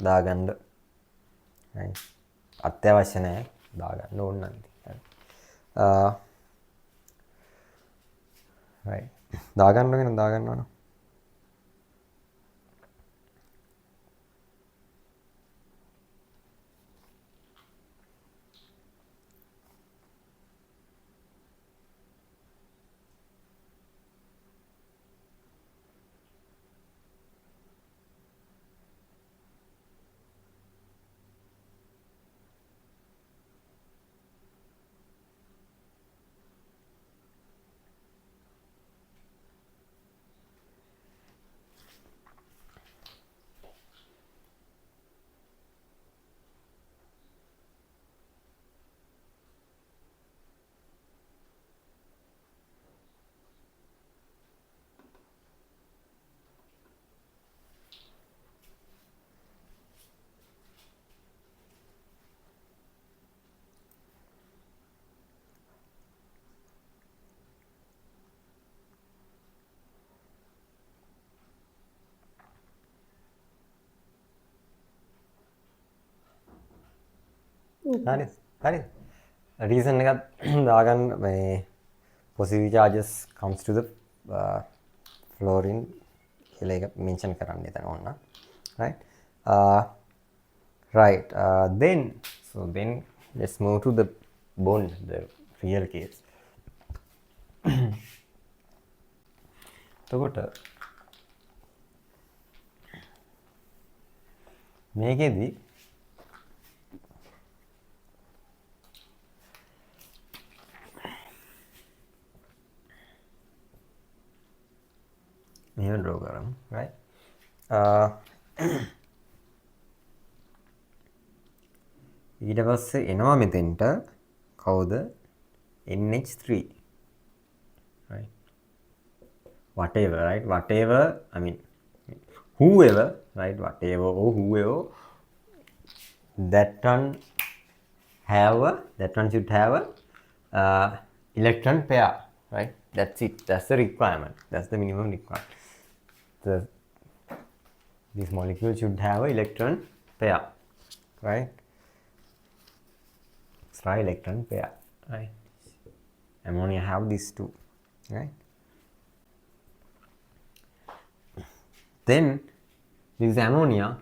දාගන්න. right? අත්‍යවශ්‍ය නැහැ දාගන්න ඕන නම්. right. දාගන්නවනේ. හරි. රීසන් එකත් දාගන්න මේ positive charges comes to the fluorine කියලා එක mention කරන්න එතන ඕන. right. Right. Then let's move to the bond, the real case. එතකොට මේකෙදි මෙහෙම draw කරමු, right? ඊට පස්සේ එනවා මෙතෙන්ට how the NH3, right? Whatever, right? Whatever, I mean, whoever, right? Whatever or whoever, that one should have a electron pair, right? That's it. That's the requirement. That's the minimum requirement. The, this molecule should have a electron pair, right? Extra electron pair, right? Ammonia have these two, right? Then this ammonia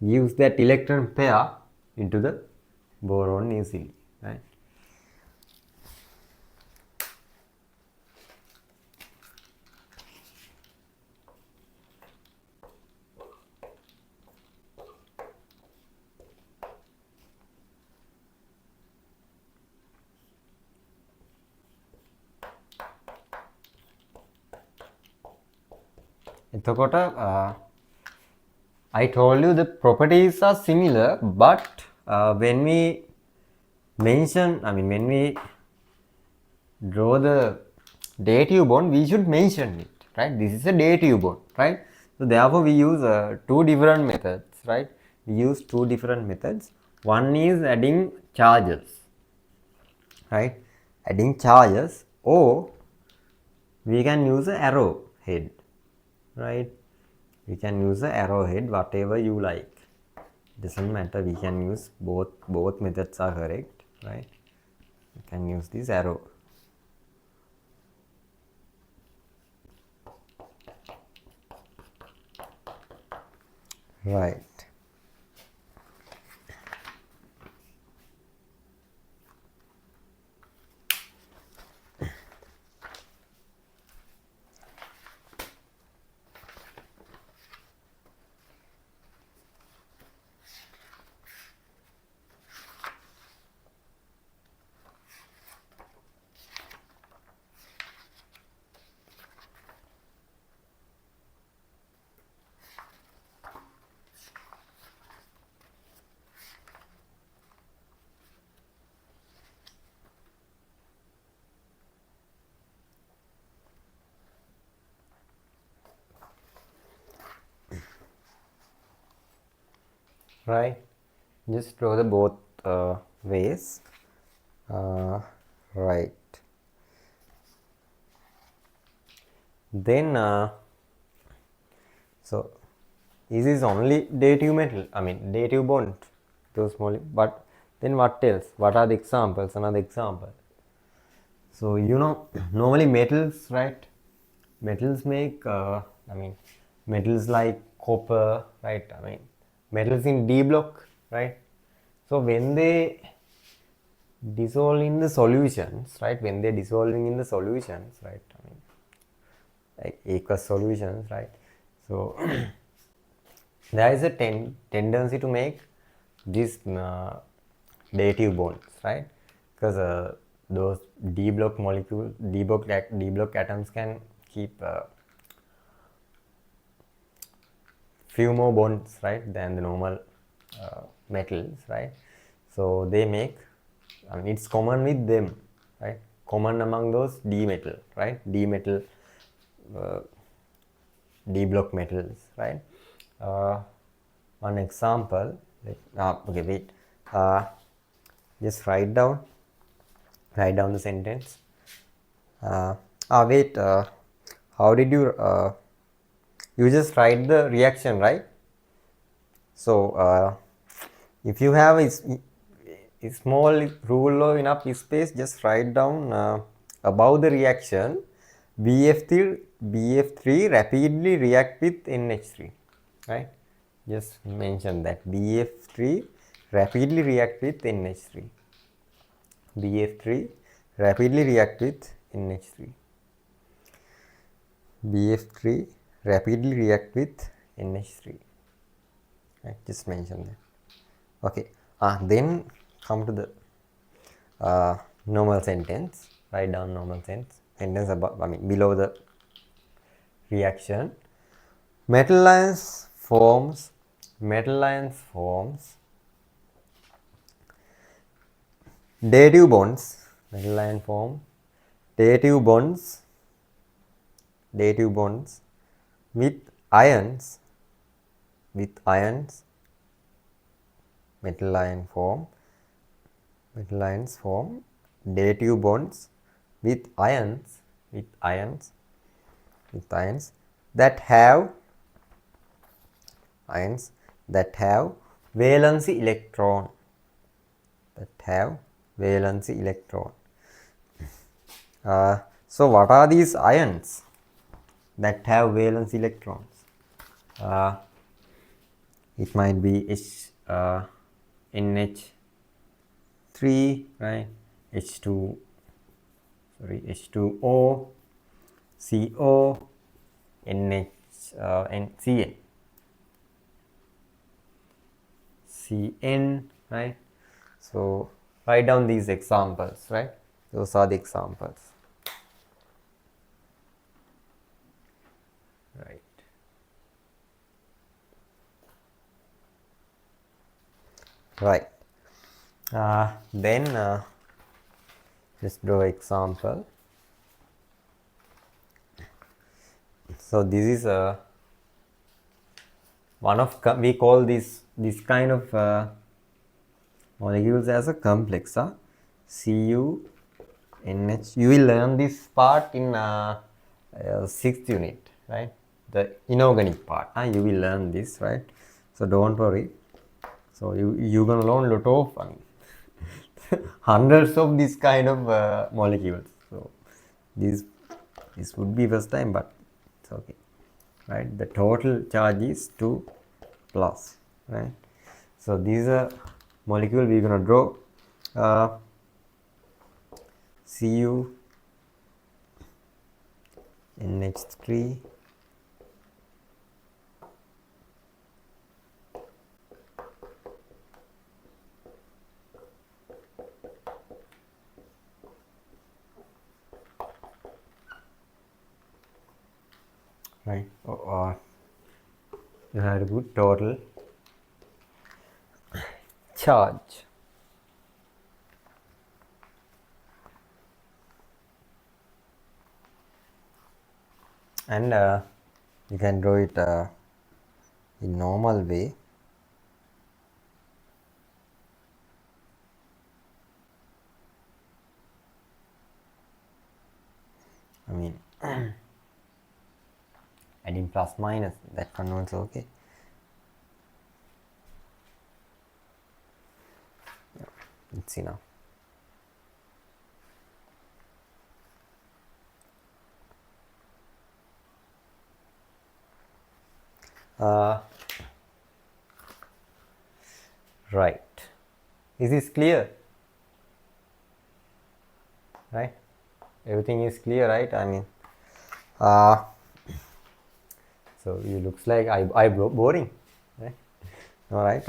gives that electron pair into the boron easily, right? එතකොට I told you the properties are similar, but when we mention, I mean, when we draw the dative bond, we should mention it, right? This is a dative bond, right? So therefore, we use two different methods, right? We use two different methods. One is adding charges, right? Adding charges, or we can use an arrow head, right? We can use the arrowhead, whatever you like. Doesn't matter. We can use both methods are correct, right? You can use this arrow. Right. Right. Just draw the both ways. Right. Then so this is only dative metal, I mean dative bond, those small, but then what else? What are the examples? Another example. So you know, normally metals, right? Metals make, I mean, metals like copper, right? I mean, metals in D block, right? So when they dissolve in the solutions, right? When they're dissolving in the solutions, right? I mean, like aqueous solutions, right? So there is a tendency to make these dative bonds, right? Because those D block molecules, D block atoms can keep few more bonds, right, than the normal metals, right? So they make, I mean, it's common with them, right? Common among those D metal, right? D metal, D block metals, right? One example, okay, wait, just write down the sentence. Wait, how did you just write the reaction, right? So if you have a small rule or enough space, just write down above the reaction, BF3 rapidly react with NH3, right? Just mention that BF3 rapidly react with NH3. BF3 rapidly react with NH3. BF3 rapidly react with NH3. Right, just mention that. Okay. Then come to the normal sentence. Write down normal sentence above, I mean below the reaction. Metal ions forms dative bonds, metal ion form dative bonds with ions metal ion form metal ions form dative bonds with ions that have valency electron so what are these ions that have valence electrons? It might be NH3, right? H2O, CO, NH, CN, right? So write down these examples, right? Those are the examples. Right. Then let's draw example. So this is one of we call this kind of molecules as a complex. CuNH. You will learn this part in 6th unit, right? The inorganic part. You will learn this, right? So don't worry. So you're gonna learn a lot of hundreds of this kind of molecules. So this would be first time, but it's okay, right? The total charge is 2 plus, right? So these are molecule we're gonna draw. Cu NH3 right, or you have to put total charge. And you can draw it in normal way. I mean adding plus minus, that one also okay. It's enough. Right. Is this clear? Right? Everything is clear, right? I mean, so it looks like I boring, right? All right.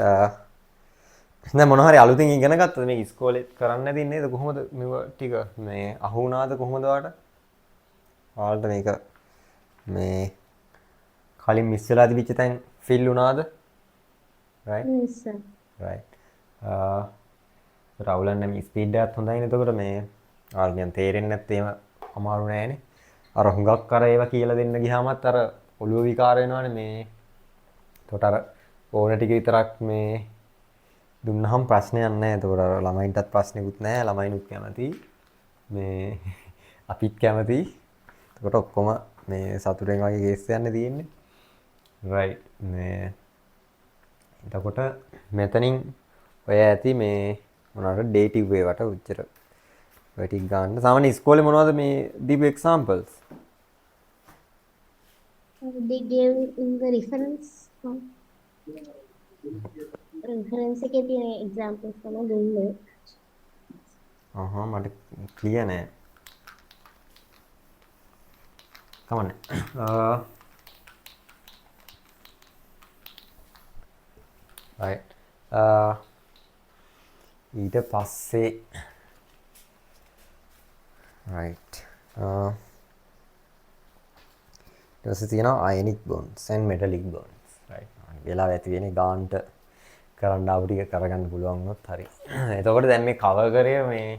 දැන් මොන හරි අලුතින් ඉගෙන ගත්තද මේ ඉස්කෝලේ කරන්න නැති නේද කොහොමද මේව ටික මේ අහු වුණාද කොහොමද ඔයාලට මේක මේ කලින් මිස් වෙලා තිබිච්ච තැන් ෆිල් වුණාද? right? Yes, sir. right. රවුලන් නම් ස්පීඩ් එකත් හොඳයිනේ එතකොට මේ ඔයාලට නිකන් තේරෙන්නේ නැත්නම් එහෙම අමාරු නෑනේ. අර හුඟක් අර ඒවා කියලා දෙන්න ගියාමත් අර ඔළුව විකාර වෙනවනේ මේ. එතකොට අර ඕන ටික විතරක් මේ දුන්නහම ප්‍රශ්නයක් නැහැ. එතකොට අර ළමයින්ටත් ප්‍රශ්නෙකුත් නැහැ. ළමයිනුත් කැමති. මේ අපිත් කැමති. එතකොට ඔක්කොම මේ සතුටෙන් වගේ කේස් යන්නේ තියෙන්නේ. right. මේ එතකොට මෙතනින් ඔය ඇති මේ මොනවාට ඩේටිව් ඒවට උච්චර ඔය ටික ගන්න. සාමාන්‍ය ඉස්කෝලේ මොනවද මේ දීපු examples? They gave in the reference. Reference එකේ තියෙන examples තමයි දුන්නේ. මට clear නෑ. come on. right. ඊට පස්සේ right. ඊට පස්සේ තියෙනවා ionic bonds and metallic bonds, right? වෙලාව ඇති වෙන්නේ ගාන්ට කරන්න ආපු ටික කරගන්න පුළුවන් වුණොත් හරි. එතකොට දැන් මේ කවර් කරේ මේ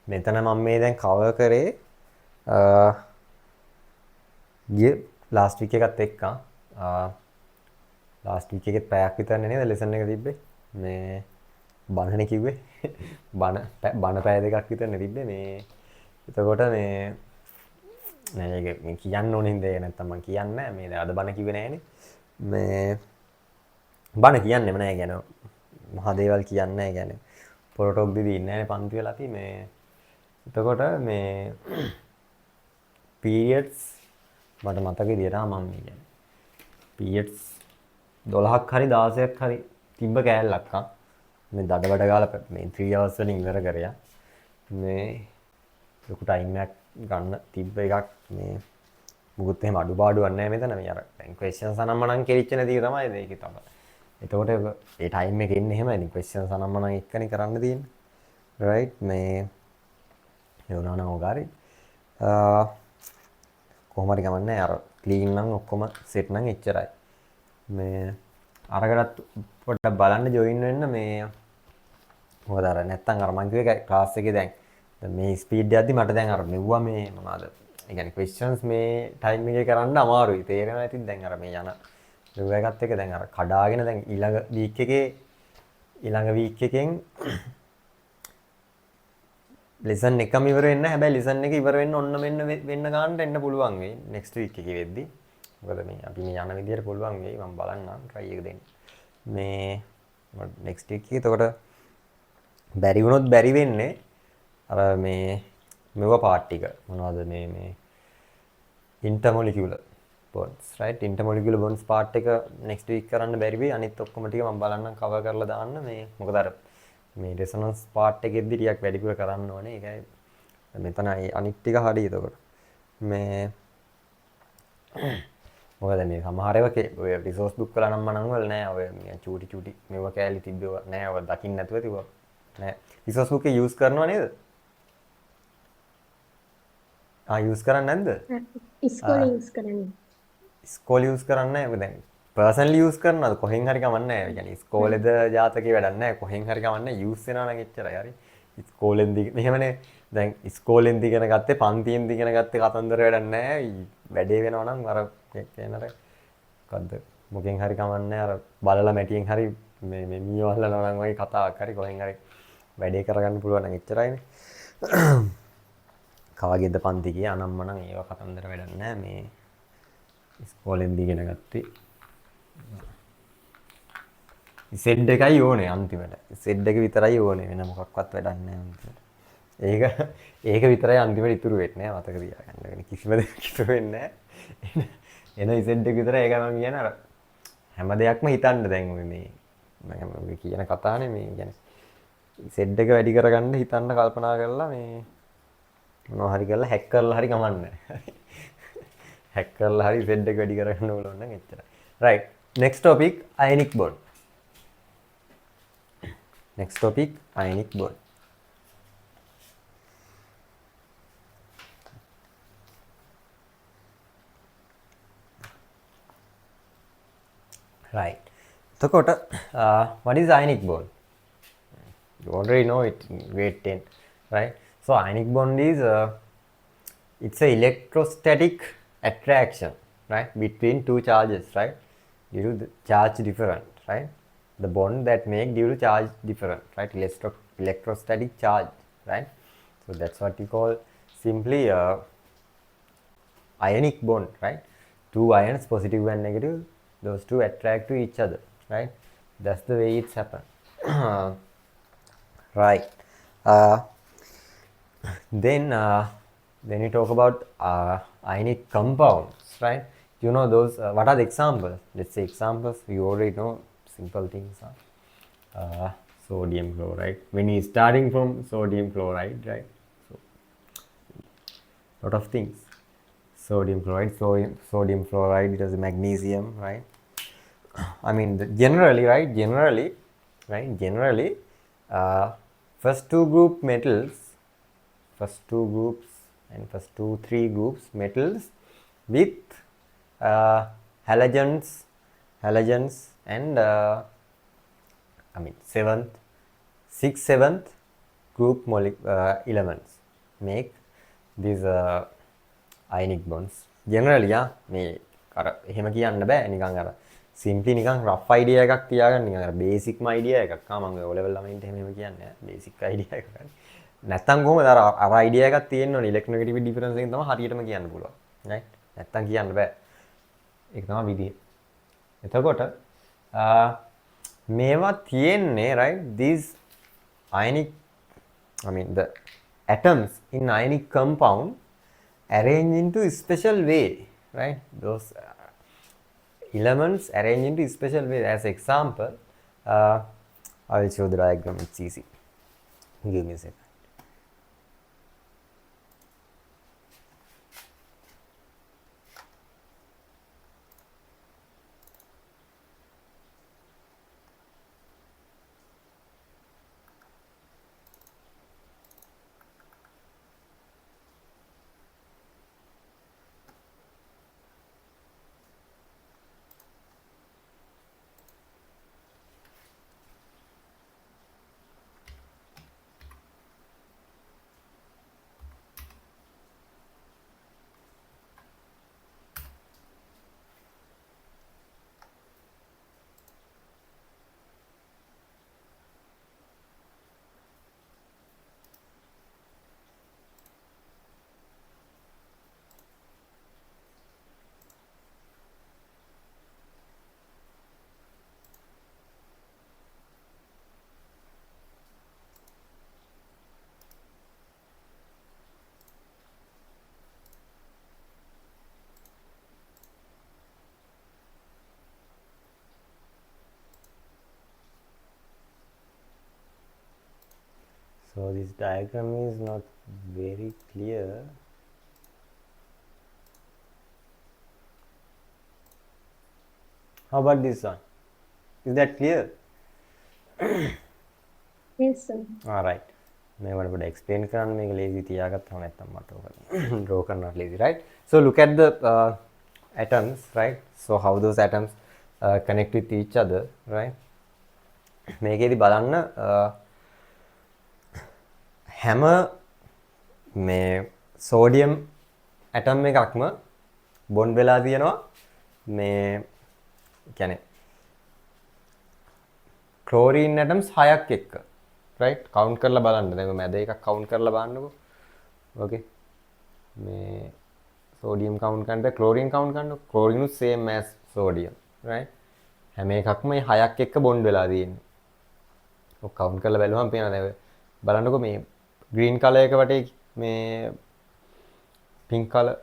මෙතන මම මේ දැන් කවර් කරේ ගිය ලාස්ට් වීක් එකත් එක්ක ලාස්ට් වීක් එකේ පැයක් විතරනේ නේද ලෙසන් එක තිබ්බේ. මේ බණනේ කිව්වේ. බණ පැය දෙකක් විතරනේ තිබ්බේ මේ. එතකොට මේ නෑ ඒක මේ කියන්න ඕනේ හින්දා ඒක නැත්තම් මම කියන්නේ නෑ මේ දැන් අද බණ කිව්වේ නෑනේ. මේ බණ කියන්නෙම නෑ කියන්නේ මහා දේවල් කියන්නේ නෑ කියන්නේ පොරොටොක් දෙදී ඉන්නේ නෑනේ පන්ති වල අපි මේ එතකොට මේ periods මට මතක විදියට මම කියන්නේ periods 12ක් හරි 16ක් හරි තිබ්බ කෑල්ලක් මේ දඩබඩ ගාලා මේ 3 hours වලින් ඉවර කරයා මේ ලොකු ටයිම් එකක් ගන්න තිබ්බ එකක් මේ මුකුත් එහෙම අඩුපාඩුවක් නැහැ මෙතන මේ අර දැන් questions අනම්මනම් කෙලිච්ච නැති තමයි මේකේ තමයි. එතකොට ඒ ටයිම් එකේ ඉන්නේ එහෙමයි ඉතින් questions අනම්මනම් එක්කනේ කරන්න තියෙන්නේ. right මේ ඒ වුණා නම් ඔගාරි කොහොම හරි ගමන්නේ අර ක්ලීන් නම් ඔක්කොම සෙට් නම් එච්චරයි. මේ අරකටත් පොඩ්ඩක් බලන්න ජොයින් වෙන්න මේ මොකද අර නැත්තම් අර මං කිව්වේ ක්ලාස් එකේ දැන් මේ ස්පීඩ් යද්දි මට දැන් අර මෙව්වා මේ මොනවාද ඒ කියන්නේ questions මේ ටයිම් එකේ කරන්න අමාරුයි තේරෙනවා ඉතින් දැන් අර මේ යන මෙව්ව එකත් එක දැන් අර කඩාගෙන දැන් ඊළඟ වීක් එකෙන් ලෙසන් එකම ඉවර වෙන්න හැබැයි ලෙසන් එක ඉවර වෙන්න ඔන්න මෙන්න වෙන්න ගන්නට එන්න පුළුවන් වෙයි නෙක්ස්ට් වීක් එකේ වෙද්දි මොකද මේ අපි මේ යන විදියට පුළුවන් වෙයි මම බලන්නම් try එක දෙන්න මේ නෙක්ස්ට් වීක් එකේ එතකොට බැරි වුණොත් බැරි වෙන්නේ අර මේ මෙව පාර්ට් ටික මොනවද මේ intermolecular bonds right intermolecular bonds part එක next week කරන්න බැරි වෙයි අනිත් ඔක්කොම ටික මම බලන්නම් cover කරලා දාන්න මේ මොකද අර මේ resonance part එකෙද්දි ටිකක් වැඩිපුර කරන්න ඕනේ ඒකයි මෙතන අනිත් ටික හරි එතකොට මේ මොකද මේ සමහර ඒවා ඔය resource book වල නම් මනම් වල නෑ ඔය චූටි මේව කෑලි තිබ්බව නෑ ඔය දකින්න නැතුව තිබ්බ නෑ resource book එක use කරනවා නේද use කරන්නේ නැද්ද? ඉස්කෝලේ use කරන්නේ. ඉස්කෝලේ use කරන්නේ නැහැ. දැන් personally use කරනවද? කොහෙන් හරි කමන්නේ නැහැ. يعني ඉස්කෝලේද ජාතකේ වැඩක් නැහැ. කොහෙන් හරි කමන්නේ use වෙනවා නම් එච්චරයි. හරි. ඉස්කෝලෙන් මෙහෙමනේ දැන් ඉස්කෝලෙන් දිගෙන ගත්තේ පන්තියෙන් දිගෙන ගත්තේ කතන්දර වැඩක් නැහැ. වැඩේ වෙනවා නම් අර කියනර මොකද්ද? මොකෙන් හරි කමන්නේ අර බලලා මැටියෙන් හරි මේ මීවල්ලනවා නම් වගේ කතාවක් හරි කොහෙන් හරි වැඩේ කරගන්න පුළුවන් නම් එච්චරයිනේ. කවගෙද පන්ති ගියේ අනම්මනම් ඒව කතන්දර වැඩක් නැහැ මේ ඉස්කෝලෙන් දිගෙන ගත්තේ සෙඩ් එකයි ඕනේ අන්තිමට සෙඩ් එක විතරයි ඕනේ වෙන මොකක්වත් වැඩක් නැහැ අන්තිමට ඒක විතරයි අන්තිමට ඉතුරු වෙන්නේ නැහැ මතක තියාගන්න වෙන කිසිම දෙයක් ඉතුරු වෙන්නේ නැහැ එන සෙඩ් එක විතරයි ඒක මම කියන්නේ අර හැම දෙයක්ම හිතන්න දැන් මේ මම කියන කතානේ මේ කියන්නේ සෙඩ් එක වැඩි කරගන්න හිතන්න කල්පනා කරලා මේ මොනවා හරි කරලා හැක් කරලා හරි කමන්නේ හැක් කරලා හරි සෙඩ් එක වැඩි කරගන්න ඕන නම් එච්චරයි right next topic ionic bond ionic bond right එතකොට what is ionic bond you already know it in grade 10 right so ionic bond is it's a electrostatic attraction right between two charges right due to the charge different right the bond that make due to charge different right electrostatic charge right so that's what we call simply ionic bond right two ions positive and negative those two attract to each other right that's the way it's happen right then we talk about ionic compounds right you know those what are the examples let's say examples you already know simple things sodium chloride when we starting from sodium chloride right so lot of things sodium chloride sodium fluoride it has magnesium right I mean generally first two groups and first three groups metals with halogens and I mean 7th group elements make these ionic bonds. Generally මේ අර එහෙම කියන්න බෑ නිකන් අර simply නිකන් rough idea එකක් තියාගන්න නිකන් අර basic idea එකක්. මම ඔය O level ළමයින්ට එහෙම කියන්නේ basic idea එකක්. නැත්තම් කොහොමද අර idea එකක් තියෙන්න ඕනේ electronegativity difference එකෙන් තමයි හරියටම කියන්න පුළුවන්. right? නැත්තම් කියන්න බෑ. ඒක තමයි විදිය. එතකොට මේවා තියෙන්නේ right these ionic I mean the atoms in ionic compound arranged into a special way, right? Those elements arranged into a special way. As example, I will show the diagram. It's easy. Give me a second. So this diagram is not very clear. How about this one? Is that clear? Yes, sir. All right. मैं one explain करना मैं lazy තියාගත්තා නැත්තම් මට ඔක draw කරන්න lazy, right? So look at the atoms, right? So how those atoms connect with each other, right? මේකේදී බලන්න හැම මේ sodium atom එකක්ම bond වෙලා තියෙනවා මේ කියන්නේ chlorine atoms 6ක් එක්ක, right? count කරලා බලන්න. දැන් මම මැද එකක් count කරලා බලන්නකෝ. okay මේ sodium count කරනකොට chlorine count කරනකොට chlorine is same as sodium, right? හැම එකක්ම මේ 6ක් එක්ක bond වෙලා තියෙන්නේ. ඔක count කරලා බැලුවම පේනවා දැන් බලන්නකෝ මේ green color එක වටේ මේ pink color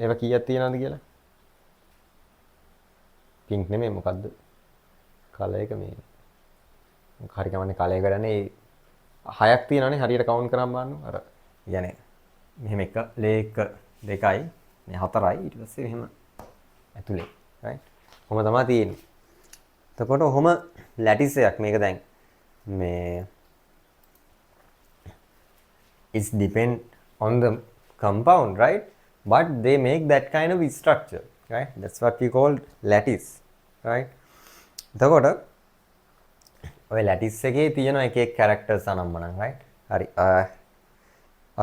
ඒවා කීයක් තියෙනවද කියලා? pink නෙමෙයි මොකද්ද? color එක මේ හරි කමන්නේ color එක ගන්නේ 6ක් තියෙනවනේ හරියට count කරන් බලන්න. අර يعني මෙහෙම එක ලේ 1 2යි මේ 4යි ඊට පස්සේ මෙහෙම ඇතුලේ right? කොහොම තමයි තියෙන්නේ. එතකොට ඔහොම ලැටිස් එකක් මේක දැන් මේ it's depend on the compound, right? But they make that kind of structure, right? That's what we call lattice, right? එතකොට ඔය lattice එකේ තියෙන එක එක characters අනම්මනම්, right? හරි.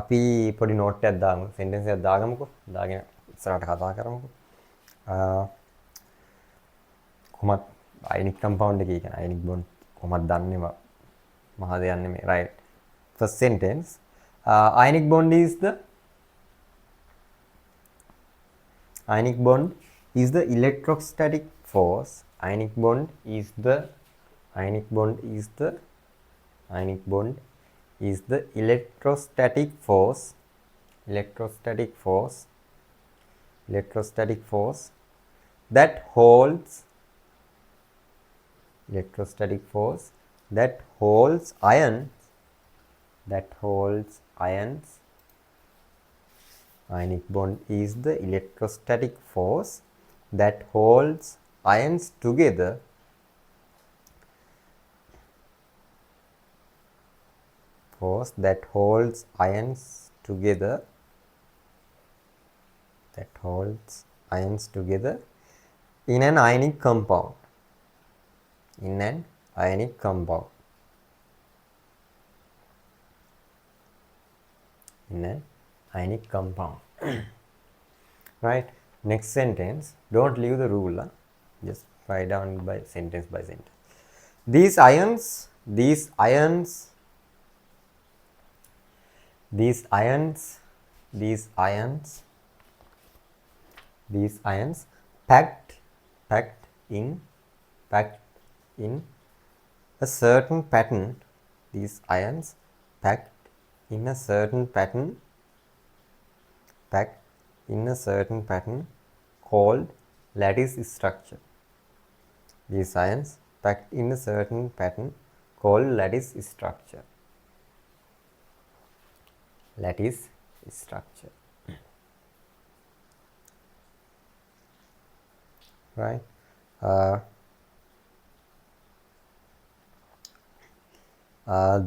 අපි පොඩි note එකක් දාමු. sentence එකක් දාගමුකෝ. දාගෙන ඉස්සරහට කතා කරමුකෝ. කොහොමද ionic compound එකේ කියන ionic bond කොහොමද දන්නේ මහා දෙයක් නෙමෙයි, right? First sentence, ionic bond is the electrostatic force. Ionic bond is the electrostatic force that holds ions. Ionic bond is the electrostatic force that holds ions together in an ionic compound. in an ionic compound. In an ionic compound. Right? Next sentence. Don't leave the rule. Just write down by sentence by sentence. These ions, these ions, these ions, these ions, these ions packed in packed in a certain pattern. These ions packed in a certain pattern, packed in a certain pattern called lattice structure. These ions packed in a certain pattern called lattice structure. Lattice structure. Right?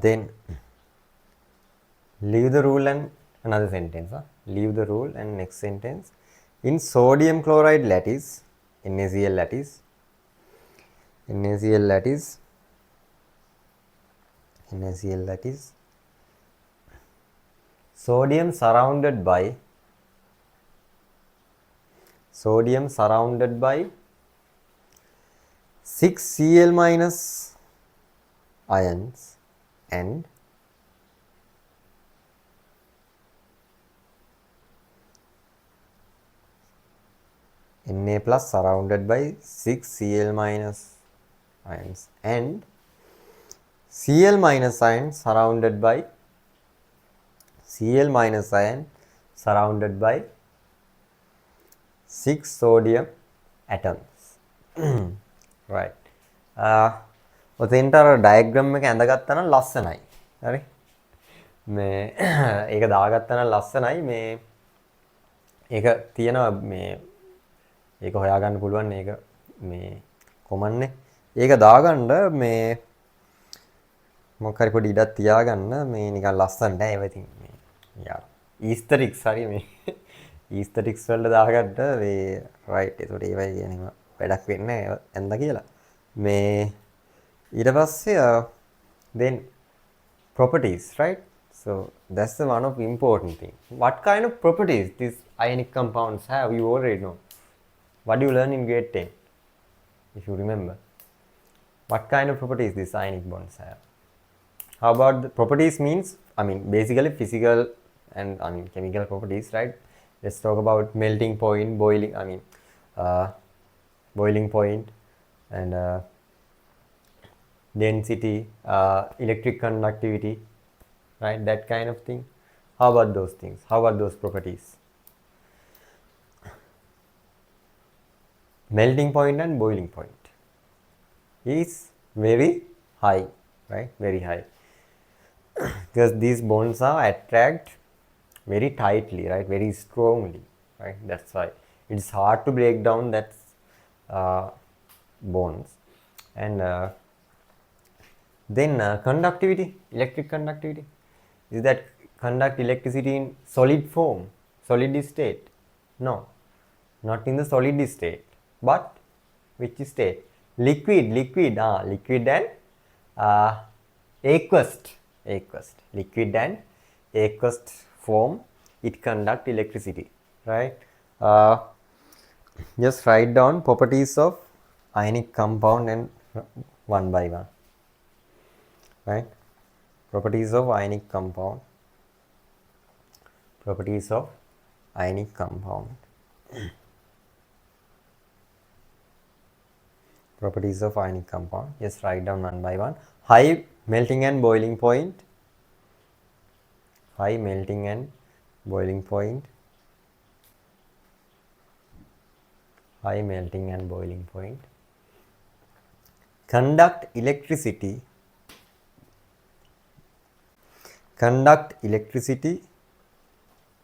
Then leave the rule and another sentence. Leave the rule and next sentence. In sodium chloride lattice, NaCl lattice, NaCl lattice, NaCl lattice, sodium surrounded by 6 Cl minus ions and Na plus surrounded by 6 Cl minus ions and Cl minus ion surrounded by Cl minus ion surrounded by 6 sodium atoms. Right. ඔතෙන්ට අර diagram එක ඇඳගත්තා නම් ලස්සනයි. හරි. මේ ඒක දාගත්තා නම් ලස්සනයි. මේ ඒක තියෙනවා මේ ඒක හොයාගන්න පුළුවන් ඒක මේ කොමන්නේ. ඒක දාගන්න මේ මොකක් හරි පොඩි ඉඩක් තියාගන්න මේ නිකන් ලස්සනට everything මේ යා ඊස්තටික්ස් හරි මේ ඊස්තටික්ස් වලට දාගන්න මේ රයිට් ඒකට ඒවයි කියන්නේ වැඩක් වෙන්නේ ඇඳ කියලා මේ ඊට පස්සේ then properties, right? So that's the one of important thing. What kind of properties these ionic compounds have, you already know. What do you learn in grade 10, if you remember? What kind of properties these ionic bonds have? How about the properties means, I mean basically physical and I mean chemical properties, right? Let's talk about melting point, boiling, I mean boiling point and density, electric conductivity, right? That kind of thing. How about those things? How about those properties? Melting point and boiling point is very high, right? Very high. Because these bonds are attract very tightly, right? Very strongly, right? That's why it's hard to break down that bonds. And then conductivity, electric conductivity, is that conduct electricity in solid form, solid state? No, not in the solid state, but which state? Liquid and aqueous, liquid and aqueous form, it conduct electricity, right? Just write down properties of ionic compound and one by one, right? Properties of ionic compound, properties of ionic compound, properties of ionic compound. Just write down one by one. High melting and boiling point, high melting and boiling point, high melting and boiling point, conduct electricity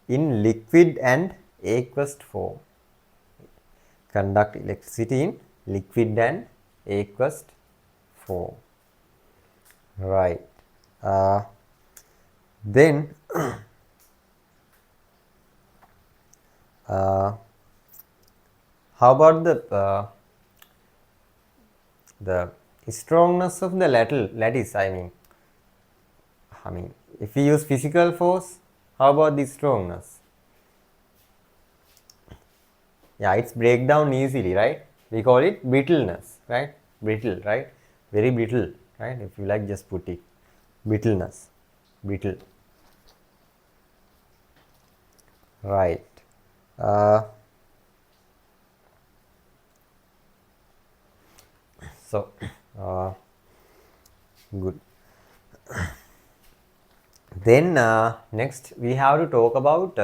in liquid and aqueous form, conduct electricity in liquid and aqueous form, right? Then how about the strongness of the lattice. I mean, if we use physical force, how about the strongness? Yeah, it's break down easily, right? We call it brittleness, right? Brittle, right? Very brittle, right? If you like, just put it brittleness, brittle, right? Uh, so, uh, good. Then next we have to talk about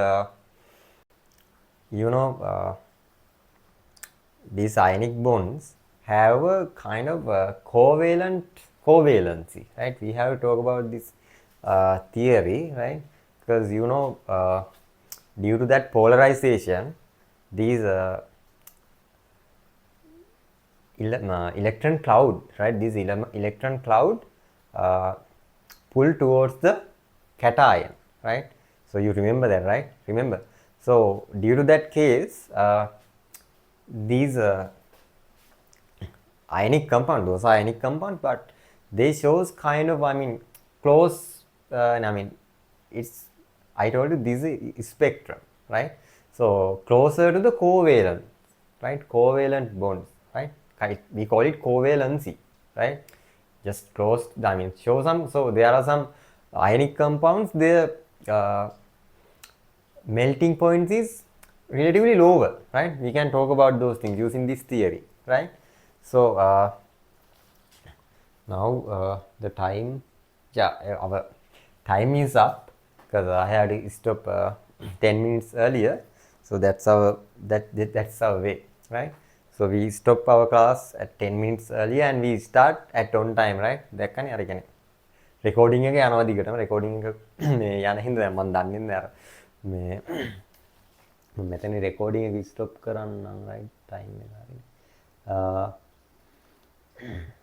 you know these ionic bonds have a kind of covalency, right? We have to talk about this theory, right? Because due to that polarization, these electron cloud, right? These electron cloud uh, pull towards the cation, right? So you remember that, right? Remember. So due to that case, these ionic compound, those are ionic compound, but they shows kind of, I mean, close, and I mean, it's, I told you this is spectrum, right? So closer to the covalent, right? Covalent bonds, right? We call it covalency, right? Just close, I mean, show some, so there are some ionic compounds, their melting points is relatively lower, right? We can talk about those things using this theory, right? So now the time, yeah, our time is up because I had to stop 10 minutes earlier. So that's our way, right? So we stop our class at 10 minutes earlier and we start at on time, right? දැක්කනේ අර කියන්නේ recording එක යනවා දිගටම recording එක මේ යන හින්දා දැන් මම දන්නේ නැහැ අර මේ මෙතන රෙකෝඩින් එක ස්ටොප් කරන්නම්, right? time එක හරියට